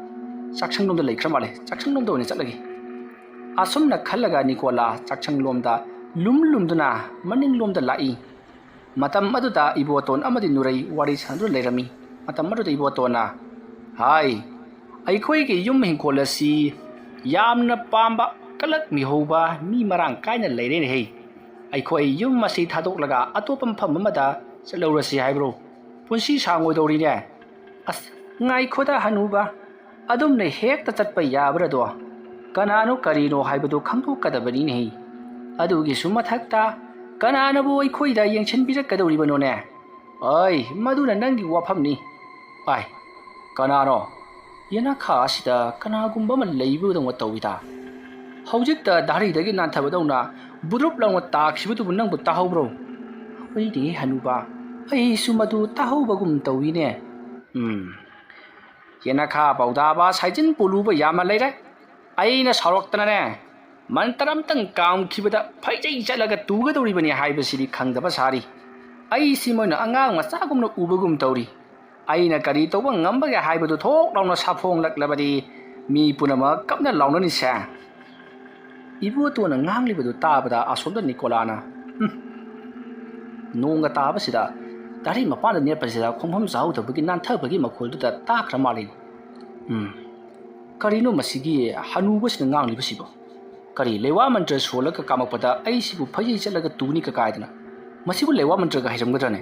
ꯆꯥꯛꯁꯪꯂꯣꯝꯗ ꯂꯩꯈ꯭ꯔ ꯃꯥꯜꯂꯦ ꯆꯥꯛꯁꯪꯂꯣꯝꯗ ꯑꯣꯏꯅ ꯆꯠꯂꯒꯦ ꯑꯁꯨꯝꯅ ꯈꯜꯂꯒ ꯅꯤꯀꯣꯂꯥ ꯆꯥꯛꯁꯪꯂꯣꯝꯗ ꯂꯨꯝꯗꯨꯅ ꯃꯅꯤꯡꯂꯣꯝꯗ ꯂꯥꯛꯏ ꯃꯇꯝ ꯑꯗꯨꯗ ꯏꯕꯣꯇꯣꯟ ꯑꯃꯗꯤ ꯅꯨꯔꯩ ꯋꯥꯔꯤ ꯁꯥꯟꯅꯗꯨꯅ ꯂꯩꯔꯝꯃꯤ ꯃꯇꯝ ꯑꯗꯨꯗ ꯏꯕꯣꯇꯣꯟꯅ ꯍꯥꯏ ꯑꯩꯈꯣꯏꯒꯤ ꯌꯨꯝ ꯍꯤꯡꯈꯣꯜ ꯑꯁꯤ ꯌꯥꯝꯅ ꯄꯥꯝꯕ ꯀꯂꯛ ꯃꯤꯍꯧꯕ ꯃꯤ ꯃꯔꯥꯡ ꯀꯥꯏꯅ ꯂꯩꯔꯦꯅꯦꯍꯦ ꯑꯩꯈꯣꯏ ꯌꯨꯝ ꯑꯁꯤ ꯊꯥꯗꯣꯛꯂꯒ ꯑꯇꯣꯞꯄ ꯃꯐꯝ ꯑꯃꯗ ꯆꯠꯂꯧꯔꯁꯤ ꯍꯥꯏꯕ꯭ꯔꯣ ꯄꯨꯟꯁꯤ ꯁꯥꯡꯉꯣꯏꯗꯧꯔꯤꯅꯦ ꯉꯥꯏꯈꯣꯗ ꯍꯅꯨꯕ ꯑꯗꯨꯝꯅ ꯍꯦꯛꯇ ꯆꯠꯄ ꯌꯥꯕ꯭ꯔꯗꯣ ꯀꯅꯥꯅꯣ ꯀꯔꯤꯅꯣ ꯍꯥꯏꯕꯗꯨ ꯈꯪꯗꯣꯛꯀꯗꯕꯅꯤꯅꯦ ꯑꯗꯨꯒꯤꯁꯨ ꯃꯊꯛꯇ ꯀꯅꯥꯅꯕꯨ ꯑꯩꯈꯣꯏꯗ ꯌꯦꯡꯁꯤꯟꯕꯤꯔꯛꯀꯗꯧꯔꯤꯕꯅꯣꯅꯦ ꯃꯗꯨꯅ ꯅꯪꯒꯤ ꯋꯥꯐꯝꯅꯤ ꯀꯅꯥꯅꯣ ꯌꯦꯅꯈꯥ ꯑꯁꯤꯗ ꯀꯅꯥꯒꯨꯝꯕ ꯑꯃ ꯂꯩꯕꯗꯧꯅ ꯇꯧꯏꯗ ꯍꯧꯖꯤꯛꯇ ꯗꯥꯔꯤꯗꯒꯤ ꯅꯥꯟꯊꯕꯗꯧꯅ ꯕꯨꯗ꯭ꯔꯨꯞ ꯂꯥꯎꯅ ꯇꯥꯈꯤꯕꯗꯨꯕꯨ ꯅꯪꯕꯨ ꯇꯥꯍꯧꯕ꯭ꯔꯣ ꯍꯣꯏꯅꯦ ꯍꯅꯨꯕ ꯑꯩꯁꯨ ꯃꯗꯨ ꯇꯥꯍꯧꯕꯒꯨꯝ ꯇꯧꯏꯅꯦ ꯌꯦꯅꯈꯥ ꯄꯥꯎꯗꯥꯕ ꯁꯥꯏꯖꯤꯟ ꯄꯨꯂꯨꯕ ꯌꯥꯝꯅ ꯂꯩꯔꯦ ꯑꯩꯅ ꯁꯥꯎꯔꯛꯇꯅꯅꯦ ꯃꯟꯇꯔ ꯑꯝꯇꯪ ꯀꯥꯝꯈꯤꯕꯗ ꯐꯩꯖꯩ ꯆꯠꯂꯒ ꯇꯨꯒꯗꯧꯔꯤꯕꯅꯤ ꯍꯥꯏꯕꯁꯤꯗꯤ ꯈꯪꯗꯕ ꯁꯥꯔꯤ ꯑꯩꯁꯤ ꯃꯣꯏꯅ ꯑꯉꯥꯡ ꯃꯆꯥꯒꯨꯝꯅ ꯎꯕꯒꯨꯝ ꯇꯧꯔꯤ ꯑꯩꯅ ꯀꯔꯤ ꯇꯧꯕ ꯉꯝꯕꯒꯦ ꯍꯥꯏꯕꯗꯨ ꯊꯣꯛ ꯂꯥꯎꯅ ꯁꯥꯐꯣꯡꯂꯛꯂꯕꯗꯤ ꯃꯤ ꯄꯨꯝꯅꯃꯛ ꯀꯞꯅ ꯂꯥꯎꯅꯅꯤꯁꯦ ꯏꯕꯣꯇꯣꯟꯅ ꯉꯥꯡꯂꯤꯕꯗꯨ ꯇꯥꯕꯗ ꯑꯁꯣꯝꯗ ꯅꯤꯀꯣꯂꯥꯅ ꯅꯣꯡꯒ ꯇꯥꯕꯁꯤꯗ ꯗꯥꯔꯤ ꯃꯄꯥꯟꯗ ꯅꯦꯠꯄꯁꯤꯗ ꯈꯣꯡꯐꯝ ꯆꯥꯍꯧꯗꯕꯒꯤ ꯅꯥꯟꯊꯕꯒꯤ ꯃꯈꯣꯜꯗꯨꯗ ꯇꯥꯈ꯭ꯔ ꯃꯥꯜꯂꯤ ꯀꯔꯤꯅꯣ ꯃꯁꯤꯒꯤ ꯍꯅꯨꯕꯁꯤꯅ ꯉꯥꯡꯂꯤꯕꯁꯤꯕꯣ ꯀꯔꯤ ꯂꯩꯋꯥ ꯃꯟꯇ꯭ꯔ ꯁꯣꯜꯂꯒ ꯀꯥꯝꯃꯛꯄꯗ ꯑꯩꯁꯤꯕꯨ ꯐꯩꯖꯩ ꯆꯠꯂꯒ ꯇꯨꯅꯤ ꯀꯥꯏꯗꯅ ꯃꯁꯤꯕꯨ ꯂꯩꯋꯥ ꯃꯟꯇ꯭ꯔꯒ ꯍꯩꯔꯝꯒꯗ꯭ꯔꯅꯦ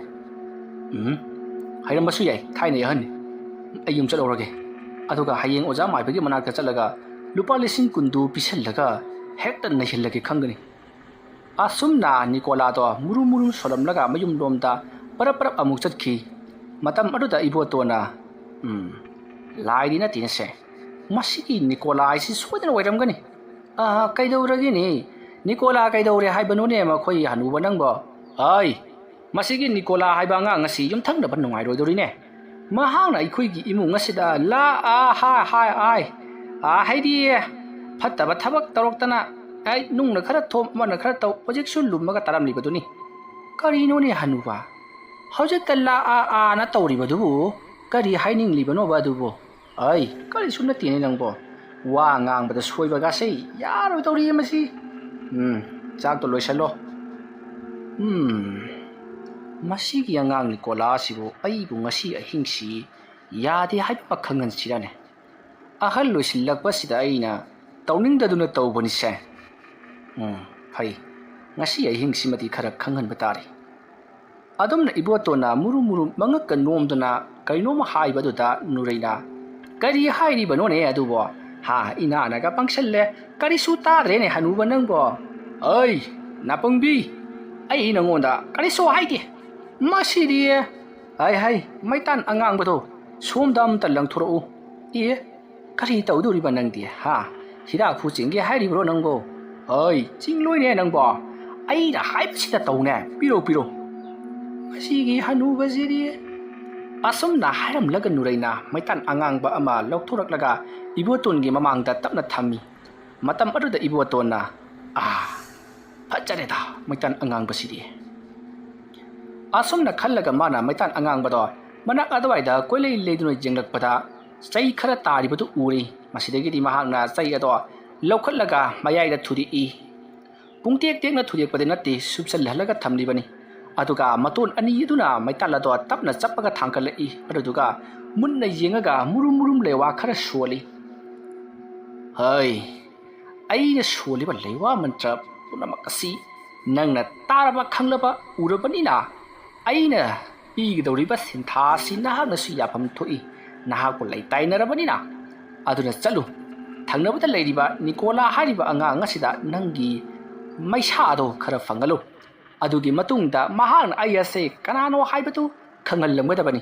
ꯍꯩꯔꯝꯕꯁꯨ ꯌꯥꯏ ꯊꯥꯏꯅ ꯑꯍꯟꯅꯤ ꯑꯩ ꯌꯨꯝ ꯆꯠꯍꯧꯔꯒꯦ ꯑꯗꯨꯒ ꯍꯌꯦꯡ ꯑꯣꯖꯥ ꯃꯥꯏꯕꯒꯤ ꯃꯅꯥꯛꯇ ꯆꯠꯂꯒ ꯂꯨꯄꯥ 10,000 ꯄꯤꯁꯜꯂꯒ ꯍꯦꯛꯇ ꯅꯩꯁꯤꯜꯂꯒꯦ ꯈꯪꯒꯅꯤ ꯑꯁꯨꯝꯅ ꯅꯤꯀꯣꯂꯥꯗꯣ ꯃꯨꯔꯨꯝ ꯁꯣꯜꯂꯝꯂꯒ ꯃꯌꯨꯝꯂꯣꯝꯗ ꯄꯔꯞ ꯑꯃꯨꯛ ꯆꯠꯈꯤ ꯃꯇꯝ ꯑꯗꯨꯗ ꯏꯕꯣꯇꯣꯟꯅ ꯂꯥꯏꯗꯤ ꯅꯠꯇꯦꯅꯁꯦ ꯃꯁꯤꯒꯤ ꯅꯤꯀꯣꯂꯥ ꯍꯥꯏꯁꯤ ꯁꯣꯏꯗꯅ ꯑꯣꯏꯔꯝꯒꯅꯤ ꯀꯩꯗꯧꯔꯒꯦꯅꯦ ꯅꯤꯀꯣꯂꯥ ꯀꯩꯗꯧꯔꯦ ꯍꯥꯏꯕꯅꯣꯅꯦ ꯃꯈꯣꯏ ꯍꯅꯨꯕ ꯅꯪꯕꯣ ꯑꯩ ꯃꯁꯤꯒꯤ ꯅꯤꯀꯣꯂꯥ ꯍꯥꯏꯕ ꯑꯉꯥꯡ ꯑꯁꯤ ꯌꯨꯝꯊꯪꯅꯕ ꯅꯨꯡꯉꯥꯏꯔꯣꯏꯗꯧꯔꯤꯅꯦ ꯃꯍꯥꯛꯅ ꯑꯩꯈꯣꯏꯒꯤ ꯏꯃꯨꯡ ꯑꯁꯤꯗ ꯍꯥꯏꯗꯤ ꯐꯠꯇꯕ ꯊꯕꯛ ꯇꯧꯔꯛꯇꯅ ꯅꯨꯡꯅ ꯈꯔ ꯊꯣꯝ ꯑꯃꯅ ꯈꯔ ꯇꯧ ꯍꯧꯖꯤꯛꯁꯨ ꯂꯨꯝꯃꯒ ꯇꯥꯔꯝꯂꯤꯕꯗꯨꯅꯤ ꯀꯔꯤꯅꯣꯅꯦ ꯍꯅꯨꯕ ꯍꯧꯖꯤꯛꯇ ꯅ ꯇꯧꯔꯤꯕꯗꯨꯕꯨ ꯀꯔꯤ ꯍꯥꯏꯅꯤꯡꯂꯤꯕꯅꯣꯕ ꯑꯗꯨꯕꯨ ꯀꯔꯤꯁꯨ ꯅꯠꯇꯦꯅꯦ ꯅꯪꯕꯣ ꯋꯥ ꯉꯥꯡꯕꯗ ꯁꯣꯏꯕꯒꯁꯦ ꯌꯥꯔꯣꯏꯗꯧꯔꯤꯌꯦ ꯃꯁꯤ ꯆꯥꯛꯇꯣ ꯂꯣꯏꯁꯜꯂꯣ ꯃꯁꯤꯒꯤ ꯑꯉꯥꯡ ꯅꯤꯀꯣꯂꯥ ꯑꯁꯤꯕꯨ ꯑꯩꯕꯨ ꯉꯁꯤ ꯑꯍꯤꯡꯁꯤ ꯌꯥꯗꯦ ꯍꯥꯏꯕ ꯈꯪꯍꯟꯁꯤꯔꯅꯦ ꯑꯍꯜ ꯂꯣꯏꯁꯤꯜꯂꯛꯄꯁꯤꯗ ꯑꯩꯅ ꯇꯧꯅꯤꯡꯗꯗꯨꯅ ꯇꯧꯕꯅꯤꯁꯦ ꯐꯩ ꯉꯁꯤ ꯑꯍꯤꯡꯁꯤꯃꯗꯤ ꯈꯔ ꯈꯪꯍꯟꯕ ꯇꯥꯔꯦ ꯑꯗꯨꯝꯅ ꯏꯕꯣꯇꯣꯟꯅ ꯃꯨꯔꯨꯝ ꯃꯉꯛꯀ ꯅꯣꯝꯗꯨꯅ ꯀꯔꯤꯅꯣꯝ ꯍꯥꯏꯕꯗꯨꯗ ꯅꯨꯔꯩꯅ ꯀꯔꯤ ꯍꯥꯏꯔꯤꯕꯅꯣꯅꯦ ꯑꯗꯨꯕꯣ ꯏꯅꯥꯅꯒ ꯄꯪꯁꯜꯂꯦ ꯀꯔꯤꯁꯨ ꯇꯥꯗ꯭ꯔꯦꯅꯦ ꯍꯅꯨꯕ ꯅꯪꯕꯣ ꯅꯥꯄꯪꯕꯤ ꯑꯩ ꯅꯪꯉꯣꯟꯗ ꯀꯔꯤꯁꯨ ꯍꯥꯏꯗꯦ ꯃꯁꯤꯗꯤ ꯃꯩꯇꯥꯟ ꯑꯉꯥꯡꯕꯗꯣ ꯁꯣꯝꯗ ꯑꯝꯇ ꯂꯪꯊꯣꯔꯛꯎ ꯀꯔꯤ ꯇꯧꯗꯣꯔꯤꯕ ꯅꯪꯗꯤ ꯍꯤꯗꯥꯛꯐꯨ ꯆꯤꯡꯒꯦ ꯍꯥꯏꯔꯤꯕ꯭ꯔꯣ ꯅꯪꯕꯣ ꯆꯤꯡꯂꯣꯏꯅꯦ ꯅꯪꯕꯣ ꯑꯩꯅ ꯍꯥꯏꯕꯁꯤꯗ ꯇꯧꯅꯦ ꯄꯤꯔꯣ ꯃꯁꯤꯒꯤ ꯍꯅꯨꯕꯁꯤꯗꯤ ꯑꯁꯨꯝꯅ ꯍꯥꯏꯔꯝꯂꯒ ꯅꯨꯔꯩꯅ ꯃꯩꯇꯥꯟ ꯑꯉꯥꯡꯕ ꯑꯃ ꯂꯧꯊꯣꯔꯛꯂꯒ ꯏꯕꯣꯇꯣꯟꯒꯤ ꯃꯃꯥꯡꯗ ꯇꯞꯅ ꯊꯝꯃꯤ ꯃꯇꯝ ꯑꯗꯨꯗ ꯏꯕꯣꯇꯣꯟꯅ ꯐꯖꯔꯦꯗ ꯃꯩꯇꯥꯟ ꯑꯉꯥꯡꯕꯁꯤꯗꯤ ꯑꯁꯨꯝꯅ ꯈꯜꯂꯒ ꯃꯥꯅ ꯃꯩꯇꯥꯟ ꯑꯉꯥꯡꯕꯗꯣ ꯃꯅꯥꯛ ꯑꯗꯨꯋꯥꯏꯗ ꯀꯣꯏꯂꯩ ꯂꯩꯗꯨꯅ ꯌꯦꯡꯂꯛꯄꯗ ꯆꯩ ꯈꯔ ꯇꯥꯔꯤꯕꯗꯨ ꯎꯔꯤ ꯃꯁꯤꯗꯒꯤꯗꯤ ꯃꯍꯥꯛꯅ ꯆꯩ ꯑꯗꯣ ꯂꯧꯈꯠꯂꯒ ꯃꯌꯥꯏꯗ ꯊꯨꯗꯦꯛꯏ ꯄꯨꯡꯇꯦꯛ ꯇꯦꯛꯅ ꯊꯨꯗꯦꯛꯄꯗꯤ ꯅꯠꯇꯦ ꯁꯨꯞꯆꯜꯍꯜꯂꯒ ꯊꯝꯂꯤꯕꯅꯤ ꯑꯗꯨꯒ ꯃꯇꯣꯟ ꯑꯅꯤ ꯑꯗꯨꯅ ꯃꯩꯇꯥꯟ ꯑꯗꯣ ꯇꯞꯅ ꯆꯞꯄꯒ ꯊꯥꯡꯀꯠꯂꯛꯏ ꯑꯗꯨꯗꯨꯒ ꯃꯨꯟꯅ ꯌꯦꯡꯉꯒ ꯃꯨꯔꯨꯝ ꯂꯩꯋꯥ ꯈꯔ ꯁꯣꯜꯂꯤ ꯑꯩꯅ ꯁꯣꯜꯂꯤꯕ ꯂꯩꯋꯥ ꯃꯟꯇ꯭ꯔ ꯄꯨꯝꯅꯃꯛ ꯑꯁꯤ ꯅꯪꯅ ꯇꯥꯔꯕ ꯈꯪꯂꯕ ꯎꯔꯕꯅꯤꯅ ꯑꯩꯅ ꯄꯤꯒꯗꯧꯔꯤꯕ ꯁꯤꯟꯊꯥ ꯑꯁꯤ ꯅꯍꯥꯛꯅꯁꯨ ꯌꯥꯐꯝ ꯊꯣꯛꯏ ꯅꯍꯥꯛꯄꯨ ꯂꯩꯇꯥꯏꯅꯔꯕꯅꯤ나 ꯑꯗꯨꯅ ꯆꯠꯂꯨ ꯊꯪꯅꯕꯗ ꯂꯩꯔꯤꯕ ꯅꯤꯀꯣꯂꯥ ꯍꯥꯏꯔꯤꯕ ꯑꯉꯥꯡ ꯑꯁꯤꯗ ꯅꯪꯒꯤ ꯃꯩꯁꯥ ꯑꯗꯣ ꯈꯔ ꯐꯪꯍꯜꯂꯨ ꯑꯗꯨꯒꯤ ꯃꯇꯨꯡꯗ ꯃꯍꯥꯛꯅ ꯑꯩ ꯑꯁꯦ ꯀꯅꯥꯅꯣ ꯍꯥꯏꯕꯗꯨ ꯈꯪꯍꯜꯂꯝꯒꯗꯕꯅꯤ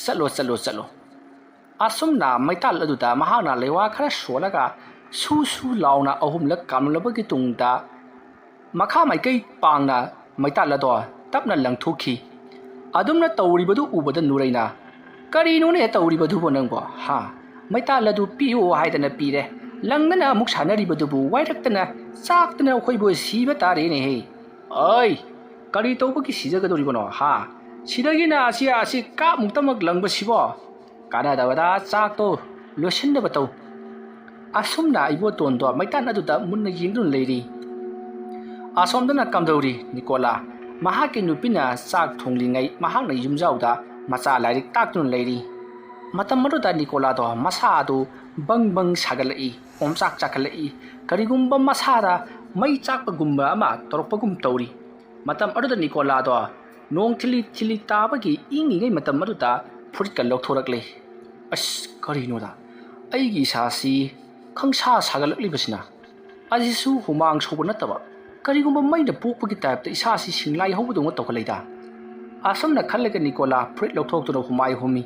ꯆꯠꯂꯣ ꯑꯁꯨꯝꯅ ꯃꯩꯇꯥꯜ ꯑꯗꯨꯗ ꯃꯍꯥꯛꯅ ꯂꯩꯋꯥ ꯈꯔ ꯁꯣꯜꯂꯒ ꯁꯨ ꯂꯥꯎꯅ ꯑꯍꯨꯝꯂꯛ ꯀꯥꯝꯂꯕꯒꯤ ꯇꯨꯡꯗ ꯃꯈꯥ ꯃꯥꯏꯀꯩ ꯄꯥꯡꯅ ꯃꯩꯇꯥꯜ ꯑꯗꯣ ꯇꯞꯅ ꯂꯪꯊꯣꯛꯈꯤ ꯑꯗꯨꯝꯅ ꯇꯧꯔꯤꯕꯗꯨ ꯎꯕꯗ ꯅꯨꯔꯩꯅ ꯀꯔꯤꯅꯣꯅꯦ ꯇꯧꯔꯤꯕꯗꯨꯕꯣ ꯅꯪꯕꯣ ꯃꯩꯇꯥꯜ ꯑꯗꯨ ꯄꯤꯌꯣ ꯍꯥꯏꯗꯅ ꯄꯤꯔꯦ ꯂꯪꯗꯅ ꯑꯃꯨꯛ ꯁꯥꯟꯅꯔꯤꯕꯗꯨꯕꯨ ꯋꯥꯏꯔꯛꯇꯅ ꯆꯥꯛꯇꯅ ꯑꯩꯈꯣꯏꯕꯨ ꯁꯤꯕ ꯇꯥꯔꯦꯅꯦꯍꯦ ꯀꯔꯤ ꯇꯧꯕꯒꯤ ꯁꯤꯖꯒꯗꯧꯔꯤꯕꯅꯣ ꯁꯤꯗꯒꯤꯅ ꯑꯁꯤ ꯀꯥꯞꯃꯨꯛꯇꯃꯛ ꯂꯪꯕꯁꯤꯕꯣ ꯀꯥꯟꯅꯗꯕꯗ ꯆꯥꯛꯇꯣ ꯂꯣꯏꯁꯤꯟꯅꯕ ꯇꯧ ꯑꯁꯨꯝꯅ ꯏꯕꯣꯇꯣꯟꯗꯣ ꯃꯩꯇꯥꯟ ꯑꯗꯨꯗ ꯃꯨꯟꯅ ꯌꯦꯡꯗꯨꯅ ꯂꯩꯔꯤ ꯑꯁꯣꯝꯗꯅ ꯀꯝꯗꯧꯔꯤ ꯅꯤꯀꯣꯂꯥ ꯃꯍꯥꯛꯀꯤ ꯅꯨꯄꯤꯅ ꯆꯥꯛ ꯊꯣꯡꯂꯤꯉꯩ ꯃꯍꯥꯛꯅ ꯌꯨꯝꯖꯥꯎꯗ ꯃꯆꯥ ꯂꯥꯏꯔꯤꯛ ꯇꯥꯛꯇꯨꯅ ꯂꯩꯔꯤ ꯃꯇꯝ ꯑꯗꯨꯗ ꯅꯤꯀꯣꯂꯥꯗꯣ ꯃꯁꯥ ꯑꯗꯨ ꯕꯪ ꯁꯥꯒꯠꯂꯛꯏ ꯑꯣꯝꯆꯥꯛ ꯆꯥꯛꯈꯠꯂꯛꯏ ꯀꯔꯤꯒꯨꯝꯕ ꯃꯁꯥꯗ ꯃꯩ ꯆꯥꯛꯄꯒꯨꯝꯕ ꯑꯃ ꯇꯧꯔꯛꯄꯒꯨꯝ ꯇꯧꯔꯤ ꯃꯇꯝ ꯑꯗꯨꯗ ꯅꯤꯀꯣꯂꯥꯗꯣ ꯅꯣꯡ ꯊꯤꯂꯤ ꯇꯥꯕꯒꯤ ꯏꯪꯉꯤꯉꯩ ꯃꯇꯝ ꯑꯗꯨꯗ ꯐꯨꯔꯤꯠꯀ ꯂꯧꯊꯣꯔꯛꯂꯤ ꯀꯔꯤꯅꯣꯗ ꯑꯩꯒꯤ ꯏꯁꯥꯁꯤ ꯈꯪꯁꯥ ꯁꯥꯒꯠꯂꯛꯂꯤꯕꯁꯤꯅ ꯑꯁꯤꯁꯨ ꯍꯨꯃꯥꯡ ꯁꯧꯕ ꯅꯠꯇꯕ ꯀꯔꯤꯒꯨꯝꯕ ꯃꯩꯅ ꯄꯣꯛꯄꯒꯤ ꯇꯥꯏꯞꯇ ꯏꯁꯥꯁꯤ ꯁꯤꯡꯂꯥꯏ ꯍꯧꯕꯗꯧꯅ ꯇꯧꯈꯠꯂꯛꯏꯗ ꯑꯁꯨꯝꯅ ꯈꯜꯂꯒ ꯅꯤꯀꯣꯂꯥ ꯐꯨꯔꯤꯠ ꯂꯧꯊꯣꯛꯇꯨꯅ ꯍꯨꯃꯥꯏ ꯍꯨꯝꯃꯤ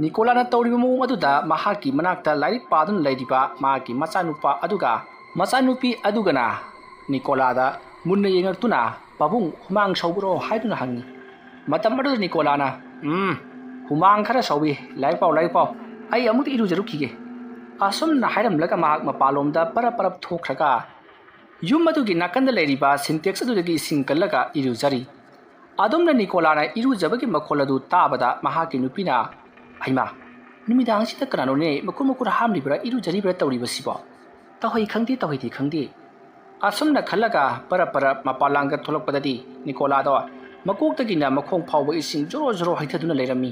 ꯅꯤꯀꯣꯂꯥꯅ ꯇꯧꯔꯤꯕ ꯃꯑꯣꯡ ꯑꯗꯨꯗ ꯃꯍꯥꯛꯀꯤ ꯃꯅꯥꯛꯇ ꯂꯥꯏꯔꯤꯛ ꯄꯥꯗꯨꯅ ꯂꯩꯔꯤꯕ ꯃꯍꯥꯛꯀꯤ ꯃꯆꯥꯅꯨꯄꯥ ꯑꯗꯨꯒ ꯃꯆꯥꯅꯨꯄꯤ ꯑꯗꯨꯒꯅ ꯅꯤꯀꯣꯂꯥꯗ ꯃꯨꯟꯅ ꯌꯦꯡꯉꯛꯇꯨꯅ ꯄꯥꯕꯨꯡ ꯍꯨꯃꯥꯡ ꯁꯧꯕ꯭ꯔꯣ ꯍꯥꯏꯗꯨꯅ ꯍꯪꯉꯤ ꯃꯇꯝ ꯑꯗꯨꯗ ꯅꯤꯀꯣꯂꯥꯅ ꯍꯨꯃꯥꯡ ꯈꯔ ꯁꯧꯏ ꯂꯥꯏꯔꯤꯛ ꯄꯥꯎ ꯑꯩ ꯑꯃꯨꯛꯇ ꯏꯔꯨꯖꯔꯨꯈꯤꯒꯦ ꯑꯁꯨꯝꯅ ꯍꯥꯏꯔꯝꯂꯒ ꯃꯍꯥꯛ ꯃꯄꯥꯟꯂꯣꯝꯗ ꯄꯔꯞ ꯊꯣꯛꯈ꯭ꯔꯒ ꯌꯨꯝ ꯑꯗꯨꯒꯤ ꯅꯥꯀꯟꯗ ꯂꯩꯔꯤꯕ ꯁꯤꯟꯇꯦꯛꯁ ꯑꯗꯨꯗꯒꯤ ꯏꯁꯤꯡ ꯀꯜꯂꯒ ꯏꯔꯨꯖꯔꯤ ꯑꯗꯨꯝꯅ ꯅꯤꯀꯣꯂꯥꯅ ꯏꯔꯨꯖꯕꯒꯤ ꯃꯈꯣꯜ ꯑꯗꯨ ꯇꯥꯕꯗ ꯃꯍꯥꯛꯀꯤ ꯅꯨꯄꯤꯅ ꯍꯩꯃꯥ ꯅꯨꯃꯤꯗꯥꯡꯁꯤꯗ ꯀꯅꯥꯅꯣꯅꯦ ꯃꯀꯨꯔ ꯍꯥꯝꯂꯤꯕ꯭ꯔꯥ ꯏꯔꯨꯖꯔꯤꯕ꯭ꯔꯥ ꯇꯧꯔꯤꯕꯁꯤꯕꯣ ꯇꯧꯍꯩ ꯈꯪꯗꯦ ꯑꯁꯨꯝꯅ ꯈꯜꯂꯒ ꯄꯔꯞ ꯃꯄꯥꯟꯂꯥꯡꯗ ꯊꯣꯛꯂꯛꯄꯗꯗꯤ ꯅꯤꯀꯣꯂꯥꯗꯣ ꯃꯀꯣꯛꯇꯒꯤꯅ ꯃꯈꯣꯡ ꯐꯥꯎꯕ ꯏꯁꯤꯡ ꯖꯣꯔꯣ ꯍꯩꯊꯗꯨꯅ ꯂꯩꯔꯝꯃꯤ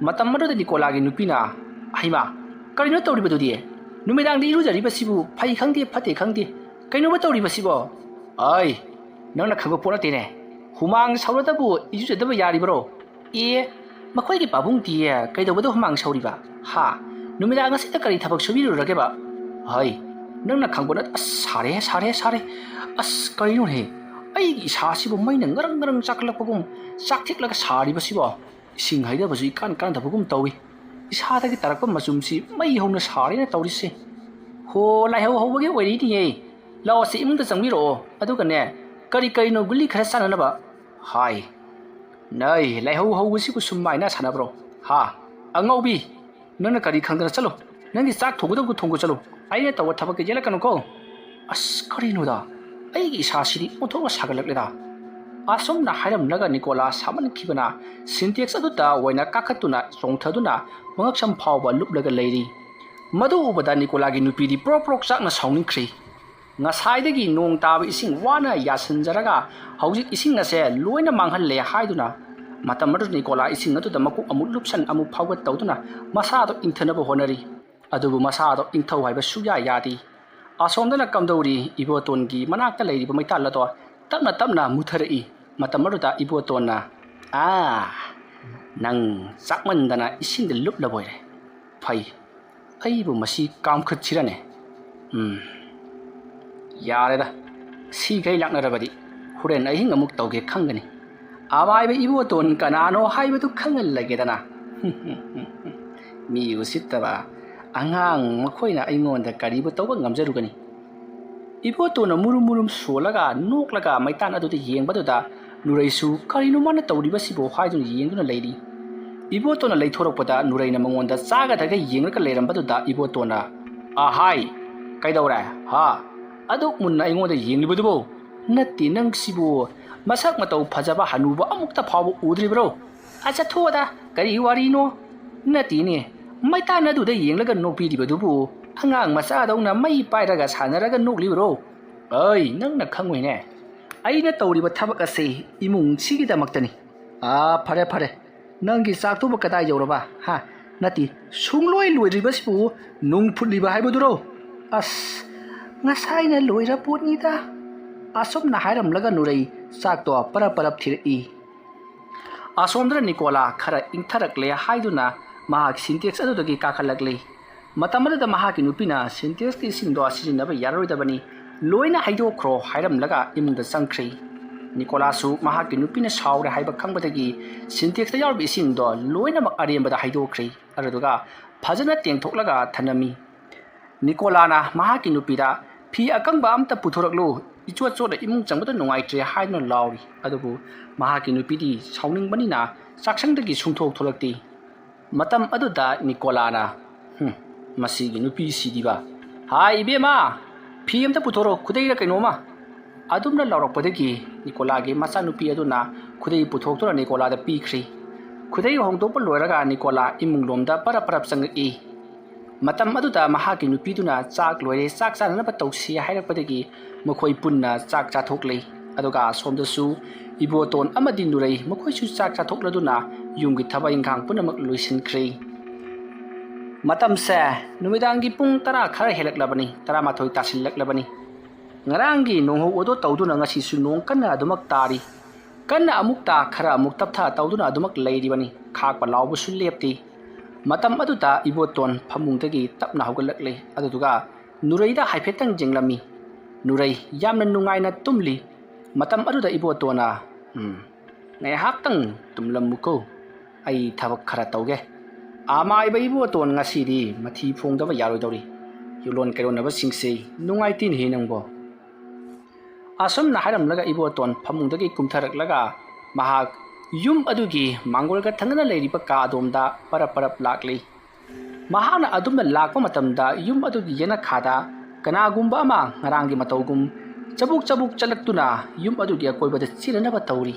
ꯃꯇꯝ ꯑꯗꯨꯗ ꯅꯤꯀꯣꯂꯥꯒꯤ ꯅꯨꯄꯤꯅ ꯍꯩꯃꯥ ꯀꯔꯤꯅꯣ ꯇꯧꯔꯤꯕꯗꯨꯗꯤ ꯅꯨꯃꯤꯗꯥꯡꯗ ꯏꯔꯨꯖꯔꯤꯕꯁꯤꯕꯨ ꯐꯩ ꯈꯪꯗꯦ ꯐꯠꯇꯦ ꯈꯪꯗꯦ ꯀꯩꯅꯣꯕ ꯇꯧꯔꯤꯕꯁꯤꯕꯣ ꯅꯪꯅ ꯈꯪꯕ ꯄꯣꯠ ꯅꯠꯇꯦꯅꯦ ꯍꯨꯃꯥꯡ ꯁꯧꯔꯗꯕꯨ ꯏꯔꯨꯖꯗꯕ ꯌꯥꯔꯤꯕ꯭ꯔꯣ ꯃꯈꯣꯏꯒꯤ ꯄꯥꯕꯨꯡꯗꯤ ꯀꯩꯗꯧꯕꯗ ꯍꯨꯃꯥꯡ ꯁꯧꯔꯤꯕ ꯅꯨꯃꯤꯗꯥꯡ ꯑꯁꯤꯗ ꯀꯔꯤ ꯊꯕꯛ ꯁꯨꯕꯤꯔꯨꯔꯒꯦꯕ ꯅꯪꯅ ꯈꯪꯕ ꯅꯠ ꯁꯥꯔꯦ ꯀꯔꯤꯅꯣꯅꯦ ꯑꯩꯒꯤ ꯏꯁꯥꯁꯤꯕꯨ ꯃꯩꯅ ꯉꯔꯪ ꯆꯥꯛꯈꯠꯂꯛꯄꯒꯨꯝ ꯆꯥꯛꯊꯦꯛꯂꯒ ꯁꯥꯔꯤꯕꯁꯤꯕꯣ ꯏꯁꯤꯡ ꯍꯩꯗꯕꯁꯨ ꯏꯀꯥꯟꯗꯕꯒꯨꯝ ꯇꯧꯏ ꯏꯁꯥꯗꯒꯤ ꯇꯥꯔꯛꯄ ꯃꯆꯨꯝꯁꯤ ꯃꯩ ꯍꯧꯅ ꯁꯥꯔꯦꯅ ꯇꯧꯔꯤꯁꯦ ꯍꯣ ꯂꯥꯏꯍꯧ ꯍꯧꯕꯒꯤ ꯑꯣꯏꯔꯤꯅꯤꯌꯦ ꯂꯥꯛꯑꯣ ꯁꯤ ꯏꯃꯨꯡꯗ ꯆꯪꯕꯤꯔꯛꯑꯣ ꯑꯗꯨꯒꯅꯦ ꯀꯔꯤ ꯀꯔꯤꯅꯣ ꯒꯨꯂꯤ ꯈꯔ ꯆꯥꯅꯅꯕ ꯍꯥꯏ ꯅꯩ ꯂꯥꯏꯍꯧ ꯍꯧꯕꯁꯤꯕꯨ ꯁꯨꯃꯥꯏꯅ ꯁꯥꯟꯅꯕ꯭ꯔꯣ ꯍꯥ ꯑꯉꯧꯕꯤ ꯅꯪꯅ ꯀꯔꯤ ꯈꯪꯗꯅ ꯆꯠꯂꯣ ꯅꯪꯒꯤ ꯆꯥꯛ ꯊꯣꯡꯒꯗꯕꯗꯨ ꯊꯣꯡꯒ ꯆꯠꯂꯣ ꯑꯩꯅ ꯇꯧꯕ ꯊꯕꯛꯀ ꯌꯦꯠꯂꯛꯀꯅꯨꯀꯣ ꯑꯁ ꯀꯔꯤꯅꯣꯗ ꯑꯩꯒꯤ ꯏꯁꯥꯁꯤꯗꯤ ꯑꯣꯟꯊꯣꯛꯅ ꯁꯥꯒꯠꯂꯛꯂꯦꯗ ꯑꯁꯣꯝꯅ ꯍꯥꯏꯔꯝꯂꯒ ꯅꯤꯀꯣꯂꯥ ꯁꯥꯃꯟꯈꯤꯕꯅ ꯁꯤꯟꯇꯦꯛꯁ ꯑꯗꯨꯗ ꯑꯣꯏꯅ ꯀꯥꯈꯠꯇꯨꯅ ꯆꯣꯡꯊꯗꯨꯅ ꯃꯉꯛꯁꯝ ꯐꯥꯎꯕ ꯂꯨꯞꯂꯒ ꯂꯩꯔꯤ ꯃꯗꯨ ꯎꯕꯗ ꯅꯤꯀꯣꯂꯥꯒꯤ ꯅꯨꯄꯤꯗꯤ ꯄ꯭ꯔꯣꯛ ꯄ꯭ꯔꯣꯛ ꯆꯥꯛꯅ ꯁꯥꯎꯅꯤꯡꯈ꯭ꯔꯤ ꯉꯁꯥꯏꯗꯒꯤ ꯅꯣꯡ ꯇꯥꯕ ꯏꯁꯤꯡ ꯋꯥꯅ ꯌꯥꯁꯤꯟꯖꯔꯒ ꯍꯧꯖꯤꯛ ꯏꯁꯤꯡ ꯑꯁꯦ ꯂꯣꯏꯅ ꯃꯥꯡꯍꯜꯂꯦ ꯍꯥꯏꯗꯨꯅ ꯃꯇꯝ ꯑꯗꯨꯗ ꯅꯤꯀꯣꯂꯥ ꯏꯁꯤꯡ ꯑꯗꯨꯗ ꯃꯀꯣꯛ ꯑꯃꯨꯛ ꯂꯨꯞꯁꯟ ꯑꯃꯨꯛ ꯐꯥꯎꯒꯠ ꯇꯧꯗꯨꯅ ꯃꯁꯥꯗꯣ ꯏꯪꯊꯅꯕ ꯍꯣꯠꯅꯔꯤ ꯑꯗꯨꯕꯨ ꯃꯁꯥꯗꯣ ꯏꯪꯊꯧ ꯍꯥꯏꯕ ꯁꯨꯛꯌꯥ ꯌꯥꯗꯦ ꯑꯁꯣꯝꯗꯅ ꯀꯝꯗꯧꯔꯤ ꯏꯕꯣꯇꯣꯟꯒꯤ ꯃꯅꯥꯛꯇ ꯂꯩꯔꯤꯕ ꯃꯩꯇꯥꯜ ꯑꯗꯣ ꯇꯞꯅ ꯇꯞꯅ ꯃꯨꯊꯔꯛꯏ ꯃꯇꯝ ꯑꯗꯨꯗ ꯏꯕꯣꯇꯣꯟꯅ ꯅꯪ ꯆꯥꯛꯃꯟꯗꯅ ꯏꯁꯤꯡꯗ ꯂꯨꯞꯂꯕꯣꯏꯔꯦ ꯐꯩ ꯑꯩꯕꯨ ꯃꯁꯤ ꯀꯥꯝꯈꯠꯁꯤꯔꯅꯦ ꯌꯥꯔꯦꯗ ꯁꯤꯈꯩ ꯂꯥꯛꯅꯔꯕꯗꯤ ꯍꯣꯔꯦꯟ ꯑꯍꯤꯡ ꯑꯃꯨꯛ ꯇꯧꯒꯦ ꯈꯪꯒꯅꯤ ꯑꯃꯥꯏꯕ ꯏꯕꯣꯇꯣꯟ ꯀꯅꯥꯅꯣ ꯍꯥꯏꯕꯗꯨ ꯈꯪꯍꯜꯂꯒꯦꯗꯅ ꯃꯤ ꯎꯁꯤꯠꯇꯕ ꯑꯉꯥꯡ ꯃꯈꯣꯏꯅ ꯑꯩꯉꯣꯟꯗ ꯀꯔꯤꯕꯨ ꯇꯧꯕ ꯉꯝꯖꯔꯨꯒꯅꯤ ꯏꯕꯣꯇꯣꯟꯅ ꯃꯨꯔꯨꯝ ꯃꯨꯔꯨꯝ ꯁꯣꯜꯂꯒ ꯅꯣꯛꯂꯒ ꯃꯩꯇꯥꯟ ꯑꯗꯨꯗ ꯌꯦꯡꯕꯗꯨꯗ ꯅꯨꯔꯩꯁꯨ ꯀꯔꯤꯅꯣ ꯃꯥꯅ ꯇꯧꯔꯤꯕꯁꯤꯕꯨ ꯍꯥꯏꯗꯨꯅ ꯌꯦꯡꯗꯨꯅ ꯂꯩꯔꯤ ꯏꯕꯣꯇꯣꯟꯅ ꯂꯩꯊꯣꯔꯛꯄꯗ ꯅꯨꯔꯩꯅ ꯃꯉꯣꯟꯗ ꯆꯥꯒꯗꯒ ꯌꯦꯡꯂꯒ ꯂꯩꯔꯝꯕꯗꯨꯗ ꯏꯕꯣꯇꯣꯟꯅ ꯑꯍꯥꯏ ꯀꯩꯗꯧꯔꯦ ꯍꯥ ꯑꯗꯨꯛ ꯃꯨꯟꯅ ꯑꯩꯉꯣꯟꯗ ꯌꯦꯡꯂꯤꯕꯗꯨꯕꯨ ꯅꯠꯇꯦ ꯅꯪꯁꯤꯕꯨ ꯃꯁꯛ ꯃꯇꯧ ꯐꯖꯕ ꯍꯅꯨꯕ ꯑꯃꯨꯛꯇ ꯐꯥꯎꯕ ꯎꯗ꯭ꯔꯤꯕ꯭ꯔꯣ ꯆꯠꯊꯣꯛꯑꯗ ꯀꯔꯤ ꯋꯥꯔꯤꯅꯣ ꯅꯠꯇꯦꯅꯦ ꯃꯩꯇꯥꯟ ꯑꯗꯨꯗ ꯌꯦꯡꯂꯒ ꯅꯣꯛꯄꯤꯔꯤꯕꯗꯨꯕꯨ ꯑꯉꯥꯡ ꯃꯆꯥꯗꯧꯅ ꯃꯩ ꯄꯥꯏꯔꯒ ꯁꯥꯟꯅꯔꯒ ꯅꯣꯛꯂꯤꯕ꯭ꯔꯣ ꯑꯩ ꯅꯪꯅ ꯈꯪꯉꯣꯏꯅꯦ ꯑꯩꯅ ꯇꯧꯔꯤꯕ ꯊꯕꯛ ꯑꯁꯤ ꯏꯃꯨꯡꯁꯤꯒꯤꯗꯃꯛꯇꯅꯤ ꯐꯔꯦ ꯐꯔꯦ ꯅꯪꯒꯤ ꯆꯥꯛꯇꯨꯕꯨ ꯀꯗꯥꯏ ꯌꯧꯔꯕ ꯅꯠꯇꯦ ꯁꯨꯡꯂꯣꯏ ꯂꯣꯏꯗ꯭ꯔꯤꯕꯁꯤꯕꯨ ꯅꯨꯡ ꯐꯨꯠꯂꯤꯕ ꯍꯥꯏꯕꯗꯨꯔꯣ ꯑꯁ ꯉꯁꯥꯏꯅ ꯂꯣꯏꯔ ꯄꯣꯠꯅꯤꯗ ꯑꯁꯣꯝꯅ ꯍꯥꯏꯔꯝꯂꯒ ꯅꯨꯔꯩ ꯆꯥꯛꯇꯣ ꯄꯔꯞ ꯄꯔꯞ ꯊꯤꯔꯛꯏ ꯑꯁꯣꯝꯗꯅ ꯅꯤꯀꯣꯂꯥ ꯈꯔ ꯏꯪꯊꯔꯛꯂꯦ ꯍꯥꯏꯗꯨꯅ ꯃꯍꯥꯛ ꯁꯤꯟꯇꯦꯛꯁ ꯑꯗꯨꯗꯒꯤ ꯀꯥꯈꯠꯂꯛꯂꯤ ꯃꯇꯝ ꯑꯗꯨꯗ ꯃꯍꯥꯛꯀꯤ ꯅꯨꯄꯤꯅ ꯁꯤꯟꯇꯦꯛꯁꯀꯤ ꯏꯁꯤꯡꯗꯣ ꯁꯤꯖꯤꯟꯅꯕ ꯌꯥꯔꯣꯏꯗꯕꯅꯤ ꯂꯣꯏꯅ ꯍꯩꯗꯣꯛꯈ꯭ꯔꯣ ꯍꯥꯏꯔꯝꯂꯒ ꯏꯃꯨꯡꯗ ꯆꯪꯈ꯭ꯔꯤ ꯅꯤꯀꯣꯂꯥꯁꯨ ꯃꯍꯥꯛꯀꯤ ꯅꯨꯄꯤꯅ ꯁꯥꯎꯔꯦ ꯍꯥꯏꯕ ꯈꯪꯕꯗꯒꯤ ꯁꯤꯟꯇꯦꯛꯁꯇ ꯌꯥꯎꯔꯤꯕ ꯏꯁꯤꯡꯗꯣ ꯂꯣꯏꯅꯃꯛ ꯑꯔꯦꯝꯕꯗ ꯍꯩꯗꯣꯛꯈ꯭ꯔꯤ ꯑꯗꯨꯗꯨꯒ ꯐꯖꯅ ꯇꯦꯡꯊꯣꯛꯂꯒ ꯊꯅꯝꯃꯤ ꯅꯤꯀꯣꯂꯥꯅ ꯃꯍꯥꯛꯀꯤ ꯅꯨꯄꯤꯗ ꯐꯤ ꯑꯀꯪꯕ ꯑꯝꯇ ꯄꯨꯊꯣꯔꯛꯂꯨ ꯏꯆꯣꯠ ꯆꯣꯠꯅ ꯏꯃꯨꯡ ꯆꯪꯕꯗ ꯅꯨꯡꯉꯥꯏꯇ꯭ꯔꯦ ꯍꯥꯏꯗꯨꯅ ꯂꯥꯎꯔꯤ ꯑꯗꯨꯕꯨ ꯃꯍꯥꯛꯀꯤ ꯅꯨꯄꯤꯗꯤ ꯁꯥꯎꯅꯤꯡꯕꯅꯤꯅ ꯆꯥꯛꯁꯪꯗꯒꯤ ꯁꯨꯡꯊꯣꯛ ꯊꯣꯛꯂꯛꯇꯦ ꯃꯇꯝ ꯑꯗꯨꯗ ꯅꯤꯀꯣꯂꯥꯅ ꯃꯁꯤꯒꯤ ꯅꯨꯄꯤꯁꯤꯗꯤꯕ ꯍꯥꯏ ꯏꯕꯦꯝꯃ ꯐꯤ ꯑꯝꯇ ꯄꯨꯊꯣꯔꯛꯑꯣ ꯈꯨꯗꯩꯔ ꯀꯩꯅꯣꯝꯃ ꯑꯗꯨꯝꯅ ꯂꯥꯎꯔꯛꯄꯗꯒꯤ ꯅꯤꯀꯣꯂꯥꯒꯤ ꯃꯆꯥꯅꯨꯄꯤ ꯑꯗꯨꯅ ꯈꯨꯗꯩ ꯄꯨꯊꯣꯛꯇꯨꯅ ꯅꯤꯀꯣꯂꯥꯗ ꯄꯤꯈ꯭ꯔꯤ ꯈꯨꯗꯩ ꯍꯣꯡꯗꯣꯛꯄ ꯂꯣꯏꯔꯒ ꯅꯤꯀꯣꯂꯥ ꯏꯃꯨꯡꯂꯣꯝꯗ ꯄꯔꯞ ꯄꯔꯞ ꯆꯪꯉꯛꯏ ꯃꯇꯝ ꯑꯗꯨꯗ ꯃꯍꯥꯛꯀꯤ ꯅꯨꯄꯤꯗꯨꯅ ꯆꯥꯛ ꯂꯣꯏꯔꯦ ꯆꯥꯛ ꯆꯥꯅꯅꯕ ꯇꯧꯁꯤ ꯍꯥꯏꯔꯛꯄꯗꯒꯤ ꯃꯈꯣꯏ ꯄꯨꯟꯅ ꯆꯥꯛ ꯆꯥꯊꯣꯛꯂꯤ ꯑꯗꯨꯒ ꯁꯣꯝꯗꯁꯨ ꯏꯕꯣꯇꯣꯟ ꯑꯃꯗꯤ ꯅꯨꯔꯩ ꯃꯈꯣꯏꯁꯨ ꯆꯥꯛ ꯆꯥꯊꯣꯛꯂꯗꯨꯅ ꯌꯨꯝꯒꯤ ꯊꯕꯛ ꯏꯪꯈꯥꯡ ꯄꯨꯝꯅꯃꯛ ꯂꯣꯏꯁꯤꯟꯈ꯭ꯔꯤ ꯃꯇꯝꯁꯦ ꯅꯨꯃꯤꯗꯥꯡꯒꯤ ꯄꯨꯡ 10 ꯈꯔ ꯍꯦꯜꯂꯛꯂꯕꯅꯤ 11 ꯇꯥꯁꯤꯜꯂꯛꯂꯕꯅꯤ ꯉꯔꯥꯡꯒꯤ ꯅꯣꯡꯍꯧ ꯑꯗꯣ ꯇꯧꯗꯨꯅ ꯉꯁꯤꯁꯨ ꯅꯣꯡ ꯀꯟꯅ ꯑꯗꯨꯃꯛ ꯇꯥꯔꯤ ꯀꯟꯅ ꯑꯃꯨꯛ ꯇꯥ ꯈꯔ ꯑꯃꯨꯛ ꯇꯞꯊ ꯇꯧꯗꯨꯅ ꯑꯗꯨꯃꯛ ꯂꯩꯔꯤꯕꯅꯤ ꯈꯥꯛꯄ ꯂꯥꯎꯕꯁꯨ ꯂꯦꯞꯇꯦ ꯃꯇꯝ ꯑꯗꯨꯗ ꯏꯕꯣꯇꯣꯟ ꯐꯃꯨꯡꯗꯒꯤ ꯇꯞꯅ ꯍꯧꯒꯠꯂꯛꯂꯤ ꯑꯗꯨꯗꯨꯒ ꯅꯨꯔꯩꯗ ꯍꯥꯏꯐꯦꯠꯇꯪ ꯌꯦꯡꯂꯝꯃꯤ ꯅꯨꯔꯩ ꯌꯥꯝꯅ ꯅꯨꯡꯉꯥꯏꯅ ꯇꯨꯝꯂꯤ ꯃꯇꯝ ꯑꯗꯨꯗ ꯏꯕꯣꯇꯣꯟꯅ ꯉꯥꯏꯍꯥꯛꯇꯪ ꯇꯨꯝꯂꯝꯃꯨꯀꯣ ꯑꯩ ꯊꯕꯛ ꯈꯔ ꯇꯧꯒꯦ ꯑꯃꯥꯏꯕ ꯏꯕꯣꯇꯣꯟ ꯉꯁꯤꯗꯤ ꯃꯊꯤ ꯐꯣꯡꯗꯕ ꯌꯥꯔꯣꯏꯗꯧꯔꯤ ꯌꯨꯂꯣꯟ ꯀꯩꯔꯣꯟꯅꯕꯁꯤꯡꯁꯦ ꯅꯨꯡꯉꯥꯏꯇꯦꯅꯦꯍꯦ ꯅꯪꯕꯣ ꯑꯁꯨꯝꯅ ꯍꯥꯏꯔꯝꯂꯒ ꯏꯕꯣꯇꯣꯟ ꯐꯃꯨꯡꯗꯒꯤ ꯀꯨꯝꯊꯔꯛꯂꯒ ꯃꯍꯥꯛ ꯌꯨꯝ ꯑꯗꯨꯒꯤ ꯃꯥꯡꯒꯣꯜꯒ ꯊꯪꯅꯅ ꯂꯩꯔꯤꯕ ꯀꯥ ꯑꯗꯣꯝꯗ ꯄꯔꯞ ꯄꯔꯞ ꯂꯥꯛꯂꯤ ꯃꯍꯥꯛꯅ ꯑꯗꯨꯝꯅ ꯂꯥꯛꯄ ꯃꯇꯝꯗ ꯌꯨꯝ ꯑꯗꯨꯒꯤ ꯌꯦꯅꯈꯥꯗ ꯀꯅꯥꯒꯨꯝꯕ ꯑꯃ ꯉꯔꯥꯡꯒꯤ ꯃꯇꯧꯒꯨꯝ ꯆꯕꯨꯛ ꯆꯕꯨꯛ ꯆꯠꯂꯛꯇꯨꯅ ꯌꯨꯝ ꯑꯗꯨꯒꯤ ꯑꯀꯣꯏꯕꯗ ꯆꯦꯟꯅꯅꯕ ꯇꯧꯔꯤ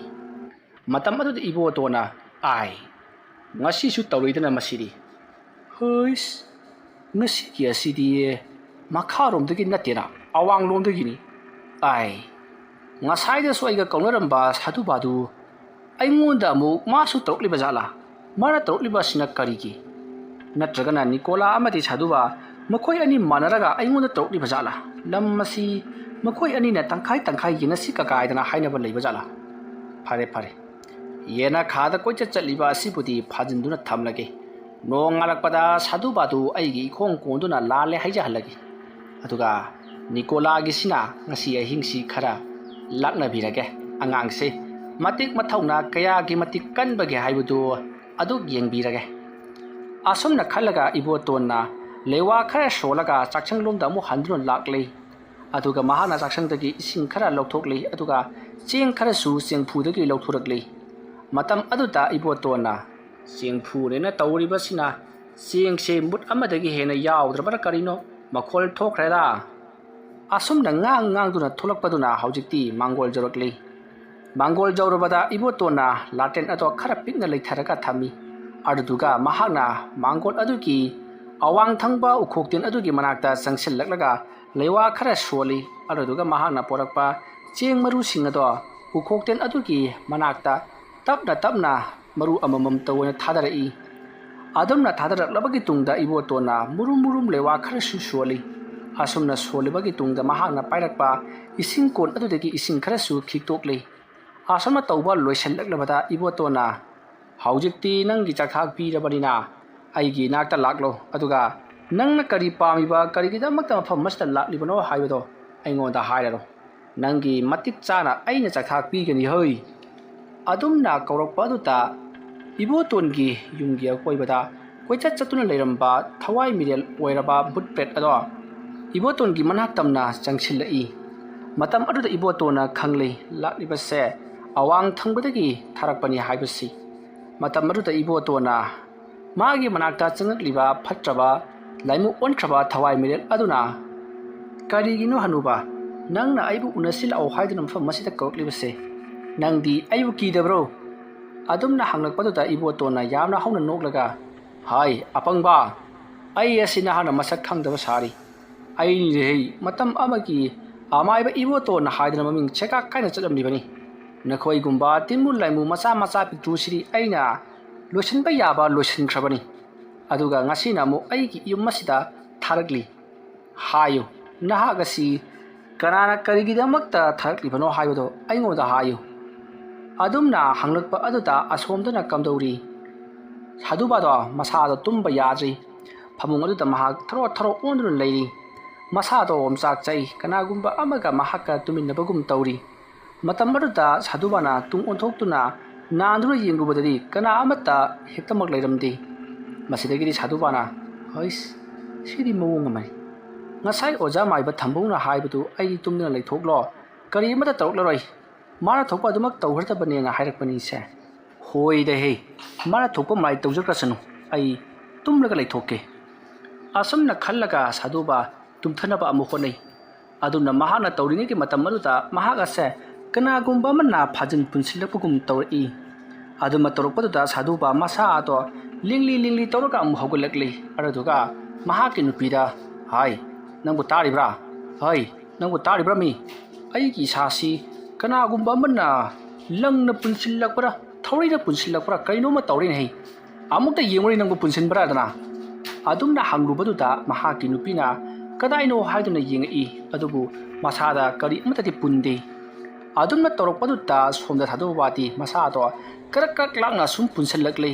ꯃꯇꯝ ꯑꯗꯨꯗ ꯏꯕꯣꯇꯣꯟꯅ ꯉꯁꯤꯁꯨ ꯇꯧꯔꯤꯗꯅ ꯃꯁꯤꯗꯤ ꯍꯩꯁ ꯉꯁꯤꯒꯤ ꯑꯁꯤꯗꯤ ꯃꯈꯥꯔꯣꯝꯗꯒꯤ ꯅꯠꯇꯦꯅ ꯑꯋꯥꯡꯂꯣꯝꯗꯒꯤꯅꯤ ꯉꯁꯥꯏꯗꯁꯨ ꯑꯩꯒ ꯀꯧꯅꯔꯝꯕ ꯁꯥꯗꯨꯕꯥꯗꯨ ꯑꯩꯉꯣꯟꯗ ꯑꯃꯨꯛ ꯃꯥꯁꯨ ꯇꯧꯔꯛꯂꯤꯕ ꯖꯥꯠꯂꯥ ꯃꯥꯅ ꯇꯧꯔꯛꯂꯤꯕ ꯑꯁꯤꯅ ꯀꯔꯤꯒꯤ ꯅꯠꯇ꯭ꯔꯒꯅ ꯅꯤꯀꯣꯂꯥ ꯑꯃꯗꯤ ꯁꯥꯗꯨꯕꯥ ꯃꯈꯣꯏ ꯑꯅꯤ ꯃꯥꯟꯅꯔꯒ ꯑꯩꯉꯣꯟꯗ ꯇꯧꯔꯛꯂꯤꯕ ꯖꯥꯠꯂꯥ ꯂꯝ ꯑꯁꯤ ꯃꯈꯣꯏ ꯑꯅꯤꯅ ꯇꯪꯈꯥꯏ ꯇꯪꯈꯥꯏ ꯌꯦꯟꯅꯁꯤ ꯀꯀꯥꯏꯗꯅ ꯍꯥꯏꯅꯕ ꯂꯩꯕ ꯖꯥꯠꯂꯥ ꯐꯔꯦ ꯐꯔꯦ ꯌꯦꯅꯈꯥꯗ ꯀꯣꯏꯆꯠ ꯆꯠꯂꯤꯕ ꯑꯁꯤꯕꯨꯗꯤ ꯐꯥꯖꯤꯟꯗꯨꯅ ꯊꯝꯂꯒꯦ ꯅꯣꯡ ꯉꯥꯜꯂꯛꯄꯗ ꯁꯥꯗꯨꯕꯥꯗꯨ ꯑꯩꯒꯤ ꯏꯈꯣꯡ ꯀꯣꯟꯗꯨꯅ ꯂꯥꯜꯂꯦ ꯍꯥꯏꯖꯍꯜꯂꯒꯦ ꯑꯗꯨꯒ ꯅꯤꯀꯣꯂꯥꯒꯤꯁꯤꯅ ꯉꯁꯤ ꯑꯍꯤꯡꯁꯤ ꯈꯔ ꯂꯥꯛꯅꯕꯤꯔꯒꯦ ꯑꯉꯥꯡꯁꯦ ꯃꯇꯤꯛ ꯃꯊꯧꯅꯥ ꯀꯌꯥꯒꯤ ꯃꯇꯤꯛ ꯀꯟꯕꯒꯦ ꯍꯥꯏꯕꯗꯨ ꯑꯗꯨ ꯌꯦꯡꯕꯤꯔꯒꯦ asumna khalaga ibotonna lewa khara solaga chakchang lomda mu handrun lakle aduga mahana chakchang dagi ising khara lokthokle aduga cheng khara su cheng phu dagi lokthurakle matam aduta ibotonna cheng phu rena tawriba sina cheng se mut amadagi hena yawdrabara karino makhol thokhrera asumna ngang duna tholakpaduna haujikti mangol jorakle mangol jawrabada ibotonna laten ato khara pikna leitharaga thami aduga mahana mangol aduki awang thangba ukhoktin adugi manakta sangsillaklaga lewa khara soli aduga mahana porakpa cheng maru singado ukhoktin adugi manakta tapna maru amamam tawna thadarai adamna thadaraklabagi tungda ibotona murum lewa khara soli asumna solibagi tungda mahana pairakpa ising kon adudagi ising khara su khiktokle asama tawba loisallaklabada ibotona haujikti nangi chakhak pirabanina aigi nakta laklo aduga nangna kari pamiba kari gidamakta mafam masta laklibano haibado aingonda hairaro nangi matik chana aina chakhak pigani hoi adumna kaurakpa aduta ibotongi yumgi akoibada koichat chatuna leiramba thawai mirel oiraba butpret ado ibotongi manhatamna changsilai matam aduda ibotona khangle laklibase awang thangbadagi tharakpani haibasi matam aduda ibotona magi manakta changakliba phatraba laimu ontraba thawai mirel aduna karigino hanuba nangna aibu unasil au haidunam fam masita kauklibase nangdi aibu kidabro adumna hanglakpaduda ibotona yamna hauna noklaga hai apangba ai asina hana masak khangdaba sari ai ni rei matam amagi amaiba ibotona haiduna maming cheka kaina chalamnibani nakhoi gumba tinmul laimu macha pitu siri aina losinba yaba losin khrabani aduga ngasina mu aigi yummasida tharakli hayo nahagasi kanana karigidamakta tharakli bano hayodo aingoda hayo adumna hanglakpa aduta asomdana kamdori sadubado masado tumba yadri phamung aduta mahak tharo ondrun leiri masado omchak chai kanagumba amaga mahaka tuminnabagum tawri matam aduta sadubana tung onthoktuna nanduna yengubadadi kana amata hektamak leiramdi masidagiri sadubana hois siri mawong amai ngasai oja maiba thambuna haibatu ai tumna leithoklo kari amata tawrlaroi mara thokpa adumak tawhirtabane nga hairakpani se hoi de he mara thokpa mai tawjakrasanu ai tumlaga leithokke asumna khallaga saduba tumthanaba amu khonai aduna mahana tawringi ki matam aduta mahaga se kanagumba manna phajin punsilapugum tawri aduma tawrpaduda saduba masa ato lingli tawraka amu hogulakli araduga mahaki nupida hai nangbu taribra hai nangbu taribra mi aigi sasi kanagumba manna langna punsilakpara thawrina punsilakpara kainoma tawri nei amukta yengori nangbu punsinbra dana adumna hangrubaduda mahaki nupina kadaino haiduna yengi adubu masada kari amtati pundi adumna tawrpaduta somda sadubati masado karak lakna sum punsilakli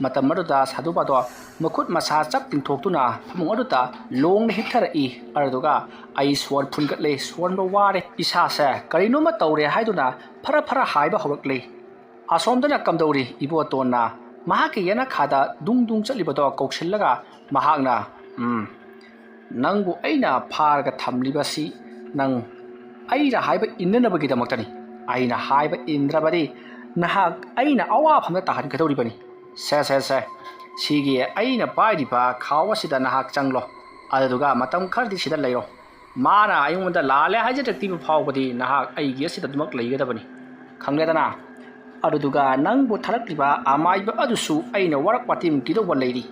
matam aduta sadubado makut masa chap tingthoktuna phamung aduta longna hithara araduga ai swar phungatle swarba ware isa se karinoma tawre haiduna phara haiba hawakle asomdana kamdori ibotonna mahaki yana khada dung chalibado kauksillaga mahakna nangbu aina pharga thamlibasi nang aina haiba innanabagi damaktani aina haiba indrabadi nahak aina awa phamda tahan kadoribani se sigi aina pairiba khawasida nahak changlo aduga matam khardi sida leiro mana ayunda lale hajatakti phawbadi nahak aigi sida dumak leigadabani khangledana aduga nangbu tharakliba amaiba adusu aina warak patim kidoba leiri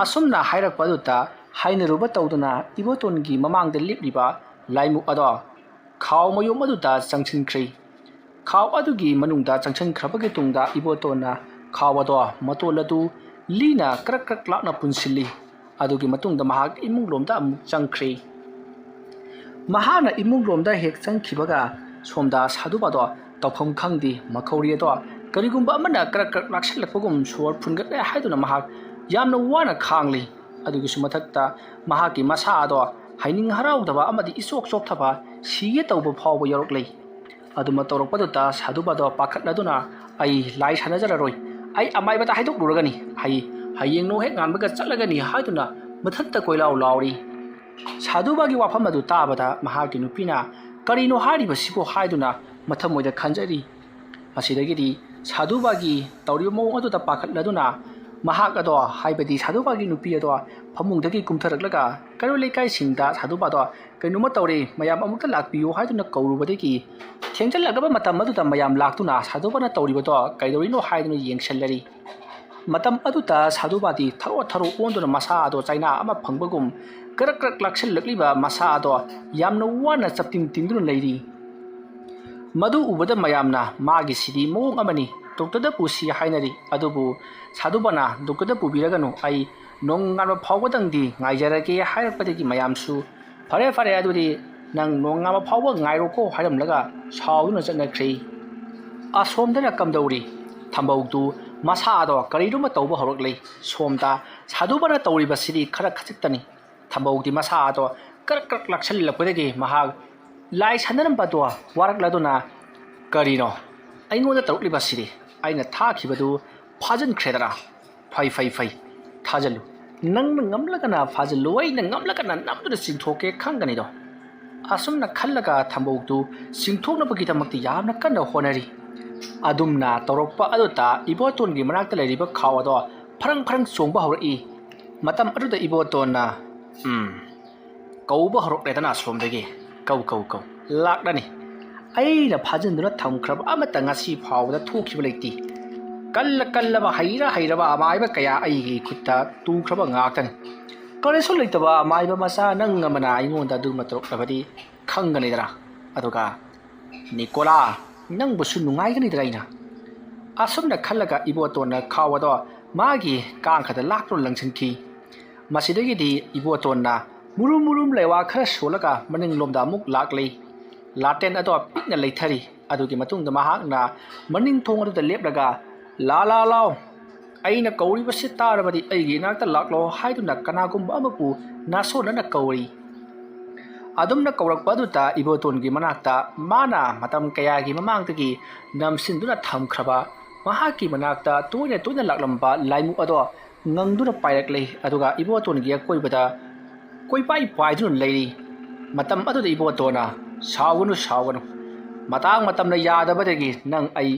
asumna hairakpaduta hainaruba tawduna ibotongi mamangda lipliba laimu ado khaw mayom aduta changchinkhri khaw adugi manungda changchinkhrabagi tungda ibotona khawado matoladu lina krak lakna punsilli adugi matungda mahak imunglomda amuk changkhri mahana imunglomda hek changkhibaga somda sadubado tawpham khangdi makhori ado karigumba amana krak laksilakpagum swar phungat haiduna mahak yamna wana khangli adugi sumathakta mahaki masa ado haining haraudaba amadi isok thaba sige tawba phawba yoroklei aduma tawrokpaduta sadubado pakhatladuna ai lai sanajararoi ai amai bata haidok luragani hai ꯍꯌꯦꯡ ꯅꯣꯡ ꯍꯦꯛ ꯉꯥꯟꯕꯒ ꯆꯠꯂꯒꯅꯤ ꯍꯥꯏꯗꯨꯅ ꯃꯊꯟꯇ ꯀꯣꯏꯂꯥꯎ ꯂꯥꯎꯔꯤ꯫ ꯁꯥꯗꯨꯕꯥꯒꯤ ꯋꯥꯐꯝ ꯑꯗꯨ ꯇꯥꯕꯗ ꯃꯍꯥꯛꯀꯤ ꯅꯨꯄꯤꯅ ꯀꯔꯤꯅꯣ ꯍꯥꯏꯔꯤꯕꯁꯤꯕꯨ ꯍꯥꯏꯗꯨꯅ ꯃꯊꯃꯣꯏꯗ ꯈꯟꯖꯔꯤ꯫ ꯃꯁꯤꯗꯒꯤꯗꯤ ꯁꯥꯗꯨꯕꯥꯒꯤ ꯇꯧꯔꯤꯕ ꯃꯑꯣꯡ ꯑꯗꯨꯗ ꯄꯥꯈꯠꯂꯗꯨꯅ ꯃꯍꯥꯛ ꯑꯗꯣ ꯍꯥꯏꯕꯗꯤ ꯁꯥꯗꯨꯕꯥꯒꯤ ꯅꯨꯄꯤ ꯑꯗꯣ ꯐꯃꯨꯡꯗꯒꯤ ꯀꯨꯝꯊꯔꯛꯂꯒ ꯀꯩꯔꯣꯜ ꯂꯩꯀꯥꯏꯁꯤꯡꯗ ꯁꯥꯗꯨꯕꯥꯗꯣ ꯀꯩꯅꯣꯝꯃ ꯇꯧꯔꯦ ꯃꯌꯥꯝ ꯑꯃꯨꯛꯇ ꯂꯥꯛꯄꯤꯌꯨ ꯍꯥꯏꯗꯨꯅ ꯀꯧꯔꯨꯕꯗꯒꯤ ꯊꯦꯡꯖꯤꯜꯂꯛꯂꯕ ꯃꯇꯝ ꯑꯗꯨꯗ ꯃꯌꯥꯝ ꯂꯥꯛꯇꯨꯅ ꯁꯥꯗꯨꯕꯥꯅ ꯇꯧꯔꯤꯕꯗꯣ ꯀꯩꯗꯧꯔꯤꯅꯣ ꯍꯥꯏꯗꯨꯅ ꯌꯦꯡꯁꯤꯜꯂꯔꯤ꯫ ꯃꯇꯝ ꯑꯗꯨꯗ ꯁꯥꯗꯨꯕꯥꯗꯤ ꯊꯔꯣ ꯊꯔꯣ ꯑꯣꯟꯗꯨꯅ ꯃꯁꯥ ꯑꯗꯣ ꯆꯩꯅꯥ ꯑꯃ ꯐꯪꯕꯒꯨꯝ ꯀꯔꯛ ꯀꯔꯛ ꯂꯥꯛꯁꯤꯜꯂꯛꯂꯤꯕ ꯃꯁꯥ ꯑꯗꯣ ꯌꯥꯝꯅ ꯋꯥꯅ ꯆꯞꯇꯤꯡ ꯇꯤꯡꯗꯨꯅ ꯂꯩꯔꯤ꯫ ꯃꯗꯨ ꯎꯕꯗ ꯃꯌꯥꯝꯅ ꯃꯥꯒꯤꯁꯤꯗꯤ ꯃꯑꯣꯡ ꯑꯃꯅꯤ ꯗꯣꯛꯇꯔꯗ ꯄꯨꯁꯤ ꯍꯥꯏꯅꯔꯤ꯫ ꯑꯗꯨꯕꯨ ꯁꯥꯗꯨꯕꯥꯅ ꯗꯣꯛꯇꯔꯗ ꯄꯨꯕꯤꯔꯒꯅꯨ ꯑꯩ ꯅꯣꯡ ꯉꯥꯟꯕ ꯐꯥꯎꯕꯗꯪꯗꯤ ꯉꯥꯏꯖꯔꯒꯦ ꯍꯥꯏꯔꯛꯄꯗꯒꯤ ꯃꯌꯥꯝꯁꯨ ꯐꯔꯦ ꯐꯔꯦ ꯑꯗꯨꯗꯤ ꯅꯪ ꯅꯣꯡ ꯉꯥꯟꯕ ꯐꯥꯎꯕ ꯉꯥꯏꯔꯣꯀꯣ ꯍꯥꯏꯔꯝꯂꯒ ꯁꯥꯎꯗꯨꯅ ꯆꯠꯅꯈ꯭ꯔꯦ꯫ ꯑꯁꯣꯝꯗꯅ ꯀꯝꯗꯧꯔꯤ? ꯊꯝꯕꯧꯗꯨ ꯃꯁꯥ ꯑꯗꯣ ꯀꯔꯤꯅꯣꯃ ꯇꯧꯕ ꯍꯧꯔꯛꯂꯦ꯫ ꯁꯣꯝꯗ ꯁꯥꯗꯨꯕꯥꯅ ꯇꯧꯔꯤꯕꯁꯤꯗꯤ ꯈꯔ ꯈꯖꯤꯛꯇꯅꯤ꯫ ꯊꯝꯕꯧꯗꯤ ꯃꯁꯥ ꯑꯗꯣ ꯀꯔꯛ ꯀꯔꯛ ꯂꯥꯛꯁꯤꯜꯂꯛꯄꯗꯒꯤ ꯃꯍꯥꯛ ꯂꯥꯏ ꯁꯥꯟꯅꯔꯝꯕꯗꯣ ꯋꯥꯔꯛꯂꯗꯨꯅ ꯀꯔꯤꯅꯣ ꯑꯩꯉꯣꯟꯗ ꯇꯧꯔꯛꯂꯤꯕꯁꯤꯗꯤ ꯑꯩꯅ ꯊꯥꯈꯤꯕꯗꯨ ꯐꯥꯖꯤꯟꯈ꯭ꯔꯦꯗꯅ ꯐꯩ ꯊꯥꯖꯜꯂꯨ ꯅꯪꯅ ꯉꯝꯂꯒꯅ ꯐꯥꯖꯜꯂꯨ ꯑꯩꯅ ꯉꯝꯂꯒꯅ ꯅꯝꯗꯨꯅ ꯆꯤꯡꯊꯣꯛꯀꯦ ꯈꯪꯒꯅꯤꯗꯣ꯫ ꯑꯁꯨꯝꯅ ꯈꯜꯂꯒ ꯊꯝꯕꯧꯗꯨ ꯆꯤꯡꯊꯣꯛꯅꯕꯒꯤꯗꯃꯛꯇ ꯌꯥꯝꯅ ꯀꯟꯅ ꯍꯣꯠꯅꯔꯤ꯫ ꯑꯗꯨꯝꯅ ꯇꯧꯔꯛꯄ ꯑꯗꯨꯗ ꯏꯕꯣꯇꯣꯟꯒꯤ ꯃꯅꯥꯛꯇ ꯂꯩꯔꯤꯕ ꯈꯥꯎ ꯑꯗꯣ ꯐꯔꯪ ꯐꯔꯪ ꯆꯣꯡꯕ ꯍꯧꯔꯛꯏ꯫ ꯃꯇꯝ ꯑꯗꯨꯗ ꯏꯕꯣꯇꯣꯟꯅ ꯀꯧꯕ ꯍꯧꯔꯛꯂꯦꯗꯅ ꯑꯁꯣꯝꯗꯒꯤ ꯀꯧ ꯂꯥꯛꯂꯅꯤ ꯑꯩꯅ ꯐꯥꯖꯤꯟꯗꯨꯅ ꯊꯝꯈ꯭ꯔꯕ ꯑꯃꯠꯇ ꯉꯁꯤ ꯐꯥꯎꯕꯗ ꯊꯣꯛꯈꯤꯕ ꯂꯩꯇꯦ꯫ ꯀꯜꯂꯕ ꯍꯩꯔꯕ ꯑꯃꯥꯏꯕ ꯀꯌꯥ ꯑꯩꯒꯤ ꯈꯨꯠꯇ ꯇꯨꯈ꯭ꯔꯕ ꯉꯥꯛꯇꯅꯤ꯫ ꯀꯔꯤꯁꯨ ꯂꯩꯇꯕ ꯑꯃꯥꯏꯕ ꯃꯆꯥ ꯅꯪ ꯑꯃꯅ ꯑꯩꯉꯣꯟꯗ ꯑꯗꯨꯒꯨꯝꯅ ꯇꯧꯔꯛꯂꯕꯗꯤ ꯈꯪꯒꯅꯤꯗꯅ ꯑꯗꯨꯒ ꯅꯤꯀꯣꯂꯥ ꯅꯪꯕꯨꯁꯨ ꯅꯨꯡꯉꯥꯏꯒꯅꯤꯗꯅ ꯑꯩꯅ꯫ ꯑꯁꯨꯝꯅ ꯈꯜꯂꯒ ꯏꯕꯣꯇꯣꯟꯅ ꯈꯥꯎ ꯑꯗꯣ ꯃꯥꯒꯤ ꯀꯥꯡꯈꯗ ꯂꯥꯛꯇꯨꯅ ꯂꯪꯁꯤꯟꯈꯤ꯫ ꯃꯁꯤꯗꯒꯤꯗꯤ ꯏꯕꯣꯇꯣꯟꯅ ꯃꯨꯔꯨꯝ ꯂꯩꯋꯥ ꯈꯔ ꯁꯣꯜꯂꯒ ꯃꯅꯤꯡꯂꯣꯝꯗ ꯑꯃꯨꯛ ꯂꯥꯛꯂꯤ꯫ ꯂꯥꯇꯦꯟ ꯑꯗꯣ ꯄꯤꯛꯅ ꯂꯩꯊꯔꯤ꯫ ꯑꯗꯨꯒꯤ ꯃꯇꯨꯡꯗ ꯃꯍꯥꯛꯅ ꯃꯅꯤꯡ ꯊꯣꯡ ꯑꯗꯨꯗ ꯂꯦꯞꯂꯒ ꯂꯥꯎ ꯑꯩꯅ ꯀꯧꯔꯤꯕꯁꯤ ꯇꯥꯔꯕꯗꯤ ꯑꯩꯒꯤ ꯏꯅꯥꯛꯇ ꯂꯥꯛꯂꯣ ꯍꯥꯏꯗꯨꯅ ꯀꯅꯥꯒꯨꯝꯕ ꯑꯃꯕꯨ ꯅꯥꯁꯣꯟꯅꯅ ꯀꯧꯔꯤ꯫ ꯑꯗꯨꯝꯅ ꯀꯧꯔꯛꯄ ꯑꯗꯨꯗ ꯏꯕꯣꯇꯣꯟꯒꯤ ꯃꯅꯥꯛꯇ ꯃꯥꯅ ꯃꯇꯝ ꯀꯌꯥꯒꯤ ꯃꯃꯥꯡꯗꯒꯤ ꯅꯝꯁꯤꯟꯗꯨꯅ ꯊꯝꯈ꯭ꯔꯕ ꯃꯍꯥꯛꯀꯤ ꯃꯅꯥꯛꯇ ꯇꯣꯏꯅ ꯂꯥꯛꯂꯝꯕ ꯂꯥꯏꯃꯨꯛ ꯑꯗꯣ ꯉꯪꯗꯨꯅ ꯄꯥꯏꯔꯛꯂꯦ꯫ ꯑꯗꯨꯒ ꯏꯕꯣꯇꯣꯟꯒꯤ ꯑꯀꯣꯏꯕꯗ ꯀꯣꯏꯄꯥꯏ ꯄꯥꯏꯗꯨꯅ ꯂꯩꯔꯤ꯫ ꯃꯇꯝ ꯑꯗꯨꯗ ꯏꯕꯣꯇꯣꯟꯅ ꯁꯥꯎꯒꯅꯨ ꯃꯇꯝꯅ ꯌꯥꯗꯕꯗꯒꯤ ꯅꯪ ꯑꯩ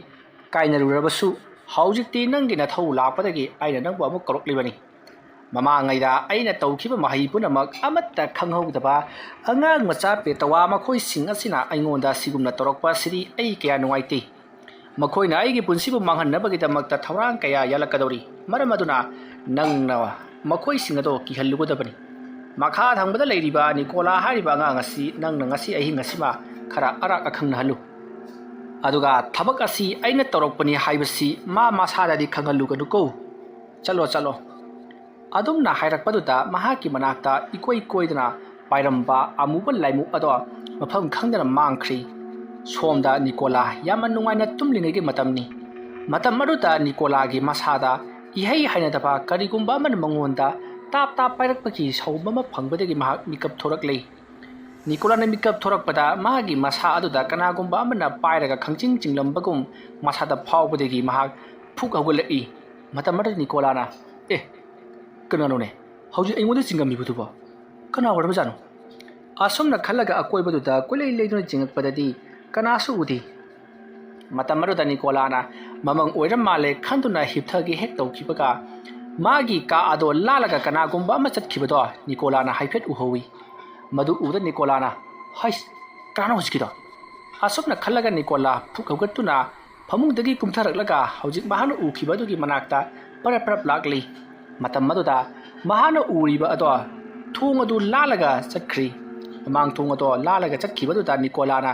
ꯀꯥꯏꯅꯔꯨꯔꯕꯁꯨ ꯍꯧꯖꯤꯛꯇꯤ ꯅꯪꯒꯤ ꯅꯊꯧ ꯂꯥꯛꯄꯗꯒꯤ ꯑꯩꯅ ꯅꯪꯕꯨ ꯑꯃꯨꯛ ꯀꯧꯔꯛꯂꯤꯕꯅꯤ꯫ ꯃꯃꯥꯡꯉꯩꯗ ꯑꯩꯅ ꯇꯧꯈꯤꯕ ꯃꯍꯩ ꯄꯨꯝꯅꯃꯛ ꯑꯃꯠꯇ ꯈꯪꯍꯧꯗꯕ ꯑꯉꯥꯡ ꯃꯆꯥ ꯄꯦꯇꯋꯥ ꯃꯈꯣꯏꯁꯤꯡ ꯑꯁꯤꯅ ꯑꯩꯉꯣꯟꯗ ꯁꯤꯒꯨꯝꯅ ꯇꯧꯔꯛꯄ ꯑꯁꯤꯗꯤ ꯑꯩ ꯀꯌꯥ ꯅꯨꯡꯉꯥꯏꯇꯦ꯫ ꯃꯈꯣꯏꯅ ꯑꯩꯒꯤ ꯄꯨꯟꯁꯤꯕꯨ ꯃꯥꯡꯍꯟꯅꯕꯒꯤꯗꯃꯛꯇ ꯊꯧꯔꯥꯡ ꯀꯌꯥ ꯌꯥꯜꯂꯛꯀꯗꯧꯔꯤ꯫ ꯃꯔꯝ ꯑꯗꯨꯅ ꯅꯪꯅ ꯃꯈꯣꯏꯁꯤꯡ ꯑꯗꯣ ꯀꯤꯍꯜꯂꯨꯒꯗꯕꯅꯤ꯫ ꯃꯈꯥ ꯊꯪꯕꯗ ꯂꯩꯔꯤꯕ ꯅꯤꯀꯣꯂꯥ ꯍꯥꯏꯔꯤꯕ ꯑꯉꯥꯡ ꯑꯁꯤ ꯅꯪꯅ ꯉꯁꯤ ꯑꯍꯤꯡ ꯑꯁꯤꯃ ꯈꯔ ꯑꯔꯥꯛ ꯑꯈꯪꯅꯍꯜꯂꯨ꯫ ꯑꯗꯨꯒ ꯊꯕꯛ ꯑꯁꯤ ꯑꯩꯅ ꯇꯧꯔꯛꯄꯅꯤ ꯍꯥꯏꯕꯁꯤ ꯃꯥ ꯃꯁꯥꯗꯗꯤ ꯈꯪꯍꯜꯂꯨꯒꯅꯨꯀꯣ꯫ ꯆꯠꯂꯣ꯫ ꯑꯗꯨꯝꯅ ꯍꯥꯏꯔꯛꯄꯗꯨꯗ ꯃꯍꯥꯛꯀꯤ ꯃꯅꯥꯛꯇ ꯏꯀꯣꯏ ꯀꯣꯏꯗꯅ ꯄꯥꯏꯔꯝꯕ ꯑꯃꯨꯕ ꯂꯥꯏꯃꯨꯛ ꯑꯗꯣ ꯃꯐꯝ ꯈꯪꯗꯅ ꯃꯥꯡꯈ꯭ꯔꯤ꯫ ꯁꯣꯝꯗ ꯅꯤꯀꯣꯂꯥ ꯌꯥꯝꯅ ꯅꯨꯡꯉꯥꯏꯅ ꯇꯨꯝꯂꯤꯉꯩꯒꯤ ꯃꯇꯝꯅꯤ꯫ ꯃꯇꯝ ꯑꯗꯨꯗ ꯅꯤꯀꯣꯂꯥꯒꯤ ꯃꯁꯥꯗ ꯏꯍꯩ ꯍꯩꯅꯗꯕ ꯀꯔꯤꯒꯨꯝꯕ ꯑꯃꯅ ꯃꯉꯣꯟꯗ ꯇꯥꯞ ꯄꯥꯏꯔꯛꯄꯒꯤ ꯁꯥꯎꯕ ꯑꯃ ꯐꯪꯕꯗꯒꯤ ꯃꯍꯥꯛ ꯃꯤꯀꯞ ꯊꯣꯔꯛꯂꯦ꯫ ꯅꯤꯀꯣꯂꯥꯅ ꯃꯤꯀꯞ ꯊꯣꯔꯛꯄꯗ ꯃꯥꯒꯤ ꯃꯁꯥ ꯑꯗꯨꯗ ꯀꯅꯥꯒꯨꯝꯕ ꯑꯃꯅ ꯄꯥꯏꯔꯒ ꯈꯪꯆꯤꯡ ꯆꯤꯡꯂꯝꯕꯒꯨꯝ ꯃꯁꯥꯗ ꯐꯥꯎꯕꯗꯒꯤ ꯃꯍꯥꯛ ꯐꯨꯛ ꯍꯧꯒꯠꯂꯛꯏ꯫ ꯃꯇꯝ ꯑꯗꯨꯗ ꯅꯤꯀꯣꯂꯥꯅ ꯀꯅꯥꯅꯣꯅꯦ ꯍꯧꯖꯤꯛ ꯑꯩꯉꯣꯟꯗ ꯆꯤꯡꯉꯝꯃꯤꯕꯗꯨꯕꯣ ꯀꯅꯥ ꯑꯣꯏꯔꯕꯖꯥꯠꯅꯣ? ꯑꯁꯨꯝꯅ ꯈꯜꯂꯒ ꯑꯀꯣꯏꯕꯗꯨꯗ ꯀꯣꯏꯂꯩ ꯂꯩꯗꯨꯅ ꯆꯤꯡꯉꯛꯄꯗꯗꯤ ꯀꯅꯥꯁꯨ ꯎꯗꯦ꯫ ꯃꯇꯝ ꯑꯗꯨꯗ ꯅꯤꯀꯣꯂꯥꯅ ꯃꯃꯪ ꯑꯣꯏꯔ ꯃꯥꯜꯂꯦ ꯈꯟꯗꯨꯅ ꯍꯤꯞꯊꯒꯦ ꯍꯦꯛ ꯇꯧꯈꯤꯕꯒ ꯃꯥꯒꯤ ꯀꯥ ꯑꯗꯣ ꯂꯥꯜꯂꯒ ꯀꯅꯥꯒꯨꯝꯕ ꯑꯃ ꯆꯠꯈꯤꯕꯗꯣ ꯅꯤꯀꯣꯂꯥꯅ ꯍꯥꯏꯐꯦꯠ ꯎꯍꯧꯏ꯫ ꯃꯗꯨ ꯎꯕꯗ ꯅꯤꯀꯣꯂꯥꯅ ꯍꯩꯁ ꯀꯅꯥꯅꯣ ꯍꯧꯖꯤꯛꯀꯤꯗꯣ? ꯑꯁꯨꯝꯅ ꯈꯜꯂꯒ ꯅꯤꯀꯣꯂꯥ ꯐꯨꯛ ꯍꯧꯒꯠꯇꯨꯅ ꯐꯃꯨꯡꯗꯒꯤ ꯀꯨꯝꯊꯔꯛꯂꯒ ꯍꯧꯖꯤꯛ ꯃꯍꯥꯛꯅ ꯎꯈꯤꯕ ꯑꯗꯨꯒꯤ ꯃꯅꯥꯛꯇ ꯄꯔꯞ ꯂꯥꯛꯂꯤ꯫ ꯃꯇꯝ ꯑꯗꯨꯗ ꯃꯍꯥꯛꯅ ꯎꯔꯤꯕ ꯑꯗꯣ ꯊꯣꯡ ꯑꯗꯨ ꯂꯥꯜꯂꯒ ꯆꯠꯈ꯭ꯔꯤ꯫ ꯃꯃꯥꯡ ꯊꯣꯡ ꯑꯗꯣ ꯂꯥꯜꯂꯒ ꯆꯠꯈꯤꯕꯗꯨꯗ ꯅꯤꯀꯣꯂꯥꯅ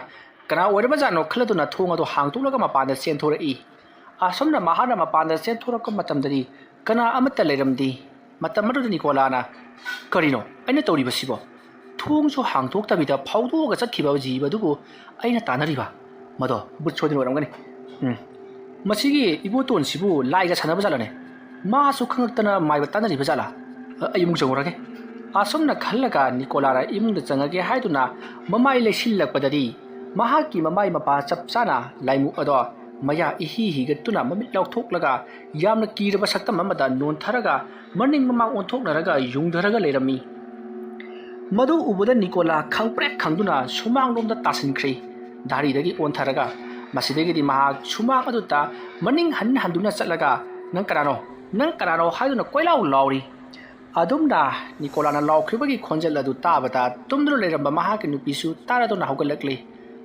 ꯀꯅꯥ ꯑꯣꯏꯔꯕꯖꯥꯠꯅꯣ ꯈꯜꯂꯗꯨꯅ ꯊꯣꯡ ꯑꯗꯣ ꯍꯥꯡꯇꯣꯛꯂꯒ ꯃꯄꯥꯟꯗ ꯆꯦꯟꯊꯣꯔꯛꯏ꯫ ꯑꯁꯨꯝꯅ ꯃꯍꯥꯛꯅ ꯃꯄꯥꯟꯗ ꯆꯦꯟꯊꯣꯔꯛꯄ ꯃꯇꯝꯗꯗꯤ ꯀꯅꯥ ꯑꯃꯠꯇ ꯂꯩꯔꯝꯗꯦ꯫ ꯃꯇꯝ ꯑꯗꯨꯗ ꯅꯤꯀꯣꯂꯥꯅ ꯀꯔꯤꯅꯣ ꯑꯩꯅ ꯇꯧꯔꯤꯕꯁꯤꯕꯣ? ꯊꯣꯡꯁꯨ ꯍꯥꯡꯇꯣꯛꯇꯕꯤꯗ ꯐꯥꯎꯗꯣꯛꯑꯒ ꯆꯠꯈꯤꯕ ꯖꯤꯕ ꯑꯗꯨꯕꯨ ꯑꯩꯅ ꯇꯥꯟꯅꯔꯤꯕ ꯃꯗꯣ ꯕꯨꯠ ꯁꯣꯏꯗꯅ ꯑꯣꯏꯔꯝꯒꯅꯤ꯫ ꯃꯁꯤꯒꯤ ꯏꯕꯣꯇꯣꯟꯁꯤꯕꯨ ꯂꯥꯏꯒ ꯁꯥꯟꯅꯕ ꯖꯥꯠꯂꯅꯦ? ꯃꯥꯁꯨ ꯈꯪꯉꯛꯇꯅ ꯃꯥꯏꯕ ꯇꯥꯟꯅꯔꯤꯕ ꯖꯥꯠꯂꯥ? ꯑꯩ ꯏꯃꯨꯡ ꯆꯪꯉꯨꯔꯒꯦ꯫ ꯑꯁꯨꯝꯅ ꯈꯜꯂꯒ ꯅꯤꯀꯣꯂꯥꯅ ꯏꯃꯨꯡꯗ ꯆꯪꯉꯒꯦ ꯍꯥꯏꯗꯨꯅ ꯃꯃꯥꯏ ꯂꯩꯁꯤꯜꯂꯛꯄꯗꯗꯤ ꯃꯍꯥꯛꯀꯤ ꯃꯃꯥꯏ ꯃꯄꯥ ꯆꯞ ꯆꯥꯅ ꯂꯥꯏꯃꯨꯛ ꯑꯗꯣ ꯃꯌꯥ ꯏꯍꯤ ꯍꯤꯒꯠꯇꯨꯅ ꯃꯃꯤꯠ ꯂꯥꯎꯊꯣꯛꯂꯒ ꯌꯥꯝꯅ ꯀꯤꯔꯕ ꯁꯛꯇꯝ ꯑꯃꯗ ꯅꯣꯟꯊꯔꯒ ꯃꯅꯤꯡ ꯃꯃꯥꯡ ꯑꯣꯟꯊꯣꯛꯅꯔꯒ ꯌꯨꯡꯙꯔꯒ ꯂꯩꯔꯝꯃꯤ꯫ ꯃꯗꯨ ꯎꯕꯗ ꯅꯤꯀꯣꯂꯥ ꯈꯪꯄ꯭ꯔꯦꯛ ꯈꯪꯗꯨꯅ ꯁꯨꯃꯥꯡꯂꯣꯝꯗ ꯇꯥꯁꯤꯟꯈ꯭ꯔꯦ꯫ ꯙꯥꯔꯤꯗꯒꯤ ꯑꯣꯟꯊꯔꯒ ꯃꯁꯤꯗꯒꯤꯗꯤ ꯃꯍꯥꯛ ꯁꯨꯃꯥꯡ ꯑꯗꯨꯗ ꯃꯅꯤꯡ ꯍꯟꯗꯨꯅ ꯆꯠꯂꯒ ꯅꯪ ꯀꯅꯥꯅꯣ ꯍꯥꯏꯗꯨꯅ ꯀꯣꯏꯂꯥꯎ ꯂꯥꯎꯔꯤ꯫ ꯑꯗꯨꯝꯅ ꯅꯤꯀꯣꯂꯥꯅ ꯂꯥꯎꯈ꯭ꯔꯤꯕꯒꯤ ꯈꯣꯟꯖꯦꯜ ꯑꯗꯨ ꯇꯥꯕꯗ ꯇꯨꯝꯗꯨꯅ ꯂꯩꯔꯝꯕ ꯃꯍꯥꯛꯀꯤ ꯅꯨꯄꯤꯁꯨ ꯇꯥꯔꯗꯨꯅ ꯍꯧꯒꯠꯂꯛꯂꯤ꯫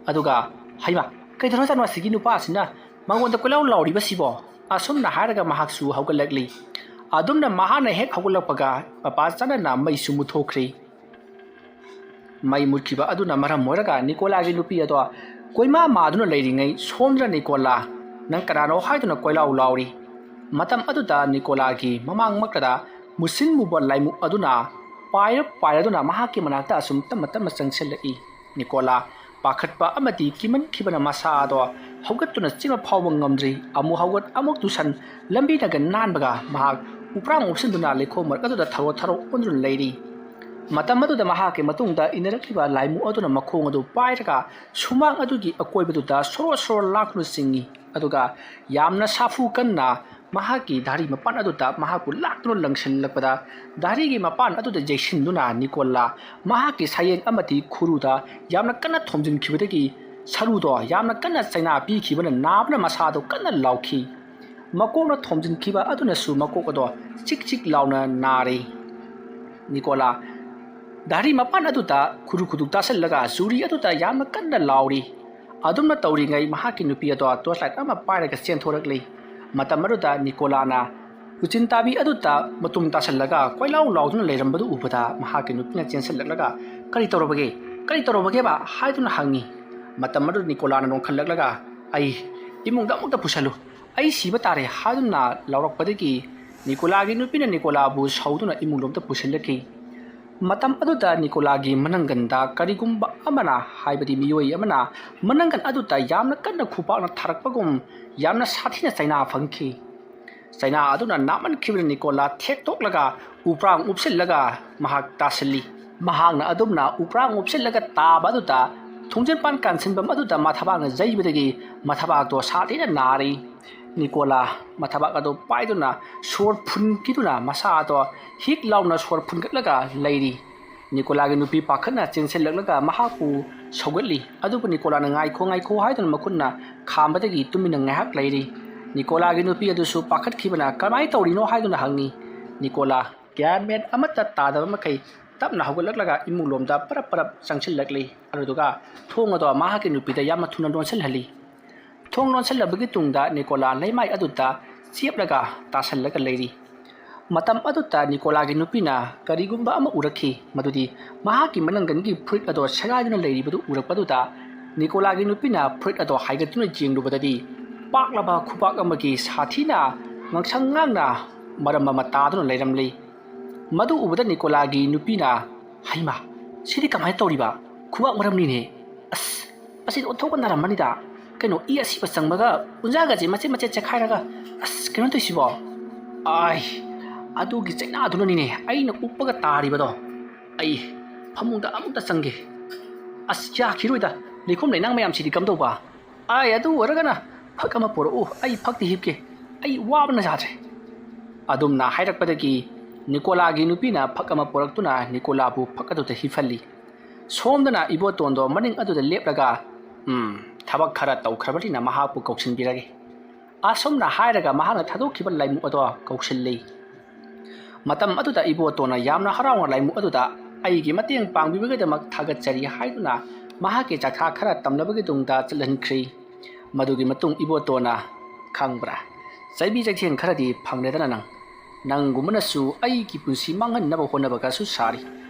ꯑꯗꯨꯒ ꯍꯩꯃꯥ ꯀꯩꯗꯧꯔꯖꯥꯠꯅꯣ ꯑꯁꯤꯒꯤ ꯅꯨꯄꯥꯁꯤꯅ ꯃꯉꯣꯟꯗ ꯀꯣꯏꯂꯥꯎ ꯂꯥꯎꯔꯤꯕꯁꯤꯕꯣ? ꯑꯁꯨꯝꯅ ꯍꯥꯏꯔꯒ ꯃꯍꯥꯛꯁꯨ ꯍꯧꯒꯠꯂꯛꯂꯤ꯫ ꯑꯗꯨꯝꯅ ꯃꯍꯥꯛꯅ ꯍꯦꯛ ꯍꯧꯒꯠꯂꯛꯄꯒ ꯃꯄꯥ ꯆꯥꯅꯅ ꯃꯩꯁꯨ ꯃꯨꯠꯊꯣꯛꯈ꯭ꯔꯤ꯫ ꯃꯩ ꯃꯨꯠꯈꯤꯕ ꯑꯗꯨꯅ ꯃꯔꯝ ꯑꯣꯏꯔꯒ ꯅꯤꯀꯣꯂꯥꯒꯤ ꯅꯨꯄꯤ ꯑꯗꯣ ꯀꯣꯏꯃꯥ ꯃꯥꯗꯨꯅ ꯂꯩꯔꯤꯉꯩ ꯁꯣꯝꯗꯅ ꯅꯤꯀꯣꯂꯥ ꯅꯪ ꯀꯅꯥꯅꯣ ꯍꯥꯏꯗꯨꯅ ꯀꯣꯏꯂꯥꯎ ꯂꯥꯎꯔꯤ꯫ ꯃꯇꯝ ꯑꯗꯨꯗ ꯅꯤꯀꯣꯂꯥꯒꯤ ꯃꯃꯥꯡꯃꯛꯇꯗ ꯃꯨꯁꯤꯟ ꯃꯨꯕ ꯂꯥꯏꯃꯨꯛ ꯑꯗꯨꯅ ꯄꯥꯏꯔꯗꯨꯅ ꯃꯍꯥꯛꯀꯤ ꯃꯅꯥꯛꯇ ꯑꯁꯨꯝ ꯇꯞꯅ ꯇꯞꯅ ꯆꯪꯁꯤꯜꯂꯛꯏ꯫ ꯅꯤꯀꯣꯂꯥ ꯄꯥꯈꯠꯄ ꯑꯃꯗꯤ ꯀꯤꯃꯟꯈꯤꯕꯅ ꯃꯁꯥ ꯑꯗꯣ ꯍꯧꯒꯠꯇꯨꯅ ꯆꯦꯟꯕ ꯐꯥꯎꯕ ꯉꯝꯗ꯭ꯔꯤ꯫ ꯑꯃꯨꯛ ꯍꯧꯒꯠ ꯑꯃꯨꯛ ꯇꯨꯁꯟ ꯂꯝꯕꯤꯅꯒ ꯅꯥꯟꯕꯒ ꯃꯍꯥꯛ ꯎꯄ꯭ꯔꯥꯡ ꯎꯞꯁꯤꯟꯗꯨꯅ ꯂꯩꯈꯣꯝ ꯃꯔꯛ ꯑꯗꯨꯗ ꯊꯔꯣ ꯑꯣꯟꯗꯨꯅ ꯂꯩꯔꯤ꯫ ꯃꯇꯝ ꯑꯗꯨꯗ ꯃꯍꯥꯛꯀꯤ ꯃꯇꯨꯡꯗ ꯏꯟꯅꯔꯛꯂꯤꯕ ꯂꯥꯏꯃꯨꯛ ꯑꯗꯨꯅ ꯃꯈꯣꯡ ꯑꯗꯨ ꯄꯥꯏꯔꯒ ꯁꯨꯃꯥꯡ ꯑꯗꯨꯒꯤ ꯑꯀꯣꯏꯕꯗꯨꯗ ꯁꯣꯔꯣ ꯁꯣꯔꯣ ꯂꯥꯛꯇꯨꯅ ꯆꯤꯡꯏ꯫ ꯑꯗꯨꯒ ꯌꯥꯝꯅ ꯁꯥꯐꯨ ꯀꯟꯅ ꯃꯍꯥꯛꯀꯤ ꯙꯥꯔꯤ ꯃꯄꯥꯟ ꯑꯗꯨꯗ ꯃꯍꯥꯛꯄꯨ ꯂꯥꯛꯇꯨꯅ ꯂꯪꯁꯤꯜꯂꯛꯄꯗ ꯙꯥꯔꯤꯒꯤ ꯃꯄꯥꯟ ꯑꯗꯨꯗ ꯌꯩꯁꯤꯟꯗꯨꯅ ꯅꯤꯀꯣꯂꯥ ꯃꯍꯥꯛꯀꯤ ꯁꯥꯌꯦꯡ ꯑꯃꯗꯤ ꯈꯨꯔꯨꯗ ꯌꯥꯝꯅ ꯀꯟꯅ ꯊꯣꯝꯖꯤꯟꯈꯤꯕꯗꯒꯤ ꯁꯔꯨꯗꯣ ꯌꯥꯝꯅ ꯀꯟꯅ ꯆꯩꯅꯥ ꯄꯤꯈꯤꯕꯅ ꯅꯥꯕꯅ ꯃꯁꯥꯗꯣ ꯀꯟꯅ ꯂꯥꯎꯈꯤ꯫ ꯃꯀꯣꯛꯅ ꯊꯣꯝꯖꯤꯟꯈꯤꯕ ꯑꯗꯨꯅꯁꯨ ꯃꯀꯣꯛ ꯑꯗꯣ ꯆꯤꯛ ꯆꯤꯛ ꯂꯥꯎꯅ ꯅꯥꯔꯤ꯫ ꯅꯤꯀꯣꯂꯥ ꯙꯥꯔꯤ ꯃꯄꯥꯟ ꯑꯗꯨꯗ ꯈꯨꯗꯨꯛ ꯇꯥꯁꯤꯜꯂꯒ ꯖꯨꯔꯤ ꯑꯗꯨꯗ ꯌꯥꯝꯅ ꯀꯟꯅ ꯂꯥꯎꯔꯤ꯫ ꯑꯗꯨꯝꯅ ꯇꯧꯔꯤꯉꯩ ꯃꯍꯥꯛꯀꯤ ꯅꯨꯄꯤ ꯑꯗꯣ ꯇꯣꯔꯆꯂꯥꯏꯠ ꯑꯃ ꯄꯥꯏꯔꯒ ꯆꯦꯟꯊꯣꯔꯛꯂꯤ꯫ ꯃꯇꯝ ꯑꯗꯨꯗ ꯅꯤꯀꯣꯂꯥꯅ ꯎꯆꯤꯟ ꯇꯥꯕꯤ ꯑꯗꯨꯗ ꯃꯇꯨꯝ ꯇꯥꯁꯤꯜꯂꯒ ꯀꯣꯏꯂꯥꯎ ꯂꯥꯎꯗꯨꯅ ꯂꯩꯔꯝꯕꯗꯨ ꯎꯕꯗ ꯃꯍꯥꯛꯀꯤ ꯅꯨꯄꯤꯅ ꯆꯦꯟꯁꯤꯜꯂꯛꯂꯒ ꯀꯔꯤ ꯇꯧꯔꯕꯒꯦꯕ ꯍꯥꯏꯗꯨꯅ ꯍꯪꯉꯤ꯫ ꯃꯇꯝ ꯑꯗꯨꯗ ꯅꯤꯀꯣꯂꯥꯅ ꯅꯣꯡꯈꯠꯂꯛꯂꯒ ꯑꯩ ꯏꯃꯨꯡꯗ ꯑꯃꯨꯛꯇ ꯄꯨꯁꯜꯂꯨ ꯑꯩ ꯁꯤꯕ ꯇꯥꯔꯦ ꯍꯥꯏꯗꯨꯅ ꯂꯥꯎꯔꯛꯄꯗꯒꯤ ꯅꯤꯀꯣꯂꯥꯒꯤ ꯅꯨꯄꯤꯅ ꯅꯤꯀꯣꯂꯥꯕꯨ ꯁꯧꯗꯨꯅ ꯏꯃꯨꯡꯂꯣꯝꯗ ꯄꯨꯁꯤꯜꯂꯛꯈꯤ꯫ ꯃꯇꯝ ꯑꯗꯨꯗ ꯅꯤꯀꯣꯂꯥꯒꯤ ꯃꯅꯪꯒꯟꯗ ꯀꯔꯤꯒꯨꯝꯕ ꯑꯃꯅ ꯍꯥꯏꯕꯗꯤ ꯃꯤꯑꯣꯏ ꯑꯃꯅ ꯃꯅꯪꯒꯟ ꯑꯗꯨꯗ ꯌꯥꯝꯅ ꯀꯟꯅ ꯈꯨꯄꯥꯛꯅ ꯊꯥꯔꯛꯄꯒꯨꯝ ꯌꯥꯝꯅ ꯁꯥꯊꯤꯅ ꯆꯩꯅꯥ ꯐꯪꯈꯤ꯫ ꯆꯩꯅꯥ ꯑꯗꯨꯅ ꯅꯥꯃꯟꯈꯤꯕꯅ ꯅꯤꯀꯣꯂꯥ ꯊꯦꯛꯇꯣꯛꯂꯒ ꯎꯄ꯭ꯔꯥꯡ ꯎꯞꯁꯤꯜꯂꯒ ꯃꯍꯥꯛ ꯇꯥꯁꯤꯜꯂꯤ꯫ ꯃꯍꯥꯛꯅ ꯑꯗꯨꯝꯅ ꯎꯄ꯭ꯔꯥꯡ ꯎꯞꯁꯤꯜꯂꯒ ꯇꯥꯕ ꯑꯗꯨꯗ ꯊꯣꯡꯖꯤꯟꯄꯥꯟ ꯀꯥꯟꯁꯤꯟꯐꯝ ꯑꯗꯨꯗ ꯃꯊꯕꯥꯛꯅ ꯌꯩꯕꯗꯒꯤ ꯃꯊꯕꯥꯛꯇꯣ ꯁꯥꯊꯤꯅ ꯅꯥꯔꯤ꯫ ꯅꯤꯀꯣꯂꯥ ꯃꯊꯕꯥꯛ ꯑꯗꯨ ꯄꯥꯏꯗꯨꯅ ꯁꯣꯔ ꯐꯨꯟꯈꯤꯗꯨꯅ ꯃꯁꯥ ꯑꯗꯣ ꯍꯤꯛ ꯂꯥꯎꯅ ꯁꯣꯔ ꯐꯨꯟꯒꯠꯂꯒ ꯂꯩꯔꯤ꯫ ꯅꯤꯀꯣꯂꯥꯒꯤ ꯅꯨꯄꯤ ꯄꯥꯈꯠꯅ ꯆꯦꯟꯁꯤꯜꯂꯛꯂꯒ ꯃꯍꯥꯛꯄꯨ ꯁꯧꯒꯠꯂꯤ꯫ ꯑꯗꯨꯕꯨ ꯅꯤꯀꯣꯂꯥꯅ ꯉꯥꯏꯈꯣ ꯍꯥꯏꯗꯨꯅ ꯃꯈꯨꯠꯅ ꯈꯥꯝꯕꯗꯒꯤ ꯇꯨꯃꯤꯟꯅ ꯉꯥꯏꯍꯥꯛ ꯂꯩꯔꯤ꯫ ꯅꯤꯀꯣꯂꯥꯒꯤ ꯅꯨꯄꯤ ꯑꯗꯨꯁꯨ ꯄꯥꯈꯠꯈꯤꯕꯅ ꯀꯃꯥꯏꯅ ꯇꯧꯔꯤꯅꯣ ꯍꯥꯏꯗꯨꯅ ꯍꯪꯉꯤ꯫ ꯅꯤꯀꯣꯂꯥ ꯒ꯭ꯌꯥꯟ ꯃꯦꯟ ꯑꯃꯠꯇ ꯇꯥꯗꯕ ꯃꯈꯩ ꯇꯞꯅ ꯍꯧꯒꯠꯂꯛꯂꯒ ꯏꯃꯨꯡꯂꯣꯝꯗ ꯄꯔꯞ ꯆꯪꯁꯤꯜꯂꯛꯂꯤ꯫ ꯑꯗꯨꯗꯨꯒ ꯊꯣꯡ ꯑꯗꯣ ꯃꯍꯥꯛꯀꯤ ꯅꯨꯄꯤꯗ ꯌꯥꯝꯅ ꯊꯨꯅ ꯂꯣꯟꯁꯤꯜꯍꯜꯂꯤ꯫ ꯊꯣꯡ ꯂꯣꯟꯁꯤꯜꯂꯕꯒꯤ ꯇꯨꯡꯗ ꯅꯤꯀꯣꯂꯥ ꯂꯩꯃꯥꯏ ꯑꯗꯨꯗ ꯆꯦꯞꯂꯒ ꯇꯥꯁꯜꯂꯒ ꯂꯩꯔꯤ꯫ ꯃꯇꯝ ꯑꯗꯨꯗ ꯅꯤꯀꯣꯂꯥꯒꯤ ꯅꯨꯄꯤꯅ ꯀꯔꯤꯒꯨꯝꯕ ꯑꯃ ꯎꯔꯛꯈꯤ꯫ ꯃꯗꯨꯗꯤ ꯃꯍꯥꯛꯀꯤ ꯃꯅꯪꯒꯟꯒꯤ ꯐꯨꯔꯤꯠ ꯑꯗꯣ ꯁꯦꯒꯥꯏꯗꯨꯅ ꯂꯩꯔꯤꯕꯗꯨ ꯎꯔꯛꯄꯗꯨꯗ ꯅꯤꯀꯣꯂꯥꯒꯤ ꯅꯨꯄꯤꯅ ꯐꯨꯔꯤꯠ ꯑꯗꯣ ꯍꯥꯏꯒꯠꯇꯨꯅ ꯌꯦꯡꯂꯨꯕꯗꯗꯤ ꯄꯥꯛꯂꯕ ꯈꯨꯄꯥꯛ ꯑꯃꯒꯤ ꯁꯥꯊꯤꯅ ꯉꯪꯁꯪ ꯉꯥꯡꯅ ꯃꯔꯝ ꯑꯃ ꯇꯥꯗꯨꯅ ꯂꯩꯔꯝꯂꯤ꯫ ꯃꯗꯨ ꯎꯕꯗ ꯅꯤꯀꯣꯂꯥꯒꯤ ꯅꯨꯄꯤꯅ ꯍꯩꯃꯥ ꯁꯤꯗꯤ ꯀꯃꯥꯏꯅ ꯇꯧꯔꯤꯕ ꯈꯨꯄꯥꯛ ꯃꯔꯝꯅꯤꯅꯦ ꯃꯁꯤꯗꯤ ꯑꯣꯟꯊꯣꯛꯄ ꯅꯥꯔꯝꯃꯅꯤꯗ ꯀꯩꯅꯣ ꯏ ꯑꯁꯤꯕ ꯆꯪꯕꯒ ꯎꯟꯖꯥꯒꯁꯦ ꯃꯆꯦꯠ ꯆꯦꯛꯈꯥꯏꯔꯒ ꯀꯩꯅꯣ ꯇꯧꯏꯁꯤꯕꯣ ꯑꯗꯨꯒꯤ ꯆꯩꯅꯥꯗꯨꯅꯅꯤꯅꯦ ꯑꯩꯅ ꯎꯞꯄꯒ ꯇꯥꯔꯤꯕꯗꯣ ꯑꯩ ꯐꯃꯨꯡꯗ ꯑꯃꯨꯛꯇ ꯆꯪꯒꯦ ꯌꯥꯈꯤꯔꯣꯏꯗ ꯂꯩꯈꯣꯝ ꯂꯩꯅꯥꯡ ꯃꯌꯥꯝꯁꯤꯗꯤ ꯀꯝꯗꯧꯕ ꯑꯗꯨ ꯑꯣꯏꯔꯒꯅ ꯐꯛ ꯑꯃ ꯄꯨꯔꯛꯎ ꯑꯩ ꯐꯛꯇꯤ ꯍꯤꯞꯀꯦ ꯑꯩ ꯋꯥꯕꯅ ꯌꯥꯗ꯭ꯔꯦ꯫ ꯑꯗꯨꯝꯅ ꯍꯥꯏꯔꯛꯄꯗꯒꯤ ꯅꯤꯀꯣꯂꯥꯒꯤ ꯅꯨꯄꯤꯅ ꯐꯛ ꯑꯃ ꯄꯨꯔꯛꯇꯨꯅ ꯅꯤꯀꯣꯂꯥꯕꯨ ꯐꯛ ꯑꯗꯨꯗ ꯍꯤꯞꯍꯜꯂꯤ꯫ ꯁꯣꯝꯗꯅ ꯏꯕꯣꯇꯣꯟꯗꯣꯃꯅꯤꯡ ꯑꯗꯨꯗ ꯂꯦꯞꯂꯒ ꯊꯕꯛ ꯈꯔ ꯇꯧꯈ꯭ꯔꯕꯅꯤꯅ ꯃꯍꯥꯛꯄꯨ ꯀꯧꯁꯤꯟꯕꯤꯔꯒꯦ ꯑꯁꯨꯝꯅ ꯍꯥꯏꯔꯒ ꯃꯍꯥꯛꯅ ꯊꯥꯗꯣꯛꯈꯤꯕ ꯂꯥꯏꯃꯨꯛ ꯑꯗꯣ ꯀꯧꯁꯤꯜꯂꯤ꯫ ꯃꯇꯝ ꯑꯗꯨꯗ ꯏꯕꯣꯇꯣꯟꯅ ꯌꯥꯝꯅ ꯍꯔꯥꯎꯅ ꯂꯥꯏꯃꯨꯛ ꯑꯗꯨꯗ ꯑꯩꯒꯤ ꯃꯇꯦꯡ ꯄꯥꯡꯕꯤꯕꯒꯤꯗꯃꯛ ꯊꯥꯒꯠꯆꯔꯤ ꯍꯥꯏꯗꯨꯅ ꯃꯍꯥꯛꯀꯤ ꯆꯥꯛꯊꯥ ꯈꯔ ꯇꯝꯅꯕꯒꯤ ꯇꯨꯡꯗ ꯆꯠꯍꯟꯈ꯭ꯔꯤ꯫ ꯃꯗꯨꯒꯤ ꯃꯇꯨꯡ ꯏꯕꯣꯇꯣꯟꯅ ꯈꯪꯕ꯭ꯔꯥ ꯆꯩꯕꯤ ꯆꯩꯊꯦꯡ ꯈꯔꯗꯤ ꯐꯪꯂꯦꯗꯅ ꯅꯪꯒꯨꯝꯕꯅꯁꯨ ꯑꯩꯒꯤ ꯄꯨꯟꯁꯤ ꯃꯥꯡꯍꯟꯅꯕ ꯍꯣꯠꯅꯕꯒꯁꯨ ꯁꯥꯔꯤ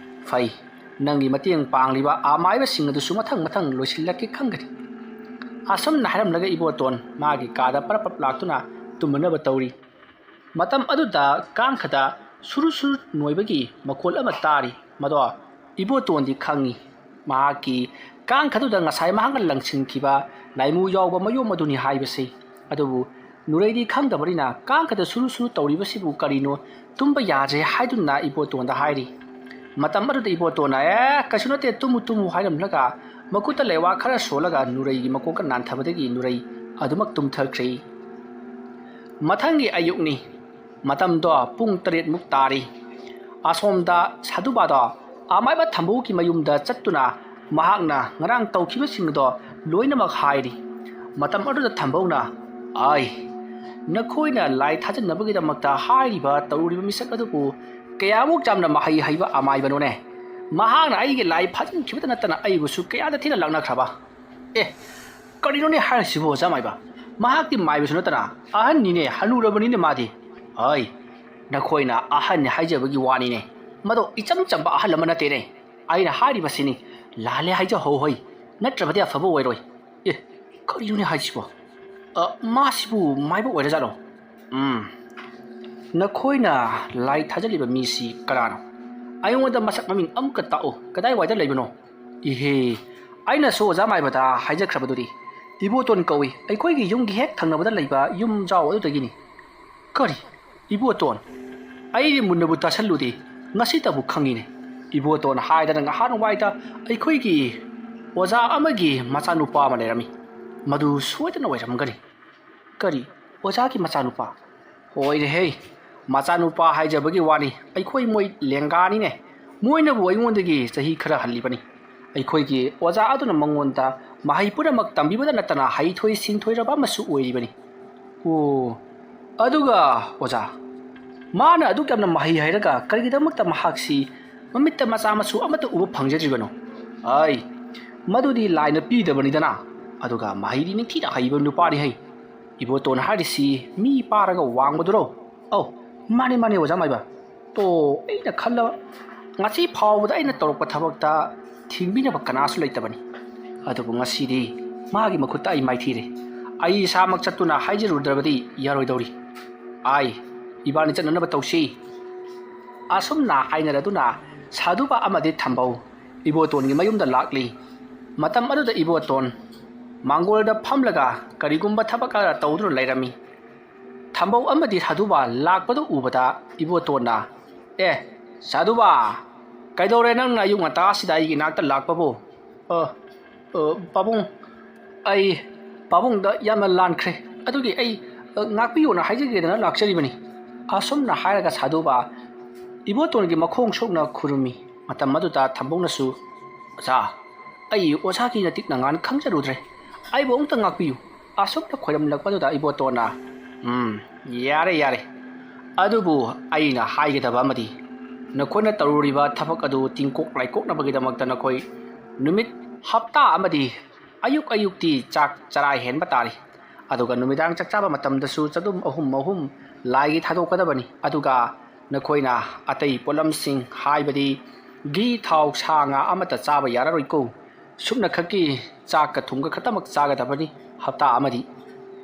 ꯐꯩ ꯅꯪꯒꯤ ꯃꯇꯦꯡ ꯄꯥꯡꯂꯤꯕ ꯑꯃꯥꯏꯕꯁꯤꯡ ꯑꯗꯨꯁꯨ ꯃꯊꯪ ꯂꯣꯏꯁꯤꯜꯂꯛꯀꯦ ꯈꯪꯒꯅꯤ꯫ ꯑꯁꯨꯝꯅ ꯍꯥꯏꯔꯝꯂꯒ ꯏꯕꯣꯇꯣꯟ ꯃꯥꯒꯤ ꯀꯥꯗ ꯄꯔꯞ ꯂꯥꯛꯇꯨꯅ ꯇꯨꯝꯃꯅꯕ ꯇꯧꯔꯤ꯫ ꯃꯇꯝ ꯑꯗꯨꯗ ꯀꯥꯡꯈꯗ ꯁꯨꯔꯨ ꯅꯣꯏꯕꯒꯤ ꯃꯈꯣꯜ ꯑꯃ ꯇꯥꯔꯤ꯫ ꯃꯗꯣ ꯏꯕꯣꯇꯣꯟꯗꯤ ꯈꯪꯉꯤ ꯃꯍꯥꯛꯀꯤ ꯀꯥꯡꯈꯗꯨꯗ ꯉꯁꯥꯏ ꯃꯍꯥꯛꯅ ꯂꯪꯁꯤꯟꯈꯤꯕ ꯂꯥꯏꯃꯨ ꯌꯥꯎꯕ ꯃꯌꯣꯝ ꯑꯗꯨꯅꯤ ꯍꯥꯏꯕꯁꯤ꯫ ꯑꯗꯨꯕꯨ ꯅꯨꯔꯩꯗꯤ ꯈꯪꯗꯕꯅꯤꯅ ꯀꯥꯡꯈꯗ ꯁꯨꯔꯨ ꯇꯧꯔꯤꯕꯁꯤꯕꯨ ꯀꯔꯤꯅꯣ ꯇꯨꯝꯕ ꯌꯥꯗ꯭ꯔꯦ ꯍꯥꯏꯗꯨꯅ ꯏꯕꯣꯇꯣꯟꯗ ꯍꯥꯏꯔꯤ꯫ ꯃꯇꯝ ꯑꯗꯨꯗ ꯏꯕꯣꯇꯣꯟꯅ ꯀꯩꯁꯨ ꯅꯠꯇꯦ ꯇꯨꯝꯃꯨ ꯍꯥꯏꯔꯝꯂꯒ ꯃꯈꯨꯠꯇ ꯂꯩꯋꯥ ꯈꯔ ꯁꯣꯜꯂꯒ ꯅꯨꯔꯩꯒꯤ ꯃꯀꯣꯛꯀ ꯅꯥꯟꯊꯕꯗꯒꯤ ꯅꯨꯔꯩ ꯑꯗꯨꯃꯛ ꯇꯨꯝꯊꯈ꯭ꯔꯦ꯫ ꯃꯊꯪꯒꯤ ꯑꯌꯨꯛꯅꯤ, ꯃꯇꯝꯗꯣ ꯄꯨꯡ 7ꯃꯨꯛ ꯇꯥꯔꯤ꯫ ꯑꯁꯣꯝꯗ ꯁꯥꯗꯨꯕꯥꯗꯣ ꯑꯃꯥꯏꯕ ꯊꯝꯕꯧꯒꯤ ꯃꯌꯨꯝꯗ ꯆꯠꯇꯨꯅ ꯃꯍꯥꯛꯅ ꯉꯔꯥꯡ ꯇꯧꯈꯤꯕꯁꯤꯡꯗꯣ ꯂꯣꯏꯅꯃꯛ ꯍꯥꯏꯔꯤ꯫ ꯃꯇꯝ ꯑꯗꯨꯗ ꯊꯝꯕꯧꯅ "ꯑꯥꯏ, ꯅꯈꯣꯏꯅ ꯂꯥꯏ ꯊꯥꯖꯟꯅꯕꯒꯤꯗꯃꯛꯇ ꯍꯥꯏꯔꯤꯕ ꯇꯧꯔꯤꯕ ꯃꯤꯁꯛ ꯑꯗꯨꯕꯨ ꯀꯌꯥꯃꯨꯛ ꯌꯥꯝꯅ ꯃꯍꯩ ꯍꯩꯕ ꯑꯃꯥꯏꯕꯅꯣꯅꯦ? ꯃꯍꯥꯛꯅ ꯑꯩꯒꯤ ꯂꯥꯏ ꯐꯥꯖꯤꯟꯈꯤꯕꯇ ꯅꯠꯇꯅ ꯑꯩꯕꯨꯁꯨ ꯀꯌꯥꯗ ꯊꯤꯅ ꯂꯥꯛꯅꯈ꯭ꯔꯕ? ꯑꯦ, ꯀꯔꯤꯅꯣꯅꯦ ꯍꯥꯏꯔꯤꯁꯤꯕꯨ ꯑꯣꯖꯥ ꯃꯥꯏꯕ? ꯃꯍꯥꯛꯇꯤ ꯃꯥꯏꯕꯁꯨ ꯅꯠꯇꯅ ꯑꯍꯟꯅꯤꯅꯦ, ꯍꯅꯨꯔꯕꯅꯤꯅꯦ ꯃꯥꯗꯤ꯫ ꯑꯩ, ꯅꯈꯣꯏꯅ ꯑꯍꯟ ꯍꯥꯏꯖꯕꯒꯤ ꯋꯥꯅꯤꯅꯦ, ꯃꯗꯣ ꯏꯆꯝ ꯆꯝꯕ ꯑꯍꯜ ꯑꯃ ꯅꯠꯇꯦꯅꯦ꯫ ꯑꯩꯅ ꯍꯥꯏꯔꯤꯕꯁꯤꯅꯤ, ꯂꯥꯜꯂꯦ ꯍꯥꯏꯖꯍꯧ, ꯅꯠꯇ꯭ꯔꯕꯗꯤ ꯑꯐꯕ ꯑꯣꯏꯔꯣꯏ꯫ ꯑꯦ, ꯀꯔꯤꯅꯣꯅꯦ ꯍꯥꯏꯁꯤꯕꯣ? ꯃꯥꯁꯤꯕꯨ ꯃꯥꯏꯕ ꯑꯣꯏꯔꯖꯥꯠꯂꯣ? ꯅꯈꯣꯏꯅ ꯂꯥꯏ ꯊꯥꯖꯜꯂꯤꯕ ꯃꯤꯁꯤ ꯀꯅꯥꯅꯣ? ꯑꯩꯉꯣꯟꯗ ꯃꯁꯛ ꯃꯃꯤꯡ ꯑꯃꯨꯛꯀ ꯇꯥꯛꯎ, ꯀꯗꯥꯏꯋꯥꯏꯗ ꯂꯩꯕꯅꯣ? ꯏꯍꯦ, ꯑꯩꯅꯁꯨ ꯑꯣꯖꯥ ꯃꯥꯏꯕꯗ ꯍꯥꯏꯖꯈ꯭ꯔꯕꯗꯨꯗꯤ, ꯏꯕꯣꯇꯣꯟ ꯀꯧꯏ, ꯑꯩꯈꯣꯏꯒꯤ ꯌꯨꯝꯒꯤ ꯍꯦꯛ ꯊꯪꯅꯕꯗ ꯂꯩꯕ ꯌꯨꯝꯖꯥꯎ ꯑꯗꯨꯗꯒꯤꯅꯤ꯫ ꯀꯔꯤ, ꯏꯕꯣꯇꯣꯟ? ꯑꯩꯗꯤ ꯃꯨꯟꯅꯕꯨ ꯇꯥꯁꯜꯂꯨꯗꯦ, ꯉꯁꯤꯇꯕꯨ ꯈꯪꯉꯤꯅꯦ꯫ ꯏꯕꯣꯇꯣꯟ ꯍꯥꯏꯗꯅ ꯉꯍꯥꯟꯋꯥꯏꯗ ꯑꯩꯈꯣꯏꯒꯤ ꯑꯣꯖꯥ ꯑꯃꯒꯤ ꯃꯆꯥꯅꯨꯄꯥ ꯑꯃ ꯂꯩꯔꯝꯃꯤ, ꯃꯗꯨ ꯁꯣꯏꯗꯅ ꯑꯣꯏꯔꯝꯒꯅꯤ꯫ ꯀꯔꯤ, ꯑꯣꯖꯥꯒꯤ ꯃꯆꯥꯅꯨꯄꯥ? ꯍꯣꯏꯅꯦꯍꯦ, ꯃꯆꯥꯅꯨꯄꯥ ꯍꯥꯏꯖꯕꯒꯤ ꯋꯥꯅꯤ, ꯑꯩꯈꯣꯏ ꯃꯣꯏ ꯂꯦꯡꯒꯥꯅꯤꯅꯦ꯫ ꯃꯣꯏꯅꯕꯨ ꯑꯩꯉꯣꯟꯗꯒꯤ ꯆꯍꯤ ꯈꯔ ꯍꯜꯂꯤꯕꯅꯤ꯫ ꯑꯩꯈꯣꯏꯒꯤ ꯑꯣꯖꯥ ꯑꯗꯨꯅ ꯃꯉꯣꯟꯗ ꯃꯍꯩ ꯄꯨꯝꯅꯃꯛ ꯇꯝꯕꯤꯕꯇ ꯅꯠꯇꯅ ꯍꯩꯊꯣꯏ ꯁꯤꯡꯊꯣꯏꯔꯕ ꯑꯃꯁꯨ ꯑꯣꯏꯔꯤꯕꯅꯤ꯫ ꯑꯣ, ꯑꯗꯨꯒ ꯑꯣꯖꯥ, ꯃꯥꯅ ꯑꯗꯨꯛ ꯌꯥꯝꯅ ꯃꯍꯩ ꯍꯩꯔꯒ ꯀꯔꯤꯒꯤꯗꯃꯛꯇ ꯃꯍꯥꯛꯁꯤ ꯃꯃꯤꯠꯇ ꯃꯆꯥ ꯃꯁꯨ ꯑꯃꯠꯇ ꯎꯕ ꯐꯪꯖꯗ꯭ꯔꯤꯕꯅꯣ? ꯑꯩ, ꯃꯗꯨꯗꯤ ꯂꯥꯏꯅ ꯄꯤꯗꯕꯅꯤꯗꯅ, ꯑꯗꯨꯒ ꯃꯍꯩꯗꯤ ꯅꯤꯡꯊꯤꯅ ꯍꯩꯕ ꯅꯨꯄꯥꯅꯤ ꯍꯩ꯫ ꯏꯕꯣꯇꯣꯟ ꯍꯥꯏꯔꯤꯁꯤ ꯃꯤ ꯄꯥꯔꯒ ꯋꯥꯡꯕꯗꯨꯔꯣ? ꯑꯧ, ꯃꯥꯅꯦ ꯑꯣꯖꯥ ꯃꯥꯏꯕ꯫ ꯇꯣ, ꯑꯩꯅ ꯈꯜꯂꯕ, ꯉꯁꯤ ꯐꯥꯎꯕꯗ ꯑꯩꯅ ꯇꯧꯔꯛꯄ ꯊꯕꯛꯇ ꯊꯤꯡꯕꯤꯅꯕ ꯀꯅꯥꯁꯨ ꯂꯩꯇꯕꯅꯤ꯫ ꯑꯗꯨꯕꯨ ꯉꯁꯤꯗꯤ ꯃꯥꯒꯤ ꯃꯈꯨꯠꯇ ꯑꯩ ꯃꯥꯏꯊꯤꯔꯦ꯫ ꯑꯩ ꯏꯁꯥꯃꯛ ꯆꯠꯇꯨꯅ ꯍꯥꯏꯖꯔꯨꯗ꯭ꯔꯕꯗꯤ ꯌꯥꯔꯣꯏꯗꯧꯔꯤ꯫ ꯑꯥꯏ, ꯏꯕꯥꯅꯤ ꯆꯠꯅꯅꯕ ꯇꯧꯁꯤ꯫ ꯑꯁꯨꯝꯅ ꯍꯥꯏꯅꯔꯗꯨꯅ ꯁꯥꯗꯨꯕꯥ ꯑꯃꯗꯤ ꯊꯝꯕꯧ ꯏꯕꯣꯇꯣꯟꯒꯤ ꯃꯌꯨꯝꯗ ꯂꯥꯛꯂꯤ꯫ ꯃꯇꯝ ꯑꯗꯨꯗ ꯏꯕꯣꯇꯣꯟ ꯃꯥꯡꯒꯣꯜꯗ ꯐꯝꯂꯒ ꯀꯔꯤꯒꯨꯝꯕ ꯊꯕꯛ ꯈꯔ ꯇꯧꯗꯨꯅ ꯂꯩꯔꯝꯃꯤ꯫ ꯊꯝꯕꯧ ꯑꯃꯗꯤ ꯁꯥꯗꯨꯕꯥ ꯂꯥꯛꯄꯗꯨ ꯎꯕꯗ ꯏꯕꯣꯇꯣꯟꯅ "ꯑꯦ, ꯁꯥꯗꯨꯕꯥ, ꯀꯩꯗꯧꯔꯦ ꯅꯪꯅ ꯑꯌꯨꯛ ꯉꯟꯇꯥꯁꯤꯗ ꯑꯩꯒꯤ ꯏꯅꯥꯛꯇ ꯂꯥꯛꯄꯕꯨ?" "ꯄꯥꯕꯨꯡ, ꯑꯩ ꯄꯥꯕꯨꯡꯗ ꯌꯥꯝꯅ ꯂꯥꯟꯈ꯭ꯔꯦ, ꯑꯗꯨꯒꯤ ꯑꯩ ꯉꯥꯛꯄꯤꯌꯣꯅ ꯍꯥꯏꯖꯒꯦꯗꯅ ꯂꯥꯛꯆꯔꯤꯕꯅꯤ." ꯑꯁꯨꯝꯅ ꯍꯥꯏꯔꯒ ꯁꯥꯗꯨꯕꯥ ꯏꯕꯣꯇꯣꯟꯒꯤ ꯃꯈꯣꯡ ꯁꯣꯛꯅ ꯈꯨꯔꯨꯝꯃꯤ꯫ ꯃꯇꯝ ꯑꯗꯨꯗ ꯊꯝꯕꯧꯅꯁꯨ "ꯑꯣꯖꯥ, ꯑꯩ ꯑꯣꯖꯥꯒꯤ ꯅꯇꯤꯛ ꯅꯉꯥꯟ ꯈꯪꯖꯔꯨꯗ꯭ꯔꯦ, ꯑꯩꯕꯨ ꯑꯃꯨꯛꯇ ꯉꯥꯛꯄꯤꯌꯨ." ꯑꯁꯨꯝꯅ ꯈꯣꯏꯔꯝꯂꯛꯄꯗꯨꯗ ꯏꯕꯣꯇꯣꯟꯅ "ꯌꯥꯔꯦ, ꯑꯗꯨꯕꯨ ꯑꯩꯅ ꯍꯥꯏꯒꯗꯕ ꯑꯃꯗꯤ, ꯅꯈꯣꯏꯅ ꯇꯧꯔꯨꯔꯤꯕ ꯊꯕꯛ ꯑꯗꯨ ꯇꯤꯡꯀꯣꯛ ꯂꯥꯏꯀꯣꯛꯅꯕꯒꯤꯗꯃꯛꯇ ꯅꯈꯣꯏ ꯅꯨꯃꯤꯠ ꯍꯞꯇꯥ ꯑꯃꯗꯤ ꯑꯌꯨꯛꯇꯤ ꯆꯥꯛ ꯆꯔꯥ ꯍꯦꯟꯕ ꯇꯥꯔꯤ꯫ ꯑꯗꯨꯒ ꯅꯨꯃꯤꯗꯥꯡ ꯆꯥꯛꯆꯥꯕ ꯃꯇꯝꯗꯁꯨ ꯆꯗꯨꯝ ꯑꯍꯨꯝ ꯂꯥꯏꯒꯤ ꯊꯥꯗꯣꯛꯀꯗꯕꯅꯤ꯫ ꯑꯗꯨꯒ ꯅꯈꯣꯏꯅ ꯑꯇꯩ ꯄꯣꯠꯂꯝꯁꯤꯡ, ꯍꯥꯏꯕꯗꯤ ꯘꯤ, ꯊꯥꯎ, ꯁꯥ ꯉꯥ ꯑꯃꯠꯇ ꯆꯥꯕ ꯌꯥꯔꯔꯣꯏꯀꯣ꯫ ꯁꯨꯞꯅꯈꯛꯀꯤ ꯆꯥꯛꯀ ꯊꯨꯝꯒ ꯈꯛꯇꯃꯛ ꯆꯥꯒꯗꯕꯅꯤ ꯍꯞꯇꯥ ꯑꯃꯗꯤ꯫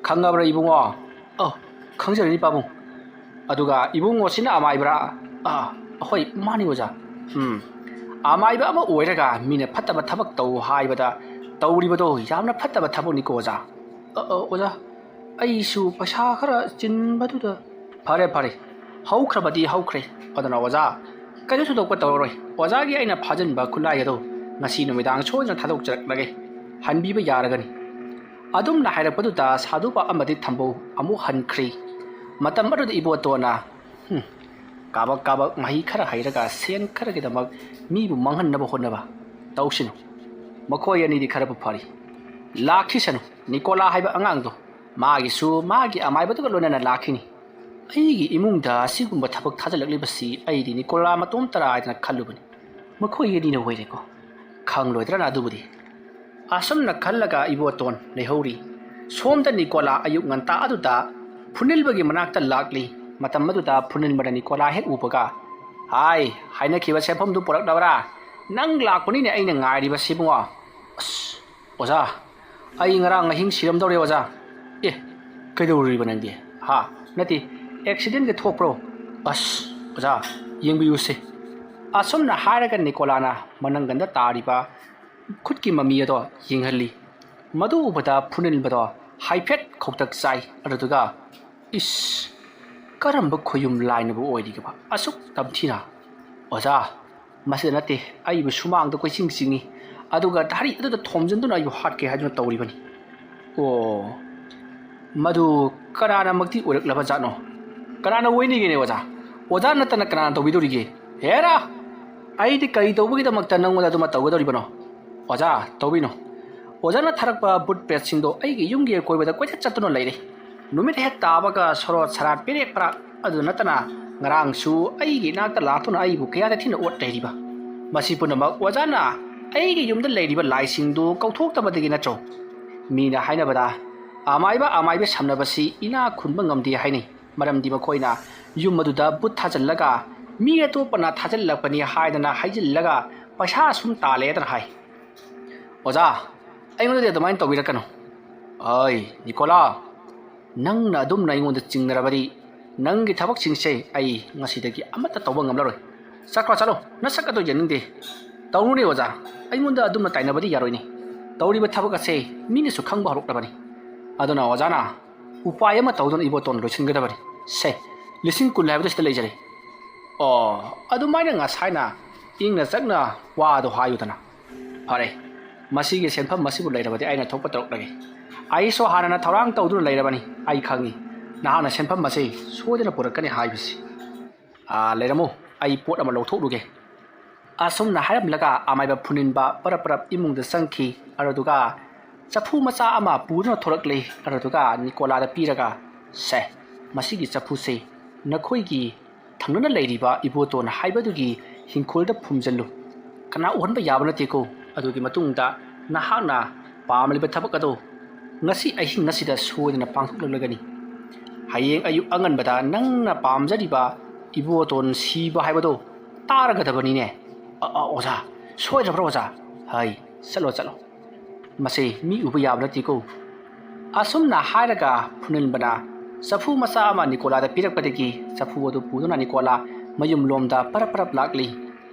ꯈꯪꯉꯕ꯭ꯔꯥ ꯏꯕꯨꯡꯉꯣ? ꯈꯪꯖꯔꯅꯤ ꯄꯥꯕꯨꯡ꯫ ꯑꯗꯨꯒ ꯏꯕꯨꯡꯉꯣꯁꯤꯅ ꯑꯃꯥꯏꯕ꯭ꯔꯥ? ꯍꯣꯏ, ꯃꯥꯅꯤ ꯑꯣꯖꯥ꯫ ꯑꯃꯥꯏꯕ ꯑꯃ ꯑꯣꯏꯔꯒ ꯃꯤꯅ ꯐꯠꯇꯕ ꯊꯕꯛ ꯇꯧ ꯍꯥꯏꯕꯗ ꯇꯧꯔꯤꯕꯗꯣ ꯌꯥꯝꯅ ꯐꯠꯇꯕ ꯊꯕꯛꯅꯤꯀꯣ ꯑꯣꯖꯥ꯫ ꯑꯣꯖꯥ, ꯑꯩꯁꯨ ꯄꯩꯁꯥ ꯈꯔ ꯆꯤꯟꯕꯗꯨꯗ... ꯐꯔꯦ, ꯍꯧꯈ꯭ꯔꯕꯗꯤ ꯍꯧꯈ꯭ꯔꯦ꯫ ꯑꯗꯨꯅ ꯑꯣꯖꯥ, ꯀꯩꯁꯨ ꯊꯣꯏꯗꯣꯛꯄ ꯇꯧꯔꯔꯣꯏ꯫ ꯑꯣꯖꯥꯒꯤ ꯑꯩꯅ ꯐꯥꯖꯤꯟꯕ ꯈꯨꯠꯂꯥꯏ ꯑꯗꯣ ꯉꯁꯤ ꯅꯨꯃꯤꯗꯥꯡ ꯁꯣꯏꯗꯅ ꯊꯥꯗꯣꯛꯆꯔꯛꯂꯒꯦ, ꯍꯟꯕꯤꯕ ꯌꯥꯔꯒꯅꯤ꯫ ꯑꯗꯨꯝꯅ ꯍꯥꯏꯔꯛꯄꯗꯨꯗ ꯁꯥꯗꯨꯕꯥ ꯑꯃꯗꯤ ꯊꯝꯕꯧ ꯑꯃꯨꯛ ꯍꯟꯈ꯭ꯔꯦ꯫ ꯃꯇꯝ ꯑꯗꯨꯗ ꯏꯕꯣꯇꯣꯟꯅ ꯀꯥꯕꯛ ꯃꯍꯩ ꯈꯔ ꯍꯩꯔꯒ ꯁꯦꯟ ꯈꯔꯒꯤꯗꯃꯛ ꯃꯤꯕꯨ ꯃꯥꯡꯍꯟꯅꯕ ꯍꯣꯠꯅꯕ ꯇꯧꯁꯤꯅꯨ, ꯃꯈꯣꯏ ꯑꯅꯤꯗꯤ ꯈꯔꯕꯨ ꯐꯔꯤ꯫ ꯂꯥꯛꯈꯤꯁꯅꯨ, ꯅꯤꯀꯣꯂꯥ ꯍꯥꯏꯕ ꯑꯉꯥꯡꯗꯣ, ꯃꯥꯒꯤꯁꯨ ꯃꯥꯒꯤ ꯑꯃꯥꯏꯕꯗꯨꯒ ꯂꯣꯏꯅꯅ ꯂꯥꯛꯈꯤꯅꯤ꯫ ꯑꯩꯒꯤ ꯏꯃꯨꯡꯗ ꯑꯁꯤꯒꯨꯝꯕ ꯊꯕꯛ ꯊꯥꯖꯤꯜꯂꯛꯂꯤꯕꯁꯤ ꯑꯩꯗꯤ ꯅꯤꯀꯣꯂꯥ ꯃꯇꯣꯝꯇꯔꯥ ꯍꯥꯏꯗꯅ ꯈꯜꯂꯨꯕꯅꯤ꯫ ꯃꯈꯣꯏ ꯑꯅꯤꯅ ꯑꯣꯏꯔꯦꯀꯣ, ꯈꯪꯂꯣꯏꯗ꯭ꯔꯅ ꯑꯗꯨꯕꯨꯗꯤ꯫ ꯑꯁꯨꯝꯅ ꯈꯜꯂꯒ ꯏꯕꯣꯇꯣꯟ ꯂꯩꯍꯧꯔꯤ꯫ ꯁꯣꯝꯗ ꯅꯤꯀꯣꯂꯥ ꯑꯌꯨꯛ ꯉꯟꯇꯥ ꯑꯗꯨꯗ ꯐꯨꯅꯤꯜꯕꯒꯤ ꯃꯅꯥꯛꯇ ꯂꯥꯛꯂꯤ꯫ ꯃꯇꯝ ꯑꯗꯨꯗ ꯐꯨꯅꯤꯟꯕꯅ ꯅꯤꯀꯣꯂꯥ ꯍꯦꯛ ꯎꯕꯒ "ꯍꯥꯏ, ꯍꯥꯏꯅꯈꯤꯕ ꯁꯦꯟꯐꯝꯗꯨ ꯄꯨꯔꯛꯂꯕ꯭ꯔꯥ? ꯅꯪ ꯂꯥꯛꯄꯅꯤꯅꯦ ꯑꯩꯅ ꯉꯥꯏꯔꯤꯕꯁꯤ ꯏꯕꯨꯡꯉꯣ." "ꯑꯣꯖꯥ, ꯑꯩ ꯉꯔꯥꯡ ꯑꯍꯤꯡ ꯁꯤꯔꯝꯗꯧꯔꯦ ꯑꯣꯖꯥ." "ꯀꯩꯗꯧꯔꯨꯔꯤꯕ ꯅꯪꯗꯤ? ꯅꯠꯇꯦ, ꯑꯦꯛꯁꯤꯗꯦꯟꯒ ꯊꯣꯛꯄ꯭ꯔꯣ?" "ꯑꯣꯖꯥ, ꯌꯦꯡꯕꯤꯌꯨꯁꯦ." ꯑꯁꯨꯝꯅ ꯍꯥꯏꯔꯒ ꯅꯤꯀꯣꯂꯥꯅ ꯃꯅꯪꯒꯟꯗ ꯇꯥꯔꯤꯕ ꯈꯨꯠꯀꯤ ꯃꯃꯤ ꯑꯗꯣ ꯌꯦꯡꯍꯜꯂꯤ꯫ ꯃꯗꯨ ꯎꯕꯗ ꯐꯨꯅꯤꯟꯕꯗꯣ ꯍꯥꯏꯐꯦꯠ ꯈꯧꯇꯛ ꯆꯥꯏ꯫ ꯑꯗꯨꯗꯨꯒ ꯀꯔꯝꯕ ꯈꯣꯌꯨꯝ ꯂꯥꯏꯅꯕꯨ ꯑꯣꯏꯔꯤꯒꯕ ꯑꯁꯨꯛ ꯇꯝꯊꯤꯅ? "ꯑꯣꯖꯥ, ꯃꯁꯤꯗ ꯅꯠꯇꯦ, ꯑꯩꯕꯨ ꯁꯨꯃꯥꯡꯗ ꯀꯣꯏꯆꯤꯡ ꯆꯤꯡꯏ, ꯑꯗꯨꯒ ꯙꯥꯔꯤ ꯑꯗꯨꯗ ꯊꯣꯝꯖꯤꯟꯗꯨꯅ ꯑꯩꯕꯨ ꯍꯥꯠꯀꯦ ꯍꯥꯏꯗꯨꯅ ꯇꯧꯔꯤꯕꯅꯤ." ꯃꯗꯨ ꯀꯅꯥꯅꯃꯛꯇꯤ ꯑꯣꯏꯔꯛꯂꯕ ꯖꯥꯠꯅꯣ ꯀꯅꯥꯅ ꯑꯣꯏꯅꯤꯒꯦꯅꯦ ꯑꯣꯖꯥ ꯑꯣꯖꯥ ꯅꯠꯇꯅ ꯀꯅꯥꯅ ꯇꯧꯕꯤꯗꯣꯔꯤꯒꯦ ꯍꯦꯔꯥ ꯑꯩꯗꯤ ꯀꯔꯤ ꯇꯧꯕꯒꯤꯗꯃꯛꯇ ꯅꯪꯉꯣꯟꯗ ꯑꯗꯨꯃ ꯇꯧꯒꯗꯧꯔꯤꯕꯅꯣ ꯑꯣꯖꯥ ꯇꯧꯕꯤꯅꯣ ꯑꯣꯖꯥꯅ ꯊꯥꯔꯛꯄ ꯕꯨꯠ ꯄꯦꯠꯁꯤꯡꯗꯣ ꯑꯩꯒꯤ ꯌꯨꯝꯒꯤ ꯑꯀꯣꯏꯕꯗ ꯀꯣꯏꯆꯠ ꯆꯠꯇꯨꯅ ꯂꯩꯔꯦ ꯅꯨꯃꯤꯠ ꯍꯦꯛ ꯇꯥꯕꯒ ꯁꯣꯔꯣꯠ ꯁꯔꯥꯠ ꯄꯦꯔꯦꯛ ꯄꯔꯥꯛ ꯑꯗꯨ ꯅꯠꯇꯅ ꯉꯔꯥꯡꯁꯨ ꯑꯩꯒꯤ ꯏꯅꯥꯛꯇ ꯂꯥꯛꯇꯨꯅ ꯑꯩꯕꯨ ꯀꯌꯥꯗ ꯊꯤꯅ ꯑꯣꯠ ꯂꯩꯔꯤꯕ ꯃꯁꯤ ꯄꯨꯝꯅꯃꯛ ꯑꯣꯖꯥꯅ ꯑꯩꯒꯤ ꯌꯨꯝꯗ ꯂꯩꯔꯤꯕ ꯂꯥꯏꯁꯤꯡꯗꯨ ꯀꯧꯊꯣꯛꯇꯕꯗꯒꯤ ꯅꯠꯇ꯭ꯔꯣ ꯃꯤꯅ ꯍꯥꯏꯅꯕꯗ ꯑꯃꯥꯏꯕ ꯁꯝꯅꯕꯁꯤ ꯏꯅꯥꯛ ꯈꯨꯟꯕ ꯉꯝꯗꯦ ꯍꯥꯏꯅꯩ ꯃꯔꯝꯗꯤ ꯃꯈꯣꯏꯅ ꯌꯨꯝ ꯑꯗꯨꯗ ꯕꯨꯠ ꯊꯥꯖꯤꯜꯂꯒ ꯃꯤ ꯑꯇꯣꯞꯄꯅ ꯊꯥꯖꯤꯜꯂꯛꯄꯅꯤ ꯍꯥꯏꯗꯅ ꯍꯥꯏꯖꯤꯜꯂꯒ ꯄꯩꯁꯥ ꯁꯨꯝ ꯇꯥꯜꯂꯦꯗꯅ ꯍꯥꯏ ꯑꯣꯖꯥ ꯑꯩꯉꯣꯟꯗꯗꯤ ꯑꯗꯨꯃꯥꯏꯅ ꯇꯧꯕꯤꯔꯛꯀꯅꯨ ꯑꯩ ꯅꯤꯀꯣꯂꯥ ꯅꯪꯅ ꯑꯗꯨꯝꯅ ꯑꯩꯉꯣꯟꯗ ꯆꯤꯡꯅꯔꯕꯗꯤ ꯅꯪꯒꯤ ꯊꯕꯛꯁꯤꯡꯁꯦ ꯑꯩ ꯉꯁꯤꯗꯒꯤ ꯑꯃꯠꯇ ꯇꯧꯕ ꯉꯝꯂꯔꯣꯏ ꯆꯠꯂꯣ ꯅꯁꯛ ꯑꯗꯨ ꯌꯦꯡꯅꯤꯡꯗꯦ ꯇꯧꯅꯨꯅꯦ ꯑꯣꯖꯥ ꯑꯩꯉꯣꯟꯗ ꯑꯗꯨꯝꯅ ꯇꯥꯏꯅꯕꯗꯤ ꯌꯥꯔꯣꯏꯅꯦ ꯇꯧꯔꯤꯕ ꯊꯕꯛ ꯑꯁꯦ ꯃꯤꯅꯁꯨ ꯈꯪꯕ ꯍꯧꯔꯛꯂꯕꯅꯤ ꯑꯗꯨꯅ ꯑꯣꯖꯥꯅ ꯎꯄꯥꯏ ꯑꯃ ꯇꯧꯗꯨꯅ ꯏꯕꯣꯇꯣꯟ ꯂꯣꯏꯁꯤꯟꯒꯗꯕꯅꯤ ꯁꯦ 10,000 ꯍꯥꯏꯕꯗꯨ ꯁꯤꯗ ꯂꯩꯖꯔꯦ ꯑꯗꯨꯃꯥꯏꯅ ꯉꯁꯥꯏꯅ ꯏꯪꯅ ꯆꯛꯅ ꯋꯥꯗꯣ ꯍꯥꯏꯌꯨꯗꯅ ꯐꯔꯦ ꯃꯁꯤꯒꯤ ꯁꯦꯟꯐꯝ ꯃꯁꯤꯕꯨ ꯂꯩꯔꯕꯗꯤ ꯑꯩꯅ ꯊꯣꯛꯄ ꯇꯧꯔꯛꯂꯒꯦ ꯑꯩꯁꯨ ꯍꯥꯟꯅꯅ ꯊꯧꯔꯥꯡ ꯇꯧꯗꯨꯅ ꯂꯩꯔꯕꯅꯤ ꯑꯩ ꯈꯪꯉꯤ ꯅꯍꯥꯛꯅ ꯁꯦꯟꯐꯝ ꯑꯁꯤ ꯁꯣꯏꯗꯅ ꯄꯨꯔꯛꯀꯅꯤ ꯍꯥꯏꯕꯁꯤ ꯂꯩꯔꯝꯃꯨ ꯑꯩ ꯄꯣꯠ ꯑꯃ ꯂꯧꯊꯣꯛꯂꯨꯒꯦ ꯑꯁꯨꯝꯅ ꯍꯥꯏꯔꯝꯂꯒ ꯑꯃꯥꯏꯕ ꯐꯨꯅꯤꯟꯕ ꯄꯔꯞ ꯏꯃꯨꯡꯗ ꯆꯪꯈꯤ ꯑꯗꯨꯒ ꯆꯐꯨ ꯃꯆꯥ ꯑꯃ ꯄꯨꯗꯨꯅ ꯊꯣꯔꯛꯂꯤ ꯑꯗꯨꯒ ꯅꯤꯀꯣꯂꯥꯗ ꯄꯤꯔꯒ ꯁꯦ ꯃꯁꯤꯒꯤ ꯆꯐꯨꯁꯦ ꯅꯈꯣꯏꯒꯤ ꯊꯪꯅꯅ ꯂꯩꯔꯤꯕ ꯏꯕꯣꯇꯣꯟ ꯍꯥꯏꯕꯗꯨꯒꯤ ꯍꯤꯡꯈꯣꯜꯗ ꯐꯨꯝꯖꯤꯜꯂꯨ ꯀꯅꯥ ꯎꯍꯟꯕ ꯌꯥꯕ ꯅꯠꯇꯦꯀꯣ ꯑꯗꯨꯒꯤ ꯃꯇꯨꯡꯗ ꯅꯍꯥꯛꯅ ꯄꯥꯝꯂꯤꯕ ꯊꯕꯛ ꯑꯗꯣ ngasi ahi ngasi da suodina pangthuk lagani hayeng ayu angan bada nang na pamjariba iboton siba haibado taragadabani ne oza soirabra oza hai chalo mase mi uba yabnati ko asumna hairaga phunil bana safu masa ama nikola da pirakpadagi safu odu puduna nikola mayum lomda parap lakli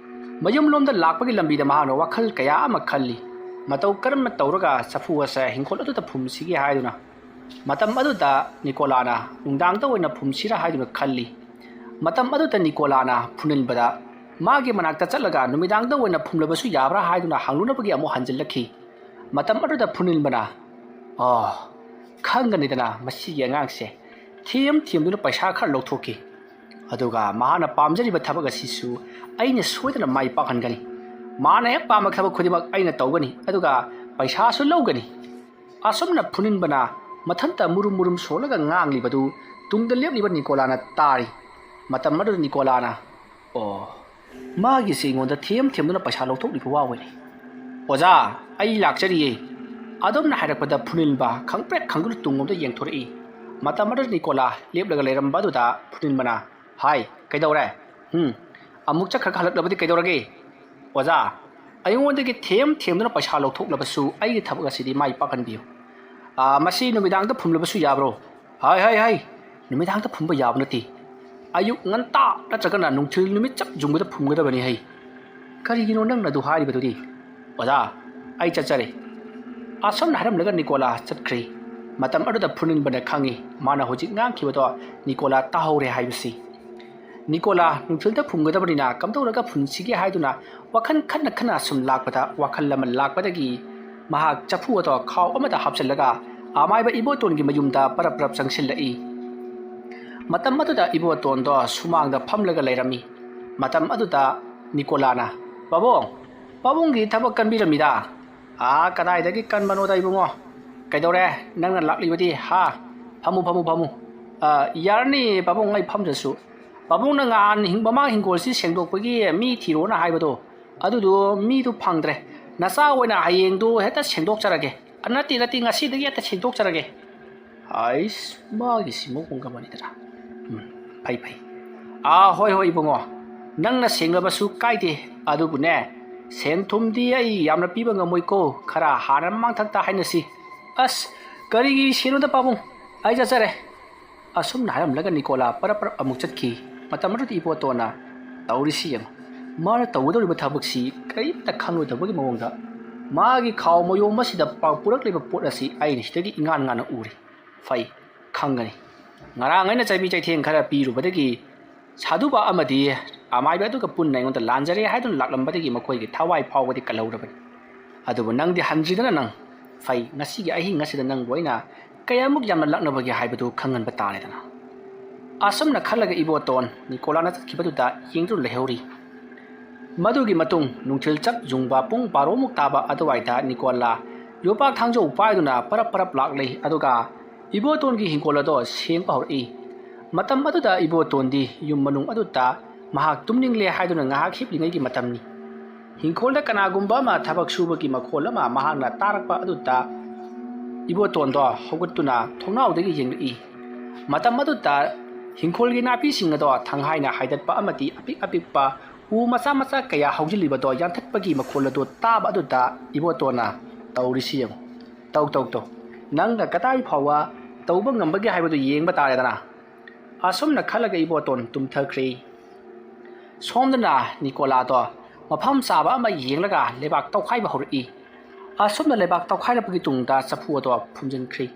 mayum lomda lakpagi lambi da mahana wakhal kaya ama khalli matau karam tauraga safu asa hingkol adu ta phumsigi haiduna matam adu da nikola na ungdang ta oina phumsira haiduna khalli matam adu ta nikola na phunil bada magi manak ta chalaga numidang da oina phumlabasu yabra haiduna hangluna bagi amu hanjillakhi matam adu da phunil bana khangani dana masi yangang se thiam duna paisa khar lokhoki aduga mahana pamjariba thabaga sisu aina soidana mai pakhangani माने पामक थबक खुदिमक आइना तौगनी अदुगा पैसासु लौगनी असमना फुनिन बना मथंता मुरुम सोलगा ngang बदु तुंगद लेबलिबा निकोलाना तारी मतम मदु निकोलाना मागी सिंगोंदा थेम थेमदुना पैसा लौथोकलिबा वावनी ओजा आई लाक्चरिये अदमना हायरकपदा फुनिनबा खंगप्रेट खंगुल तुंगोंदा येंथोरई मतम मदु निकोला लेबलगा लेरमबादुदा फुनिन बना हाय कैदौरे अमुक चखर खलकलबदि कैदौरगे ओजा अयोंदगी थेमदुना पैसा लौथोकलबसु आई थबक असिदि माइ पाकनबियो मसी नुमिदांग द फुमलबसु याब्रो हाय नुमिदांग द फुमबा याब नति अयुक nganta नत्रगना नुंथिल नुमित चप जुंगद फुमगदबनि है करिगिनो नंग नदु हारिबदुदि ओजा आई चचरे असम नहरम लगा निकोला चटख्री मतम अदुदा फुनिन बना खांगी माना होजिक ngang निकोला ताहौरे हाइबसि निकोला नुंथिलदा फुमगदबनिना कमदौरगा फुनसिगे हाइदुना वाखन खन्ना सुम लाकपदा वाखल लमन लाकपदगी महाक चफु अतो खाव अमदा हापचलगा आमाइबा इबोतोनगी मयुमदा परप संगसिल्लई मतम अदुदा इबोतोन दो सुमांगदा फमलगा लैरमी मतम अदुदा निकोलाना बाबोंगी थबक कनबिरमिदा कदाइदगी कनबनोदा इबुंगो कैदौरे नंगना लाक्लिबदी हा फमु यारनी बाबों आई फमजसु बाबोंना ngan hingbama hingkolsi sengdokpagi mi thirona haibado adudo mi du phangdre nasa oina hayeng du heta sengdok charage anati ngasi dagi heta sengdok charage ais magi simo kongkamani dara pai hoi bungo nangna senglabasu kaide adubune sen thumdi ai yamna piba ngamoiko khara haram mangthakta hainasi as karigi senoda babong ai jachare asum naram laga nikola parap amuk chatki matamru ipotona taurisi yang माना तौदौरिबा थबकसी करिमता खंगोदबगी मवंगदा मागी खाव मयो मसिदा पुरकलिबा पोट असि आइनि सिदगी इंगान उरी फै खंगनी ngarang aina chaibi chaitheng khara piruबदगी साधुबा अमदि आमाइबा दुगा पुन्ना इंगोंदा लांजरे हाइदुन लाक्लमबदगी मखोइगी थावाइ फावबदि कलौरबनि अदुबो नंगदि हंजिदना नंग फै ngasiगी ahi ngasida nang loina ꯀꯌꯥꯃꯨꯛ ꯌꯥꯝꯅ ꯂꯥꯛꯅꯕꯒꯦ ꯍꯥꯏꯕꯗꯨ ꯈꯪꯍꯟꯕ ꯇꯥꯔꯦꯗꯅ ꯑꯁꯨꯝꯅ ꯈꯜꯂꯒ ꯏꯕꯣꯇꯣꯟ ꯅꯤꯀꯣꯂꯥꯅ ꯆꯠꯈꯤꯕꯗꯨꯗ ꯌꯦꯡꯗꯨꯅ ꯂꯩꯍꯧꯔꯤ ꯃꯗꯨꯒꯤ ꯃꯇꯨꯡ ꯅꯨꯡꯊꯤꯜ ꯆꯞ ꯌꯨꯡꯕ ꯄꯨꯡ 12ꯃꯨꯛ ꯇꯥꯕ ꯑꯗꯨꯋꯥꯏꯗ ꯅꯤꯀꯣꯂꯥ ꯌꯣꯄꯥꯛ ꯊꯥꯡꯖꯧ ꯄꯥꯏꯗꯨꯅ ꯄꯔꯞ ꯂꯥꯛꯂꯤ ꯑꯗꯨꯒ ꯏꯕꯣꯇꯣꯟꯒꯤ ꯍꯤꯡꯈꯣꯜ ꯑꯗꯣ ꯁꯦꯡꯕ ꯍꯧꯔꯛꯏ ꯃꯇꯝ ꯑꯗꯨꯗ ꯏꯕꯣꯇꯣꯟꯗꯤ ꯌꯨꯝ ꯃꯅꯨꯡ ꯑꯗꯨꯗ ꯃꯍꯥꯛ ꯇꯨꯝꯅꯤꯡꯂꯦ ꯍꯥꯏꯗꯨꯅ ꯉꯥꯏꯍꯥꯛ ꯍꯤꯞꯂꯤꯉꯩꯒꯤ ꯃꯇꯝꯅꯤ ꯍꯤꯡꯈꯣꯜꯗ ꯀꯅꯥꯒꯨꯝꯕ ꯑꯃ ꯊꯕꯛ ꯁꯨꯕꯒꯤ ꯃꯈꯣꯜ ꯑꯃ ꯃꯍꯥꯛꯅ ꯇꯥꯔꯛꯄ ꯑꯗꯨꯗ ꯏꯕꯣꯇꯣꯟꯗꯣ ꯍꯧꯒꯠꯇꯨꯅ ꯊꯣꯡꯅꯥꯎꯗꯒꯤ ꯌꯦꯡꯂꯛꯏ ꯃꯇꯝ ꯑꯗꯨꯗ ꯍꯤꯡꯈꯣꯜꯒꯤ ꯅꯥꯄꯤꯁꯤꯡ ꯑꯗꯣ ꯊꯪꯍꯥꯏꯅ ꯍꯥꯏꯗꯠꯄ ꯑꯃꯗꯤ ꯑꯄꯤꯛꯄ ꯎ ꯃꯆꯥ ꯀꯌꯥ ꯍꯧꯖꯤꯜꯂꯤꯕꯗꯣ ꯌꯥꯟꯊꯠꯄꯒꯤ ꯃꯈꯣꯜ ꯑꯗꯨ ꯇꯥꯕ ꯑꯗꯨꯗ ꯏꯕꯣꯇꯣꯟꯅ ꯇꯧꯔꯤꯁꯤ ꯌꯦꯡꯉꯨ ꯇꯧ ꯅꯪꯅ ꯀꯗꯥꯏ ꯐꯥꯎꯕ ꯇꯧꯕ ꯉꯝꯕꯒꯦ ꯍꯥꯏꯕꯗꯨ ꯌꯦꯡꯕ ꯇꯥꯔꯦꯗꯅ ꯑꯁꯨꯝꯅ ꯈꯜꯂꯒ ꯏꯕꯣꯇꯣꯟ ꯇꯨꯝꯊꯈ꯭ꯔꯦ ꯁꯣꯝꯗꯅ ꯅꯤꯀꯣꯂꯥꯗꯣ ꯃꯐꯝ ꯆꯥꯕ ꯑꯃ ꯌꯦꯡꯂꯒ ꯂꯩꯕꯥꯛ ꯇꯧꯈꯥꯏꯕ ꯍꯧꯔꯛꯏ ꯑꯁꯨꯝꯅ ꯂꯩꯕꯥꯛ ꯇꯧꯈꯥꯏꯔꯛꯄꯒꯤ ꯇꯨꯡꯗ ꯆꯐꯨ ꯑꯗꯣ ꯐꯨꯝꯖꯤꯟꯈ꯭ꯔꯦ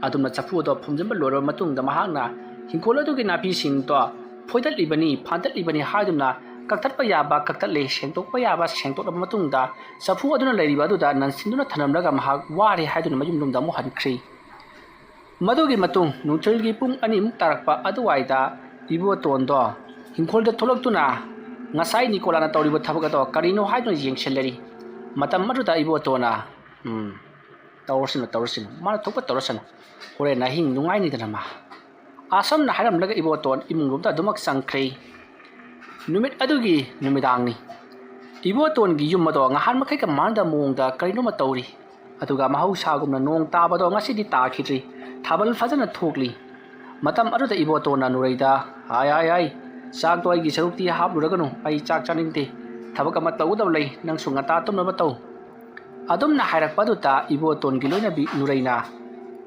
ꯑꯗꯨꯝꯅ ꯆꯐꯨ ꯑꯗꯣ ꯐꯨꯝꯖꯤꯟꯕ ꯂꯣꯏꯔꯕ ꯃꯇꯨꯡꯗ ꯃꯍꯥꯛꯅ ꯍꯤꯡꯈꯣꯜ ꯑꯗꯨꯒꯤ ꯅꯥꯄꯤꯁꯤꯡꯗꯣ ꯐꯣꯏꯗꯠꯂꯤꯕꯅꯤ ꯐꯥꯟꯗꯠꯂꯤꯕꯅꯤ ꯍꯥꯏꯗꯨꯅ ꯀꯛꯊꯠꯄ ꯌꯥꯕ ꯀꯛꯊꯠꯂꯦ ꯁꯦꯡꯗꯣꯛꯄ ꯌꯥꯕ ꯁꯦꯡꯗꯣꯛꯂꯕ ꯃꯇꯨꯡꯗ ꯆꯐꯨ ꯑꯗꯨꯅ ꯂꯩꯔꯤꯕ ꯑꯗꯨꯗ ꯅꯟꯁꯤꯟꯗꯨꯅ ꯊꯅꯝꯂꯒ ꯃꯍꯥꯛ ꯋꯥꯔꯦ ꯍꯥꯏꯗꯨꯅ ꯃꯌꯨꯝꯂꯣꯝꯗ ꯑꯃꯨꯛ ꯍꯟꯈ꯭ꯔꯦ ꯃꯗꯨꯒꯤ ꯃꯇꯨꯡ ꯅꯨꯡꯊꯤꯜꯒꯤ ꯄꯨꯡ 2ꯃꯨꯛ ꯇꯥꯔꯛꯄ ꯑꯗꯨꯋꯥꯏꯗ ꯏꯕꯣꯇꯣꯟꯗꯣ ꯍꯤꯡꯈꯣꯜꯗ ꯊꯣꯛꯂꯛꯇꯨꯅ ꯉꯁꯥꯏ ꯅꯤꯀꯣꯂꯥꯅ ꯇꯧꯔꯤꯕ ꯊꯕꯛ ꯑꯗꯣ ꯀꯔꯤꯅꯣ ꯍꯥꯏꯗꯨꯅ ꯌꯦꯡꯁꯤꯜꯂꯔꯤ ꯃꯇꯝ ꯑꯗꯨꯗ ꯏꯕꯣꯇꯣꯟꯅ ꯇꯧꯔꯁꯤꯅꯨ ꯃꯥꯅ ꯊꯣꯛꯄ ꯇꯧꯔꯁꯅꯨ ꯍꯣꯔꯦꯟ ꯑꯍꯤꯡ ꯅꯨꯡꯉꯥꯏꯅꯤꯗꯅ ꯃꯥ ꯑꯁꯨꯝꯅ ꯍꯥꯏꯔꯝꯂꯒ ꯏꯕꯣꯇꯣꯟ ꯏꯃꯨꯡꯂꯣꯝꯗ ꯑꯗꯨꯃꯛ ꯆꯪꯈ꯭ꯔꯦ नुमित अदुगी नुमिदांगनी इबोतोनगी युम अदो ngahar makai मानदा मोंगदा करिनोमा तौरी अदुगा mahausaगुमना नोंग ताबदो ngasiदी ताखिद्री थाबल फजना थोकली मतम अदुदा इबोतोना नुरैदा आय चाक तो आइगी सरुक्ति हापलुरगनु आई चाक चानिंगते थबक अमा तौदब लै नंगसु ngata तुमनबा तौ अदुमना हायरकपदुता इबोतोनगी लोइनबी नुरैना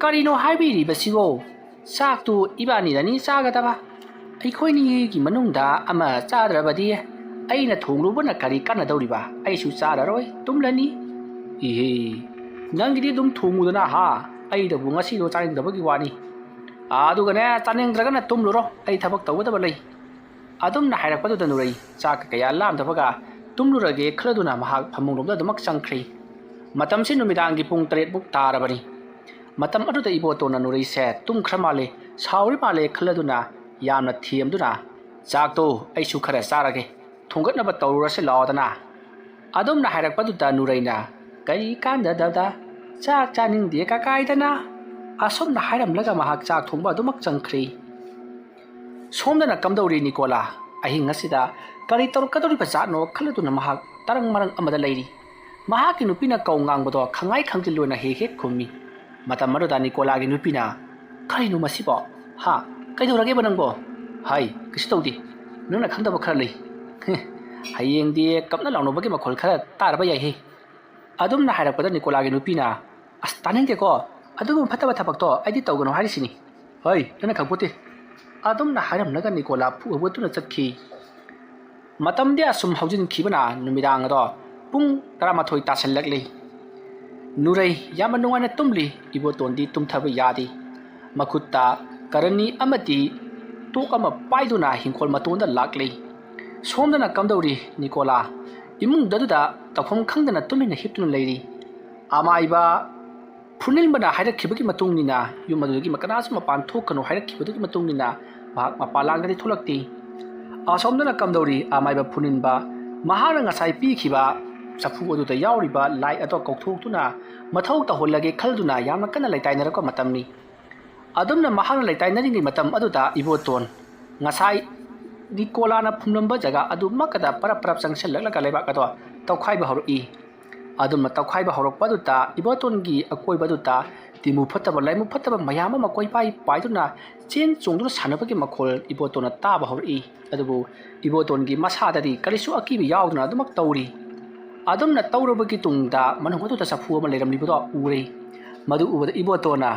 करिनो हाइबिरिबसिगो चाक तु इबानी दनी चागदबा ꯑꯩꯈꯣꯏꯅꯤꯒꯤ ꯃꯅꯨꯡꯗ ꯑꯃ ꯆꯥꯗ꯭ꯔꯕꯗꯤ ꯑꯩꯅ ꯊꯣꯡꯂꯨꯕꯅ ꯀꯔꯤ ꯀꯥꯟꯅꯗꯧꯔꯤꯕ ꯑꯩꯁꯨ ꯆꯥꯔꯔꯣꯏ ꯇꯨꯝꯂꯅꯤ ꯏꯍꯦ ꯅꯪꯒꯤꯗꯤ ꯑꯗꯨꯝ ꯊꯣꯡꯉꯨꯗꯅ ꯍꯥ ꯑꯩꯗꯕꯨ ꯉꯁꯤꯗꯣ ꯆꯥꯅꯤꯡꯗꯕꯒꯤ ꯋꯥꯅꯤ ꯑꯗꯨꯒꯅꯦ ꯆꯥꯅꯤꯡꯗ꯭ꯔꯒꯅ ꯇꯨꯝꯂꯨꯔꯣ ꯑꯩ ꯊꯕꯛ ꯇꯧꯒꯗꯕ ꯂꯩ ꯑꯗꯨꯝꯅ ꯍꯥꯏꯔꯛꯄꯗꯨꯗ ꯅꯨꯔꯩ ꯆꯥꯛ ꯀꯌꯥ ꯂꯥꯝꯗꯕꯒ ꯇꯨꯝꯂꯨꯔꯒꯦ ꯈꯜꯂꯗꯨꯅ ꯃꯍꯥꯛ ꯐꯃꯨꯡꯂꯣꯝꯗ ꯑꯗꯨꯃꯛ ꯆꯪꯈ꯭ꯔꯦ ꯃꯇꯝꯁꯤ ꯅꯨꯃꯤꯗꯥꯡꯒꯤ ꯄꯨꯡ 8ꯃꯨꯛ ꯇꯥꯔꯕꯅꯤ ꯃꯇꯝ ꯑꯗꯨꯗ ꯏꯕꯣꯇꯣꯟꯅ ꯅꯨꯔꯩꯁꯦ ꯇꯨꯝꯈ꯭ꯔ ꯃꯥꯜꯂꯦ ꯁꯥꯎꯔꯤ ꯃꯥꯜꯂꯦ ꯈꯜꯂꯗꯨꯅ यामना थियमदुना चाकतो ऐसु खरा चारगे थोंगतनबा तौरसे लावदना अदुमना हायरकपदुदा नुरैना कई कांदददा चाक चानिंगदे काकाइदना असोमना हायरमलगा महाक चाक थोंबा अदुमक चंख्री सोमदना कमदौरी निकोला अहिंग ngasiदा करी तौरकदौरिबा जानो खलदुना महाक तरंग मरंग अमदा लैरी महाकी नुपिना कौ ngangbado खंगाई खंजिलोना हे खुमी मतम मरुदा निकोलागी नुपिना करिनु मसिबो हा कईदौरगे बनंगो हाय किसी तौदी नंगना खंदब खरा लै हयेंदी कपना लाउनोबगे मखोल खरा तारबा याइ हे अदुमना हायरकपदा निकोलागी नुपिना अस तानिंगदेको अदुगु फतबा थबकतो आइदि तौगनो हारिसिनी हाय नंगना खंगपोते अदुमना हायरमलगा निकोला फुबतुना चतखी मतमदे असुम हौजिनखिबना नुमिदांग अदो पुंग 13 तासललगले नुरै याम नुंगाना तुमली इबोतोंदी तुमथबा यादी मखुत्ता करनी अमती टोक अमा पाइदुना हिंखोल मतोंदा लाक्ले सोमदना कमदौरी निकोला इमुंग ददुदा तफम खंगदना तुमिना हिप्तुना लैरी आमाइबा फुनिलबना हायरखिबगी मतुंगनिना युमदुगी मकनास मपान थोकनो हायरखिबदुगी मतुंगनिना भाग मपालांगदि थोलक्ति असोमदना कमदौरी आमाइबा फुनिलबा महाना ngasai पिखिबा चफु अदुदा यावरिबा लाई अतो कौथोक्तुना मथौ तहोलगे खलदुना यामना कना लैताइनरको मतमनी अदुमना महाना लैताइनरिंगी मतम अदुदा इबोतोन ngasai निकोलाना फुमलंबा जगह अदुमकदा परप चंगसललगा लेबाक अदो तौखाइबा हरई अदुमना तौखाइबा हरकपदुता इबोतोनगी अकोइबदुता तिमु फतबा लाइमु फतबा मयाम अमा कोइपाइ पाइदुना चेन चोंदुना सानबगी मखोल इबोतोना ताबा हरई अदुबु इबोतोनगी मसाददी करिसु अकीबि यावदुना अदुमक तौरी अदुमना तौरबगी तुंगदा मनहुदुता सफु अमा लेरमलिबदो उरे मदु उबदा इबोतोना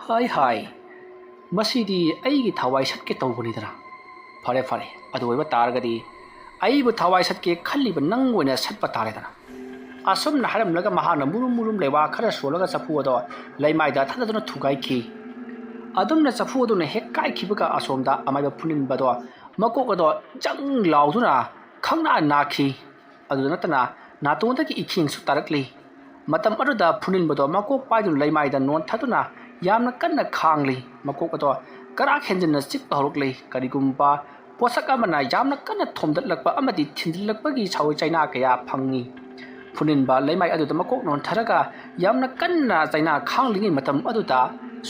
हाय हाय मसीदी अईगी थवाई सटके तौबनिदरा फरे फरे अदुबा तारगदी अईबु थवाई सटके खल्लिबा नंग ओइना सटपा तारेदना असुमना हारमलगा महाना मुरुम मुरुम लेवा खरा सोलगा चफु अदो लैमाइदा थददुना थुगाइखि अदुमना चफु अदुना हेक काइखिबगा असोमदा अमाइबा फुनिनबदो मकोक अदो जंग लाउदुना खंगना नाखि अदुदा नतना नातोंदगी इखिंगसु तारकली मतम अदुदा फुनिनबदो मकोक पाइदुना लैमाइदा नोन थदुना ꯌꯥꯝꯅ ꯀꯟꯅ ꯈꯥꯡꯂꯤ ꯃꯀꯣꯛ ꯑꯗꯣ ꯀꯔꯥꯛ ꯍꯦꯟꯖꯤꯟꯅ ꯆꯤꯛꯄ ꯍꯧꯔꯛꯂꯤ ꯀꯔꯤꯒꯨꯝꯕ ꯄꯣꯠꯁꯛ ꯑꯃꯅ ꯌꯥꯝꯅ ꯀꯟꯅ ꯊꯣꯝꯗꯠꯂꯛꯄ ꯑꯃꯗꯤ ꯊꯤꯟꯖꯤꯜꯂꯛꯄꯒꯤ ꯁꯥꯎꯋꯤ ꯆꯩꯅꯥ ꯀꯌꯥ ꯐꯪꯏ ꯐꯨꯅꯤꯟꯕ ꯂꯩꯃꯥꯏ ꯑꯗꯨꯗ ꯃꯀꯣꯛ ꯅꯣꯟꯊꯔꯒ ꯌꯥꯝꯅ ꯀꯟꯅ ꯆꯩꯅꯥ ꯈꯥꯡꯂꯤꯉꯩ ꯃꯇꯝ ꯑꯗꯨꯗ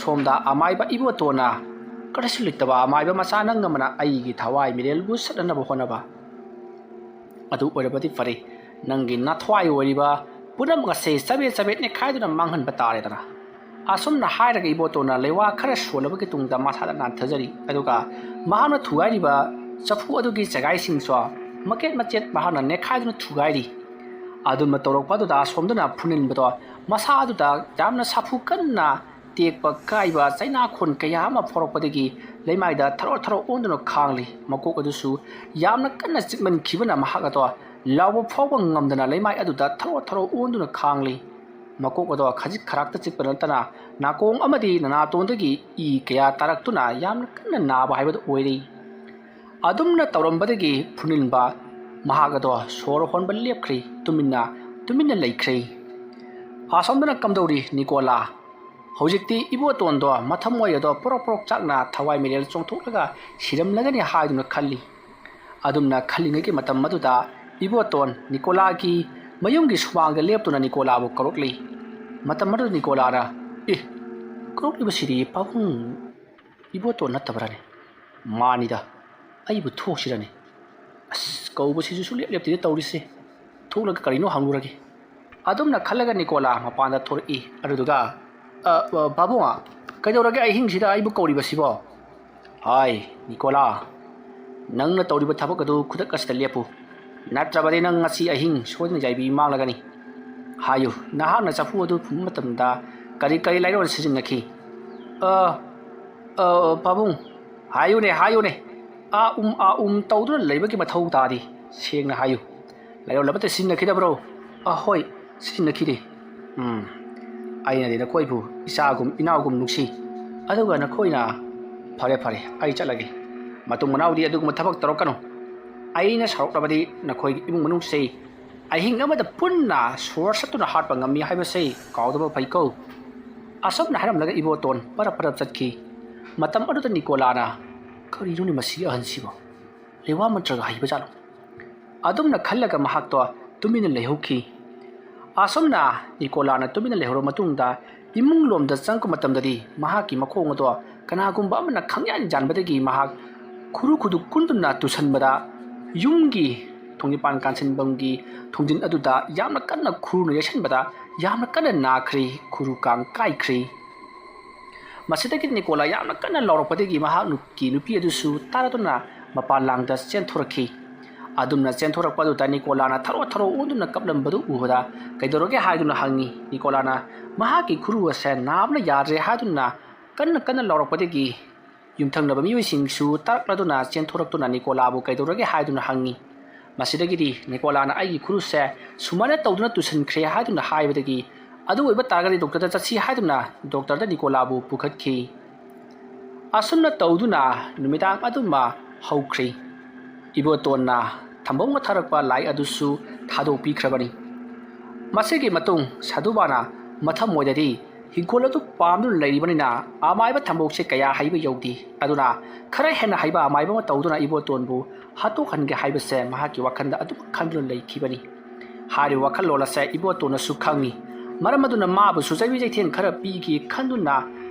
ꯁꯣꯝꯗ ꯑꯃꯥꯏꯕ ꯏꯕꯣꯇꯣꯟꯅ ꯀꯔꯤꯁꯨ ꯂꯩꯇꯕ ꯑꯃꯥꯏꯕ ꯃꯆꯥ ꯅꯪ ꯑꯃꯅ ꯑꯩꯒꯤ ꯊꯋꯥꯏ ꯃꯤꯔꯦꯜꯕꯨ ꯁꯠꯅꯅꯕ ꯍꯣꯠꯅꯕ ꯑꯗꯨ ꯑꯣꯏꯔꯕꯗꯤ ꯐꯔꯦ ꯅꯪꯒꯤ ꯅꯊꯋꯥꯏ ꯑꯣꯏꯔꯤꯕ ꯄꯨꯝꯅꯃꯛ ꯑꯁꯦ ꯆꯕꯦꯠ ꯆꯕꯦꯠ ꯅꯦꯠꯈꯥꯏꯗꯨꯅ ꯃꯥꯡꯍꯟꯕ ꯇꯥꯔꯦꯗꯅ ꯑꯁꯨꯝꯅ ꯍꯥꯏꯔꯒ ꯏꯕꯣꯇꯣꯟꯅ ꯂꯩꯋꯥ ꯈꯔ ꯁꯣꯜꯂꯕꯒꯤ ꯇꯨꯡꯗ ꯃꯁꯥꯗ ꯅꯥꯟꯊꯖꯔꯤ ꯑꯗꯨꯒ ꯃꯍꯥꯛꯅ ꯊꯨꯒꯥꯏꯔꯤꯕ ꯆꯐꯨ ꯑꯗꯨꯒꯤ ꯆꯒꯥꯏꯁꯤꯡꯁꯨ ꯃꯆꯦꯠ ꯃꯆꯦꯠ ꯃꯍꯥꯛꯅ ꯅꯦꯠꯈꯥꯏꯗꯨꯅ ꯊꯨꯒꯥꯏꯔꯤ ꯑꯗꯨꯝꯅ ꯇꯧꯔꯛꯄ ꯑꯗꯨꯗ ꯑꯁꯣꯝꯗꯅ ꯐꯨꯅꯤꯟꯕꯗꯣ ꯃꯁꯥ ꯑꯗꯨꯗ ꯌꯥꯝꯅ ꯁꯥꯐꯨ ꯀꯟꯅ ꯇꯦꯛꯄ ꯀꯥꯏꯕ ꯆꯩꯅꯥꯈꯣꯟ ꯀꯌꯥ ꯑꯃ ꯐꯥꯎꯔꯛꯄꯗꯒꯤ ꯂꯩꯃꯥꯏꯗ ꯊꯔꯣ ꯊꯔꯣ ꯑꯣꯟꯗꯨꯅ ꯈꯥꯡꯂꯤ ꯃꯀꯣꯛ ꯑꯗꯨꯁꯨ ꯌꯥꯝꯅ ꯀꯟꯅ ꯆꯤꯛꯃꯟꯈꯤꯕꯅ ꯃꯍꯥꯛ ꯑꯗꯣ ꯂꯥꯎꯕ ꯐꯥꯎꯕ ꯉꯝꯗꯅ ꯂꯩꯃꯥꯏ ꯑꯗꯨꯗ ꯊꯔꯣ ꯊꯔꯣ ꯑꯣꯟꯗꯨꯅ ꯈꯥꯡꯂꯤ ꯃꯀꯣꯛ ꯑꯗꯣ ꯈꯖꯤꯛ ꯈꯔꯥꯛꯇ ꯆꯤꯛꯄ ꯅꯠꯇꯅ ꯅꯥꯀꯣꯡ ꯑꯃꯗꯤ ꯅꯅꯥꯇꯣꯟꯗꯒꯤ ꯏ ꯀꯌꯥ ꯇꯥꯔꯛꯇꯨꯅ ꯌꯥꯝꯅ ꯀꯟꯅ ꯅꯥꯕ ꯍꯥꯏꯕꯗꯨ ꯑꯣꯏꯔꯤ ꯑꯗꯨꯝꯅ ꯇꯧꯔꯝꯕꯗꯒꯤ ꯐꯨꯅꯤꯟꯕ ꯃꯍꯥꯛ ꯑꯗꯣ ꯁꯣꯔ ꯍꯣꯟꯕ ꯂꯦꯞꯈ꯭ꯔꯤ ꯇꯨꯃꯤꯟꯅ ꯂꯩꯈ꯭ꯔꯤ ꯑꯁꯣꯝꯗꯅ ꯀꯝꯗꯧꯔꯤ ꯅꯤꯀꯣꯂꯥ ꯍꯧꯖꯤꯛꯇꯤ ꯏꯕꯣꯇꯣꯟꯗꯣ ꯃꯊꯃꯣꯏ ꯑꯗꯣ ꯄꯣꯔꯣꯛ ꯄꯣꯔꯣꯛ ꯆꯥꯛꯅ ꯊꯋꯥꯏ ꯃꯤꯔꯦꯜ ꯆꯣꯡꯊꯣꯛꯂꯒ ꯁꯤꯔꯝꯂꯒꯅꯤ ꯍꯥꯏꯗꯨꯅ ꯈꯜꯂꯤ ꯑꯗꯨꯝꯅ ꯈꯜꯂꯤꯉꯩꯒꯤ ꯃꯇꯝ ꯑꯗꯨꯗ ꯏꯕꯣꯇꯣꯟ ꯅꯤꯀꯣꯂꯥꯒꯤ ꯃꯌꯨꯝꯒꯤ ꯁꯨꯃꯥꯡꯗ ꯂꯦꯞꯇꯨꯅ ꯅꯤꯀꯣꯂꯥꯕꯨ ꯀꯧꯔꯛꯂꯤ ꯃꯇꯝ ꯑꯗꯨꯗ ꯅꯤꯀꯣꯂꯥꯅ ꯀꯧꯔꯛꯂꯤꯕꯁꯤꯗꯤ ꯄꯥꯕꯨꯡ ꯏꯕꯣꯇꯣꯟ ꯅꯠꯇꯕ꯭ꯔꯅꯦ ꯃꯥꯅꯤꯗ ꯑꯩꯕꯨ ꯊꯣꯛꯁꯤꯔꯅꯦ ꯑꯁ ꯀꯧꯕꯁꯤꯁꯨ ꯁꯨꯡꯂꯦꯞ ꯂꯦꯞꯇꯦ ꯇꯧꯔꯤꯁꯦ ꯊꯣꯛꯂꯒ ꯀꯔꯤꯅꯣ ꯍꯪꯂꯨꯔꯒꯦ ꯑꯗꯨꯝꯅ ꯈꯜꯂꯒ ꯅꯤꯀꯣꯂꯥ ꯃꯄꯥꯟꯗ ꯊꯣꯔꯛꯏ ꯑꯗꯨꯗꯨꯒ ꯄꯥꯕꯨꯡ ꯀꯩꯗꯧꯔꯒꯦ ꯑꯍꯤꯡꯁꯤꯗ ꯑꯩꯕꯨ ꯀꯧꯔꯤꯕꯁꯤꯕꯣ ꯍꯥꯏ ꯅꯤꯀꯣꯂꯥ ꯅꯪꯅ ꯇꯧꯔꯤꯕ ꯊꯕꯛ ꯑꯗꯨ ꯈꯨꯗꯛ ꯑꯁꯤꯗ ꯂꯦꯞꯄꯨ ꯅꯠꯇ꯭ꯔꯕꯗꯤ ꯅꯪ ꯉꯁꯤ ꯑꯍꯤꯡ ꯁꯣꯏꯗꯅ ꯌꯥꯏꯕꯤ ꯃꯥꯡꯂꯒꯅꯤ ꯍꯥꯏꯌꯨ ꯅꯍꯥꯛꯅ ꯆꯐꯨ ꯑꯗꯨ ꯐꯨꯝꯕ ꯃꯇꯝꯗ ꯀꯔꯤ ꯂꯥꯏꯔꯣꯟ ꯁꯤꯖꯤꯟꯅꯈꯤ ꯄꯥꯕꯨꯡ ꯍꯥꯏꯌꯨꯅꯦ ꯇꯧꯗꯨꯅ ꯂꯩꯕꯒꯤ ꯃꯊꯧ ꯇꯥꯗꯦ ꯁꯦꯡꯅ ꯍꯥꯏꯌꯨ ꯂꯥꯏꯔꯣꯟ ꯑꯃꯠꯇ ꯁꯤꯖꯤꯟꯅꯈꯤꯗꯕ꯭ꯔꯣ ꯍꯣꯏ ꯁꯤꯖꯤꯟꯅꯈꯤꯗꯦ ꯑꯩꯅꯗꯤ ꯅꯈꯣꯏꯕꯨ ꯏꯆꯥꯒꯨꯝ ꯏꯅꯥꯎꯒꯨꯝ ꯅꯨꯡꯁꯤ ꯑꯗꯨꯒ ꯅꯈꯣꯏꯅ ꯐꯔꯦ ꯑꯩ ꯆꯠꯂꯒꯦ ꯃꯇꯨꯡ ꯃꯅꯥꯎꯗꯤ ꯑꯗꯨꯒꯨꯝꯕ ꯊꯕꯛ ꯇꯧꯔꯛꯀꯅꯨ ꯑꯩꯅ ꯁꯥꯎꯔꯛꯂꯕꯗꯤ ꯅꯈꯣꯏꯒꯤ ꯏꯃꯨꯡ ꯃꯅꯨꯡꯁꯦ ꯑꯍꯤꯡ ꯑꯃꯗ ꯄꯨꯟꯅ ꯁꯣꯔ ꯁꯠꯇꯨꯅ ꯍꯥꯠꯄ ꯉꯝꯃꯤ ꯍꯥꯏꯕꯁꯦ ꯀꯥꯎꯗꯕ ꯐꯩꯀꯣ ꯑꯁꯨꯝꯅ ꯍꯥꯏꯔꯝꯂꯒ ꯏꯕꯣꯇꯣꯟ ꯄꯔꯞ ꯆꯠꯈꯤ ꯃꯇꯝ ꯑꯗꯨꯗ ꯅꯤꯀꯣꯂꯥꯅ ꯀꯔꯤꯅꯣꯅꯦ ꯃꯁꯤꯒꯤ ꯑꯍꯟꯁꯤꯕꯣ ꯂꯩꯋꯥ ꯃꯟꯇ꯭ꯔꯒ ꯍꯩꯕꯖꯥꯠꯂꯣ ꯑꯗꯨꯝꯅ ꯈꯜꯂꯒ ꯃꯍꯥꯛꯇꯣ ꯇꯨꯃꯤꯟꯅ ꯂꯩꯍꯧꯈꯤ ꯑꯁꯨꯝꯅ ꯅꯤꯀꯣꯂꯥꯅ ꯇꯨꯃꯤꯟꯅ ꯂꯩꯍꯧꯔꯕ ꯃꯇꯨꯡꯗ ꯏꯃꯨꯡ ꯂꯣꯝꯗ ꯆꯪꯉꯛꯄ ꯃꯇꯝꯗꯗꯤ ꯃꯍꯥꯛꯀꯤ ꯃꯈꯣꯡ ꯑꯗꯣ ꯀꯅꯥꯒꯨꯝꯕ ꯑꯃꯅ ꯈꯪꯌꯥꯟ ꯌꯥꯟꯕꯗꯒꯤ ꯃꯍꯥꯛ ꯈꯨꯔꯨ ꯀꯨꯟꯗꯨꯅ ꯇꯨꯁꯟꯕꯗ ꯌꯨꯝꯒꯤ ꯊꯣꯡꯖꯤꯟꯄꯥꯟ ꯀꯥꯟꯁꯤꯟꯐꯝꯒꯤ ꯊꯣꯡꯖꯤꯟ ꯑꯗꯨꯗ ꯌꯥꯝꯅ ꯀꯟꯅ ꯈꯨꯔꯨꯅ ꯌꯩꯁꯟꯕꯗ ꯌꯥꯝꯅ ꯀꯟꯅ ꯅꯥꯈ꯭ꯔꯤ ꯈꯨꯔꯨ ꯀꯥꯡ ꯀꯥꯏꯈ꯭ꯔꯤ ꯃꯁꯤꯗꯒꯤ ꯅꯤꯀꯣꯂꯥ ꯌꯥꯝꯅ ꯀꯟꯅ ꯂꯥꯎꯔꯛꯄꯗꯒꯤ ꯃꯍꯥꯛꯀꯤ ꯅꯨꯄꯤ ꯑꯗꯨꯁꯨ ꯇꯥꯔꯗꯨꯅ ꯃꯄꯥꯟ ꯂꯥꯡꯗ ꯆꯦꯟꯊꯣꯔꯛꯈꯤ ꯑꯗꯨꯝꯅ ꯆꯦꯟꯊꯣꯔꯛꯄ ꯑꯗꯨꯗ ꯅꯤꯀꯣꯂꯥꯅ ꯊꯔꯣ ꯑꯣꯟꯗꯨꯅ ꯀꯞꯂꯝꯕꯗꯨ ꯎꯕꯗ ꯀꯩꯗꯧꯔꯒꯦ ꯍꯥꯏꯗꯨꯅ ꯍꯪꯉꯤ ꯅꯤꯀꯣꯂꯥꯅ ꯃꯍꯥꯛꯀꯤ ꯈꯨꯔꯨ ꯑꯁꯦ ꯅꯥꯕꯅ ꯌꯥꯗ꯭ꯔꯦ ꯍꯥꯏꯗꯨꯅ ꯀꯟꯅ ꯂꯥꯎꯔꯛꯄꯗꯒꯤ ꯌꯨꯝꯊꯪꯅꯕ ꯃꯤꯑꯣꯏꯁꯤꯡꯁꯨ ꯇꯥꯔꯛꯂꯗꯨꯅ ꯆꯦꯟꯊꯣꯔꯛꯇꯨꯅ ꯅꯤꯀꯣꯂꯥꯕꯨ ꯀꯩꯗꯧꯔꯒꯦ ꯍꯥꯏꯗꯨꯅ ꯍꯪꯉꯤ ꯃꯁꯤꯗꯒꯤꯗꯤ ꯅꯤꯀꯣꯂꯥꯅ ꯑꯩꯒꯤ ꯈꯨꯔꯨꯁꯦ ꯁꯨꯃꯥꯏꯅ ꯇꯧꯗꯨꯅ ꯇꯨꯁꯟꯈ꯭ꯔꯦ ꯍꯥꯏꯗꯨꯅ ꯍꯥꯏꯕꯗꯒꯤ ꯑꯗꯨ ꯑꯣꯏꯕ ꯇꯥꯔꯒꯗꯤ ꯗꯣꯛꯇꯔꯗ ꯆꯠꯁꯤ ꯍꯥꯏꯗꯨꯅ ꯗꯣꯛꯇꯔꯗ ꯅꯤꯀꯣꯂꯥꯕꯨ ꯄꯨꯈꯠꯈꯤ ꯑꯁꯨꯝꯅ ꯇꯧꯗꯨꯅ ꯅꯨꯃꯤꯗꯥꯡ ꯑꯗꯨꯃ ꯍꯧꯈ꯭ꯔꯤ ꯏꯕꯣꯇꯣꯟꯅ ꯊꯝꯕꯧꯅ ꯊꯥꯔꯛꯄ ꯂꯥꯏ ꯑꯗꯨꯁꯨ ꯊꯥꯗꯣꯛꯄꯤꯈ꯭ꯔꯕꯅꯤ ꯃꯁꯤꯒꯤ ꯃꯇꯨꯡ ꯁꯥꯗꯨꯕꯥꯅ ꯃꯊꯃꯣꯏꯗꯗꯤ ꯍꯤꯡꯈꯣꯜ ꯑꯗꯨ ꯄꯥꯝꯗꯨꯅ ꯂꯩꯔꯤꯕꯅꯤꯅ ꯑꯃꯥꯏꯕ ꯊꯝꯕꯧꯁꯦ ꯀꯌꯥ ꯍꯩꯕ ꯌꯧꯗꯦ ꯑꯗꯨꯅ ꯈꯔ ꯍꯦꯟꯅ ꯍꯩꯕ ꯑꯃꯥꯏꯕ ꯑꯃ ꯇꯧꯗꯨꯅ ꯏꯕꯣꯇꯣꯟꯕꯨ ꯍꯥꯠꯇꯣꯛꯍꯟꯒꯦ ꯍꯥꯏꯕꯁꯦ ꯃꯍꯥꯛꯀꯤ ꯋꯥꯈꯜꯗ ꯑꯗꯨꯝ ꯈꯟꯗꯨꯅ ꯂꯩꯈꯤꯕꯅꯤ ꯍꯥꯏꯔꯤꯕ ꯋꯥꯈꯜꯂꯣꯟ ꯑꯁꯦ ꯏꯕꯣꯇꯣꯟꯅꯁꯨ ꯈꯪꯉꯤ ꯃꯔꯝ ꯑꯗꯨꯅ ꯃꯥꯕꯨꯁꯨ ꯆꯩꯕꯤ ꯆꯩꯊꯦꯡ ꯈꯔ ꯄꯤꯈꯤ ꯈꯟꯗꯨꯅ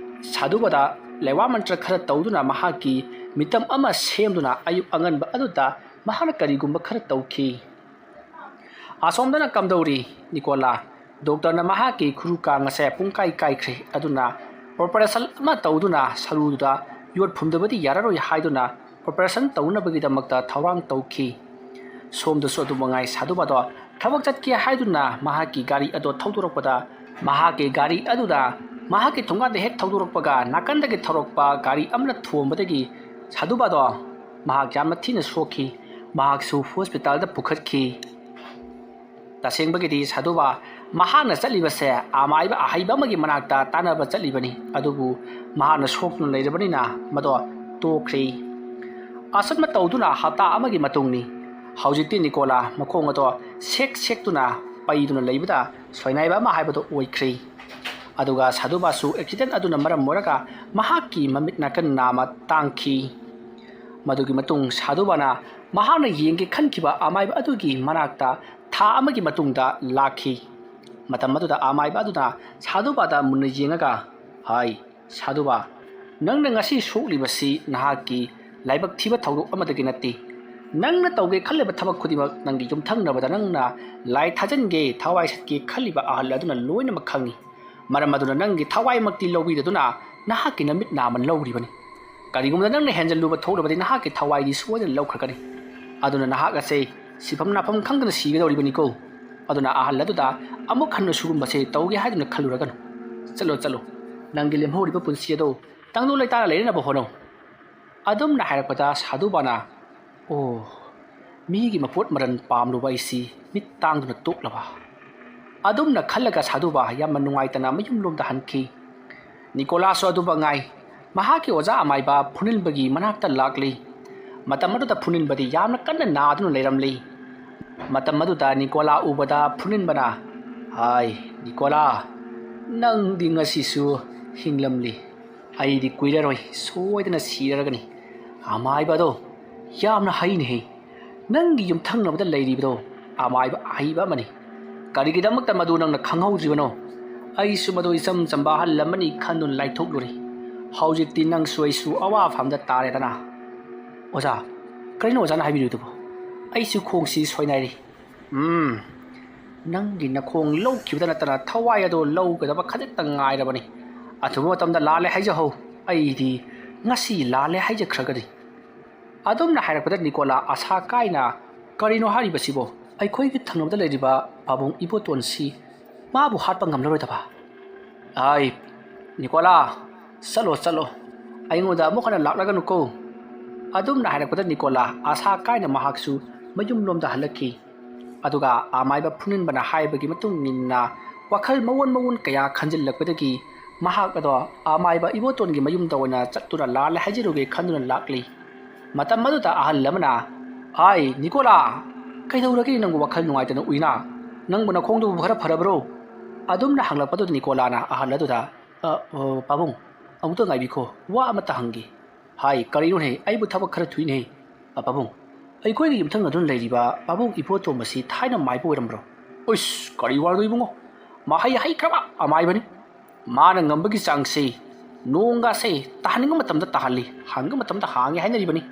ꯁꯥꯗꯨꯕꯗ ꯂꯩꯋꯥ ꯃꯟꯇ꯭ꯔ ꯈꯔ ꯇꯧꯗꯨꯅ ꯃꯍꯥꯛꯀꯤ ꯃꯤꯇꯝ ꯑꯃ ꯁꯦꯝꯗꯨꯅ ꯑꯌꯨꯛ ꯑꯉꯟꯕ ꯑꯗꯨꯗ ꯃꯍꯥꯛꯅ ꯀꯔꯤꯒꯨꯝꯕ ꯈꯔ ꯇꯧꯈꯤ ꯑꯁꯣꯝꯗꯅ ꯀꯝꯗꯧꯔꯤ ꯅꯤꯀꯣꯂꯥ ꯗꯣꯛꯇꯔꯅ ꯃꯍꯥꯛꯀꯤ ꯈꯨꯔꯨ ꯀꯥꯡ ꯑꯁꯦ ꯄꯨꯡꯀꯥꯏ ꯀꯥꯏꯈ꯭ꯔꯦ ꯑꯗꯨꯅ ꯑꯣꯄꯔꯦꯁꯟ ꯑꯃ ꯇꯧꯗꯨꯅ ꯁꯔꯨꯗꯨꯗ ꯌꯣꯠ ꯐꯨꯝꯗꯕꯗꯤ ꯌꯥꯔꯔꯣꯏ ꯍꯥꯏꯗꯨꯅ ꯑꯣꯄꯔꯦꯁꯟ ꯇꯧꯅꯕꯒꯤꯗꯃꯛꯇ ꯊꯧꯔꯥꯡ ꯇꯧꯈꯤ ꯁꯣꯝꯗꯁꯨ ꯑꯗꯨꯃꯉꯥꯏ ꯁꯥꯗꯨꯕꯗꯣ ꯊꯕꯛ ꯆꯠꯀꯦ ꯍꯥꯏꯗꯨꯅ ꯃꯍꯥꯛꯀꯤ ꯒꯥꯔꯤ ꯑꯗꯣ ꯊꯧꯗꯣꯔꯛꯄꯗ ꯃꯍꯥꯛꯀꯤ ꯒꯥꯔꯤ ꯑꯗꯨꯗ ꯃꯍꯥꯛꯀꯤ ꯊꯣꯡꯒꯥꯟꯗ ꯍꯦꯛ ꯊꯧꯗꯣꯔꯛꯄꯒ ꯅꯥꯀꯟꯗꯒꯤ ꯊꯧꯔꯛꯄ ꯒꯥꯔꯤ ꯑꯃꯅ ꯊꯣꯝꯕꯗꯒꯤ ꯁꯥꯗꯨꯕꯗꯣ ꯃꯍꯥꯛ ꯌꯥꯝꯅ ꯊꯤꯅ ꯁꯣꯛꯈꯤ ꯃꯍꯥꯛꯁꯨ ꯍꯣꯁꯄꯤꯇꯥꯜꯗ ꯄꯨꯈꯠꯈꯤ ꯇꯁꯦꯡꯕꯒꯤꯗꯤ ꯁꯥꯗꯨꯕ ꯃꯍꯥꯛꯅ ꯆꯠꯂꯤꯕꯁꯦ ꯑꯃꯥꯏꯕ ꯑꯍꯩꯕ ꯑꯃꯒꯤ ꯃꯅꯥꯛꯇ ꯇꯥꯟꯅꯕ ꯆꯠꯂꯤꯕꯅꯤ ꯑꯗꯨꯕꯨ ꯃꯍꯥꯛꯅ ꯁꯣꯛꯇꯨꯅ ꯂꯩꯔꯕꯅꯤꯅ ꯃꯗꯣ ꯇꯣꯛꯈ꯭ꯔꯤ ꯑꯁꯨꯝꯅ ꯇꯧꯗꯨꯅ ꯍꯞꯇꯥ ꯑꯃꯒꯤ ꯃꯇꯨꯡꯅꯤ ꯍꯧꯖꯤꯛꯇꯤ ꯅꯤꯀꯣꯂꯥ ꯃꯈꯣꯡ ꯑꯗꯣ ꯁꯦꯛꯇꯨꯅ ꯄꯩꯗꯨꯅ ꯂꯩꯕꯗ ꯁꯣꯏꯅꯥꯏꯕ ꯑꯃ ꯍꯥꯏꯕꯗꯣ ꯑꯣꯏꯈ꯭ꯔꯤ ꯑꯗꯨꯒ ꯁꯥꯗꯨꯕꯥꯁꯨ ꯑꯦꯛꯁꯤꯗꯦꯟ ꯑꯗꯨꯅ ꯃꯔꯝ ꯑꯣꯏꯔꯒ ꯃꯍꯥꯛꯀꯤ ꯃꯃꯤꯠ ꯅꯥꯀꯟ ꯅꯥꯝꯃ ꯇꯥꯡꯈꯤ꯫ ꯃꯗꯨꯒꯤ ꯃꯇꯨꯡ ꯁꯥꯗꯨꯕꯥꯅ ꯃꯍꯥꯛꯅ ꯌꯦꯡꯒꯦ ꯈꯟꯈꯤꯕ ꯑꯃꯥꯏꯕ ꯑꯗꯨꯒꯤ ꯃꯅꯥꯛꯇ ꯊꯥ ꯑꯃꯒꯤ ꯃꯇꯨꯡꯗ ꯂꯥꯛꯈꯤ꯫ ꯃꯇꯝ ꯑꯗꯨꯗ ꯑꯃꯥꯏꯕ ꯑꯗꯨꯅ ꯁꯥꯗꯨꯕꯥꯗ ꯃꯨꯟꯅ ꯌꯦꯡꯉꯒ, "ꯍꯥꯏ ꯁꯥꯗꯨꯕꯥ, ꯅꯪꯅ ꯉꯁꯤ ꯁꯣꯛꯂꯤꯕꯁꯤ ꯅꯍꯥꯛꯀꯤ ꯂꯥꯏꯕꯛ ꯊꯤꯕ ꯊꯧꯗꯣꯛ ꯑꯃꯗꯒꯤ ꯅꯠꯇꯦ꯫ ꯅꯪꯅ ꯇꯧꯒꯦ ꯈꯜꯂꯤꯕ ꯊꯕꯛ ꯈꯨꯗꯤꯡꯃꯛ ꯅꯪꯒꯤ ꯌꯨꯝꯊꯪꯅꯕꯗ ꯅꯪꯅ ꯂꯥꯏ ꯊꯥꯖꯟꯒꯦ ꯊꯋꯥꯏ ꯁꯠꯀꯦ ꯈꯜꯂꯤꯕ ꯑꯍꯜ ꯑꯗꯨꯅ ꯂꯣꯏꯅꯃꯛ ꯈꯪꯏ꯫ ꯃꯔꯝ ꯑꯗꯨꯅ ꯅꯪꯒꯤ ꯊꯋꯥꯏꯃꯛꯇꯤ ꯂꯧꯕꯤꯗꯨꯅ ꯅꯍꯥꯛꯀꯤ ꯅꯃꯤꯠ ꯅꯥꯝꯃ ꯂꯧꯔꯤꯕꯅꯤ꯫ ꯀꯔꯤꯒꯨꯝꯕ ꯅꯪꯅ ꯍꯦꯟꯖꯜꯂꯨꯕ ꯊꯣꯛꯂꯕꯗꯤ ꯅꯍꯥꯛꯀꯤ ꯊꯋꯥꯏꯗꯤ ꯁꯣꯏꯗꯅ ꯂꯧꯈ꯭ꯔꯒꯅꯤ꯫ ꯑꯗꯨꯅ ꯅꯍꯥꯛ ꯑꯁꯦ ꯁꯤꯐꯝ ꯅꯥꯐꯝ ꯈꯪꯗꯅ ꯁꯤꯒꯗꯧꯔꯤꯕꯅꯤꯀꯣ꯫ ꯑꯗꯨꯅ ꯑꯍꯜ ꯑꯗꯨꯗ ꯑꯃꯨꯛ ꯍꯟꯅ ꯁꯤꯒꯨꯝꯕꯁꯦ ꯇꯧꯒꯦ ꯍꯥꯏꯗꯨꯅ ꯈꯜꯂꯨꯔꯒꯅꯨ꯫ ꯆꯠꯂꯣ, ꯅꯪꯒꯤ ꯂꯦꯝꯍꯧꯔꯤꯕ ꯄꯨꯟꯁꯤ ꯑꯗꯨ ꯇꯪꯗꯨ ꯂꯩꯇꯥꯅ ꯂꯩꯅꯅꯕ ꯍꯣꯠꯅꯧ." ꯑꯗꯨꯝꯅ ꯍꯥꯏꯔꯛꯄꯗ ꯁꯥꯗꯨꯕꯥꯅ, "ꯑꯣ, ꯃꯤꯒꯤ ꯃꯄꯣꯠ ꯃꯔꯟ ꯄꯥꯝꯂꯨꯕ ꯑꯩꯁꯤ ꯃꯤꯠ ꯇꯥꯡꯗꯨꯅ ꯇꯣꯛꯂꯕ?" ꯑꯗꯨꯝꯅ ꯈꯜꯂꯒ ꯁꯥꯗꯨꯕꯥ ꯌꯥꯝꯅ ꯅꯨꯡꯉꯥꯏꯇꯅ ꯃꯌꯨꯝꯂꯣꯝꯗ ꯍꯟꯈꯤ꯫ ꯅꯤꯀꯣꯂꯥꯁꯁꯨ ꯑꯗꯨꯃꯛ ꯉꯥꯏ꯫ ꯃꯍꯥꯛꯀꯤ ꯑꯣꯖꯥ ꯑꯃꯥꯏꯕ ꯐꯨꯅꯤꯟꯕꯒꯤ ꯃꯅꯥꯛꯇ ꯂꯥꯛꯂꯤ꯫ ꯃꯇꯝ ꯑꯗꯨꯗ ꯐꯨꯅꯤꯟꯕꯗꯤ ꯌꯥꯝꯅ ꯀꯟꯅ ꯅꯥꯗꯨꯅ ꯂꯩꯔꯝꯂꯤ꯫ ꯃꯇꯝ ꯑꯗꯨꯗ ꯅꯤꯀꯣꯂꯥ ꯎꯕꯗ ꯐꯨꯅꯤꯟꯕꯅ, "ꯍꯥꯏ ꯅꯤꯀꯣꯂꯥ, ꯅꯪꯗꯤ ꯉꯁꯤꯁꯨ ꯍꯤꯡꯂꯝꯂꯤ꯫ ꯑꯩꯗꯤ ꯀꯨꯏꯔꯔꯣꯏ ꯁꯣꯏꯗꯅ ꯁꯤꯔꯔꯒꯅꯤ꯫ ꯑꯃꯥꯏꯕꯗꯣ ꯌꯥꯝꯅ ꯍꯩꯅꯦꯍꯦ꯫ ꯅꯪꯒꯤ ꯌꯨꯝꯊꯪꯅꯕꯗ ꯂꯩꯔꯤꯕꯗꯣ ꯑꯃꯥꯏꯕ ꯑꯍꯩꯕ ꯑꯃꯅꯤ꯫ ꯀꯔꯤꯒꯤꯗꯃꯛꯇ ꯃꯗꯨ ꯅꯪꯅ ꯈꯪꯍꯧꯗ꯭ꯔꯤꯕꯅꯣ? ꯑꯩꯁꯨ ꯃꯗꯨ ꯏꯆꯝ ꯆꯝꯕ ꯑꯍꯜ ꯑꯃꯅꯤ ꯈꯟꯗꯨꯅ ꯂꯥꯏꯊꯣꯛꯂꯨꯔꯤ꯫ ꯍꯧꯖꯤꯛꯇꯤ ꯅꯪꯁꯨ ꯑꯩꯁꯨ ꯑꯋꯥꯐꯝꯗ ꯇꯥꯔꯦꯗꯅ." "ꯑꯣꯖꯥ, ꯀꯔꯤꯅꯣ ꯑꯣꯖꯥꯅ ꯍꯥꯏꯕꯤꯔꯤꯗꯨꯕꯨ? ꯑꯩꯁꯨ ꯈꯣꯡꯁꯤ ꯁꯣꯏꯅꯥꯏꯔꯤ." "ꯅꯪꯒꯤ ꯅꯈꯣꯡ ꯂꯧꯈꯤꯕꯗ ꯅꯠꯇꯅ ꯊꯋꯥꯏ ꯑꯗꯨ ꯂꯧꯒꯗꯕ ꯈꯖꯤꯛꯇꯪ ꯉꯥꯏꯔꯕꯅꯤ꯫ ꯑꯊꯨꯕ ꯃꯇꯝꯗ ꯂꯥꯜꯂꯦ ꯍꯥꯏꯖꯍꯧ꯫ ꯑꯩꯗꯤ ꯉꯁꯤ ꯂꯥꯜꯂꯦ ꯍꯥꯏꯖꯈ꯭ꯔꯒꯅꯤ." ꯑꯗꯨꯝꯅ ꯍꯥꯏꯔꯛꯄꯗ ꯅꯤꯀꯣꯂꯥ ꯑꯁꯥ ꯀꯥꯏꯅ, "ꯀꯔꯤꯅꯣ ꯍꯥꯏꯔꯤꯕꯁꯤꯕꯣ? ꯑꯩꯈꯣꯏꯒꯤ ꯊꯪꯅꯕꯗ ꯂꯩꯔꯤꯕ ꯄꯥꯕꯨꯡ ꯏꯕꯣꯇꯣꯟꯁꯤ ꯃꯥꯕꯨ ꯍꯥꯠꯄ ꯉꯝꯂꯔꯣꯏꯗꯕ?" "ꯑꯥꯏ ꯅꯤꯀꯣꯂꯥ, ꯆꯠꯂꯣ, ꯑꯩꯉꯣꯟꯗ ꯑꯃꯨꯛ ꯍꯟꯅ ꯂꯥꯛꯂꯒꯅꯨꯀꯣ." ꯑꯗꯨꯝꯅ ꯍꯥꯏꯔꯛꯄꯗ ꯅꯤꯀꯣꯂꯥ ꯑꯁꯥ ꯀꯥꯏꯅ ꯃꯍꯥꯛꯁꯨ ꯃꯌꯨꯝꯂꯣꯝꯗ ꯍꯜꯂꯛꯈꯤ꯫ ꯑꯗꯨꯒ ꯑꯃꯥꯏꯕ ꯐꯨꯅꯤꯟꯕꯅ ꯍꯥꯏꯕꯒꯤ ꯃꯇꯨꯡ ꯏꯟꯅ ꯋꯥꯈꯜ ꯃꯑꯣꯟ ꯀꯌꯥ ꯈꯟꯖꯤꯜꯂꯛꯄꯗꯒꯤ ꯃꯍꯥꯛ ꯑꯗꯣ ꯑꯃꯥꯏꯕ ꯏꯕꯣꯇꯣꯟꯒꯤ ꯃꯌꯨꯝꯗ ꯑꯣꯏꯅ ꯆꯠꯇꯨꯅ ꯂꯥꯜꯂꯦ ꯍꯥꯏꯖꯔꯨꯒꯦ ꯈꯟꯗꯨꯅ ꯂꯥꯛꯂꯤ꯫ ꯃꯇꯝ ꯑꯗꯨꯗ ꯑꯍꯜ ꯑꯃꯅ, "ꯍꯥꯏ ꯅꯤꯀꯣꯂꯥ, ꯀꯩꯗꯧꯔꯒꯦ ꯅꯪꯕꯨ ꯋꯥꯈꯜ ꯅꯨꯡꯉꯥꯏꯇꯅ ꯎꯏꯅ? ꯅꯪꯕꯨ ꯅꯈꯣꯡꯗꯨꯕꯨ ꯈꯔ ꯐꯔꯕ꯭ꯔꯣ?" ꯑꯗꯨꯝꯅ ꯍꯪꯂꯛꯄꯗꯨꯗ ꯅꯤꯀꯣꯂꯥꯅ ꯑꯍꯜ ꯑꯗꯨꯗ, "ꯄꯥꯕꯨꯡ, ꯑꯃꯨꯛꯇ ꯉꯥꯏꯕꯤꯈꯣ, ꯋꯥ ꯑꯃꯇ ꯍꯪꯒꯦ." "ꯍꯥꯏ ꯀꯔꯤꯅꯣꯅꯦ? ꯑꯩꯕꯨ ꯊꯕꯛ ꯈꯔ ꯊꯨꯏꯅꯦ." "ꯄꯥꯕꯨꯡ, ꯑꯩꯈꯣꯏꯒꯤ ꯌꯨꯝꯊꯪꯅꯗꯨꯅ ꯂꯩꯔꯤꯕ ꯄꯥꯕꯨꯡ ꯏꯕꯣꯇꯣꯟ ꯑꯁꯤ ꯊꯥꯏꯅ ꯃꯥꯏꯕ ꯑꯣꯏꯔꯝꯕ꯭ꯔꯣ?" "ꯎꯏꯁ, ꯀꯔꯤ ꯋꯥꯅꯣ ꯏꯕꯨꯡꯉꯣ? ꯃꯍꯩ ꯍꯩꯈ꯭ꯔꯕ ꯑꯃꯥꯏꯕꯅꯤ꯫ ꯃꯥꯅ ꯉꯝꯕꯒꯤ ꯆꯥꯡꯁꯦ ꯅꯣꯡꯒꯥꯁꯦ ꯇꯥꯍꯟꯅꯤꯡꯕ ꯃꯇꯝꯗ ꯇꯥꯍꯜꯂꯤ, ꯍꯥꯡꯕ ꯃꯇꯝꯗ ꯍꯥꯡꯉꯦ ꯍꯥꯏꯅꯔꯤꯕꯅꯤ꯫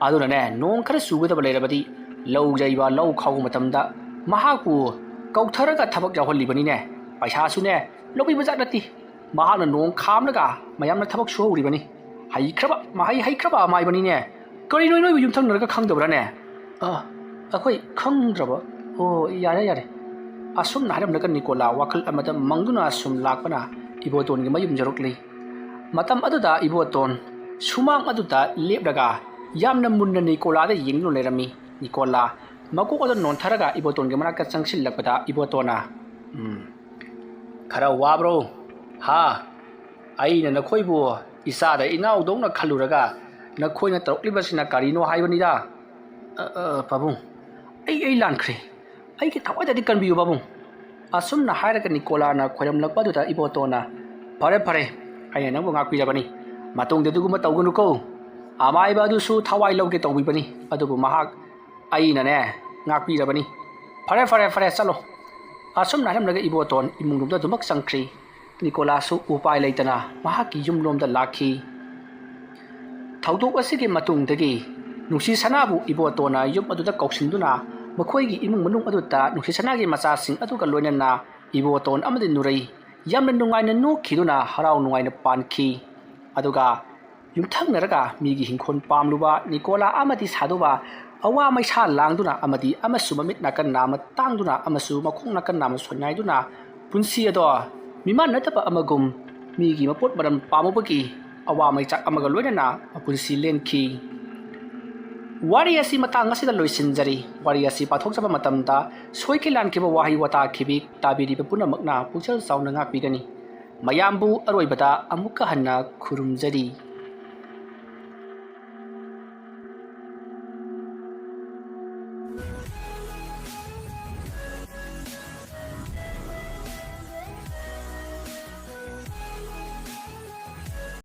ꯑꯗꯨꯅꯅꯦ, ꯅꯣꯡ ꯈꯔ ꯆꯨꯒꯗꯕ ꯂꯩꯔꯕꯗꯤ ꯂꯧ ꯌꯩꯕ ꯂꯧ ꯈꯥꯎꯕ ꯃꯇꯝꯗ ꯃꯍꯥꯛꯄꯨ ꯀꯧꯊꯔꯒ ꯊꯕꯛ ꯌꯥꯎꯍꯜꯂꯤꯕꯅꯤꯅꯦ꯫ ꯄꯩꯁꯥꯁꯨꯅꯦ ꯂꯧꯕꯤꯕꯖꯥꯠ ꯅꯠꯇꯦ꯫ ꯃꯍꯥꯛꯅ ꯅꯣꯡ ꯈꯥꯝꯂꯒ ꯃꯌꯥꯝꯅ ꯊꯕꯛ ꯁꯨꯍꯧꯔꯤꯕꯅꯤ꯫ ꯃꯍꯩ ꯍꯩꯈ꯭ꯔꯕ ꯑꯃꯥꯏꯕꯅꯤꯅꯦ꯫ ꯀꯔꯤꯅꯣ ꯅꯣꯏꯕꯨ ꯌꯨꯝꯊꯪꯅꯔꯒ ꯈꯪꯗꯕ꯭ꯔꯥꯅꯦ?" "ꯑꯩꯈꯣꯏ ꯈꯪꯗ꯭ꯔꯕ? ꯑꯣ, ꯌꯥꯔꯦ." ꯑꯁꯨꯝꯅ ꯍꯥꯏꯔꯝꯂꯒ ꯅꯤꯀꯣꯂꯥ ꯋꯥꯈꯜ ꯑꯃꯗ ꯃꯪꯗꯨꯅ ꯁꯨꯝ ꯂꯥꯛꯄꯅ ꯏꯕꯣꯇꯣꯟꯒꯤ ꯃꯌꯨꯝ ꯌꯧꯔꯛꯂꯤ꯫ ꯃꯇꯝ ꯑꯗꯨꯗ ꯏꯕꯣꯇꯣꯟ ꯁꯨꯃꯥꯡ ꯑꯗꯨꯗ ꯂꯦꯞꯂꯒ ꯌꯥꯝꯅ ꯃꯨꯟꯅ ꯅꯤꯀꯣꯂꯥꯗ ꯌꯦꯡꯗꯨꯅ ꯂꯩꯔꯝꯃꯤ꯫ ꯅꯤꯀꯣꯂꯥ ꯃꯀꯣꯛ ꯑꯗꯨ ꯅꯣꯟꯊꯔꯒ ꯏꯕꯣꯇꯣꯟꯒꯤ ꯃꯅꯥꯛꯇ ꯆꯪꯁꯤꯜꯂꯛꯄꯗ ꯏꯕꯣꯇꯣꯟꯅ, "ꯈꯔ ꯋꯥꯕ꯭ꯔꯣ? ꯑꯩꯅ ꯅꯈꯣꯏꯕꯨ ꯏꯆꯥꯗ ꯏꯅꯥꯎꯗꯧꯅ ꯈꯜꯂꯨꯔꯒ ꯅꯈꯣꯏꯅ ꯇꯧꯔꯛꯂꯤꯕꯁꯤꯅ ꯀꯔꯤꯅꯣ ꯍꯥꯏꯕꯅꯤꯗ." "ꯄꯥꯕꯨꯡ, ꯑꯩ ꯂꯥꯟꯈ꯭ꯔꯦ. ꯑꯩꯒꯤ ꯊꯋꯥꯏꯗꯗꯤ ꯀꯟꯕꯤꯌꯨ ꯄꯥꯕꯨꯡ." ꯑꯁꯨꯝꯅ ꯍꯥꯏꯔꯒ ꯅꯤꯀꯣꯂꯥꯅ ꯈꯣꯏꯔꯝꯂꯛꯄ ꯑꯗꯨꯗ ꯏꯕꯣꯇꯣꯟꯅ, "ꯐꯔꯦ, ꯑꯩꯅ ꯅꯪꯕꯨ ꯉꯥꯛꯄꯤꯔꯕꯅꯤ. ꯃꯇꯨꯡꯗ ꯑꯗꯨꯒꯨꯝꯕ ꯇꯧꯒꯅꯨꯀꯣ. ꯑꯃꯥꯏꯕ ꯑꯗꯨꯁꯨ ꯊꯋꯥꯏ ꯂꯧꯒꯦ ꯇꯧꯕꯤꯕꯅꯤ, ꯑꯗꯨꯕꯨ ꯃꯍꯥꯛ ꯑꯩꯅꯅꯦ ꯉꯥꯛꯄꯤꯔꯕꯅꯤ. ꯐꯔꯦ, ꯆꯠꯂꯣ." ꯑꯁꯨꯝꯅ ꯍꯥꯏꯔꯝꯂꯒ ꯏꯕꯣꯇꯣꯟ ꯏꯃꯨꯡꯂꯣꯝꯗ ꯑꯗꯨꯃꯛ ꯆꯪꯈ꯭ꯔꯤ꯫ ꯅꯤꯀꯣꯂꯥꯁꯨ ꯎꯄꯥꯏ ꯂꯩꯇꯅ ꯃꯍꯥꯛꯀꯤ ꯌꯨꯝꯂꯣꯝꯗ ꯂꯥꯛꯈꯤ꯫ ꯊꯧꯗꯣꯛ ꯑꯁꯤꯒꯤ ꯃꯇꯨꯡꯗꯒꯤ ꯅꯨꯡꯁꯤꯁꯅꯥꯕꯨ ꯏꯕꯣꯇꯣꯟꯅ ꯌꯨꯝ ꯑꯗꯨꯗ ꯀꯧꯁꯤꯟꯗꯨꯅ ꯃꯈꯣꯏꯒꯤ ꯏꯃꯨꯡ ꯃꯅꯨꯡ ꯑꯗꯨꯗ ꯅꯨꯡꯁꯤꯁꯅꯥꯒꯤ ꯃꯆꯥꯁꯤꯡ ꯑꯗꯨꯒ ꯂꯣꯏꯅꯅ ꯏꯕꯣꯇꯣꯟ ꯑꯃꯗꯤ ꯅꯨꯔꯩ ꯌꯥꯝꯅ ꯅꯨꯡꯉꯥꯏꯅ ꯅꯣꯛꯈꯤꯗꯨꯅ ꯍꯔꯥꯎ ꯅꯨꯡꯉꯥꯏꯅ ꯄꯥꯟꯈꯤ꯫ ꯑꯗꯨꯒ ꯌꯨꯝꯊꯪꯅꯔꯒ ꯃꯤꯒꯤ ꯍꯤꯡꯈꯣꯜ ꯄꯥꯝꯂꯨꯕ ꯅꯤꯀꯣꯂꯥ ꯑꯃꯗꯤ ꯁꯥꯗꯨꯕꯥ ꯑꯋꯥ ꯃꯩꯁꯥ ꯂꯥꯡꯗꯨꯅ ꯑꯃꯁꯨ ꯃꯃꯤꯠ ꯅꯥꯀꯟ ꯅꯥꯝꯃ ꯇꯥꯡꯗꯨꯅ ꯑꯃꯁꯨ ꯃꯈꯣꯡ ꯅꯥꯀꯟ ꯅꯥꯝꯃ ꯁꯣꯏꯅꯥꯏꯗꯨꯅ ꯄꯨꯟꯁꯤ ꯑꯗꯣ ꯃꯤꯃꯥꯟꯅꯗꯕ ꯑꯃꯒꯨꯝ ꯃꯤꯒꯤ ꯃꯄꯣꯠ ꯃꯔꯟ ꯄꯥꯝꯃꯨꯕꯒꯤ ꯑꯋꯥ ꯃꯩꯆꯥꯛ ꯑꯃꯒ ꯂꯣꯏꯅꯅ ꯃꯄꯨꯟꯁꯤ ꯂꯦꯟꯈꯤ꯫ ꯋꯥꯔꯤ ꯑꯁꯤ ꯃꯇꯥꯡ ꯑꯁꯤꯗ ꯂꯣꯏꯁꯤꯟꯖꯔꯤ꯫ ꯋꯥꯔꯤ ꯑꯁꯤ ꯄꯥꯊꯣꯛꯆꯕ ꯃꯇꯝꯗ ꯁꯣꯏꯈꯤ ꯂꯥꯟꯈꯤꯕ ꯋꯥꯍꯩ ꯋꯥꯇꯥ ꯈꯤꯕꯤ ꯇꯥꯕꯤꯔꯤꯕ ꯄꯨꯝꯅꯃꯛꯅ ꯄꯨꯛꯆꯦꯜ ꯆꯥꯎꯅ ꯉꯥꯛꯄꯤꯒꯅꯤ꯫ ꯃꯌꯥꯝꯕꯨ ꯑꯔꯣꯏꯕꯗ ꯑꯃꯨꯛꯀ ꯍꯟꯅ ꯈꯨꯔꯨꯝꯖꯔꯤ꯫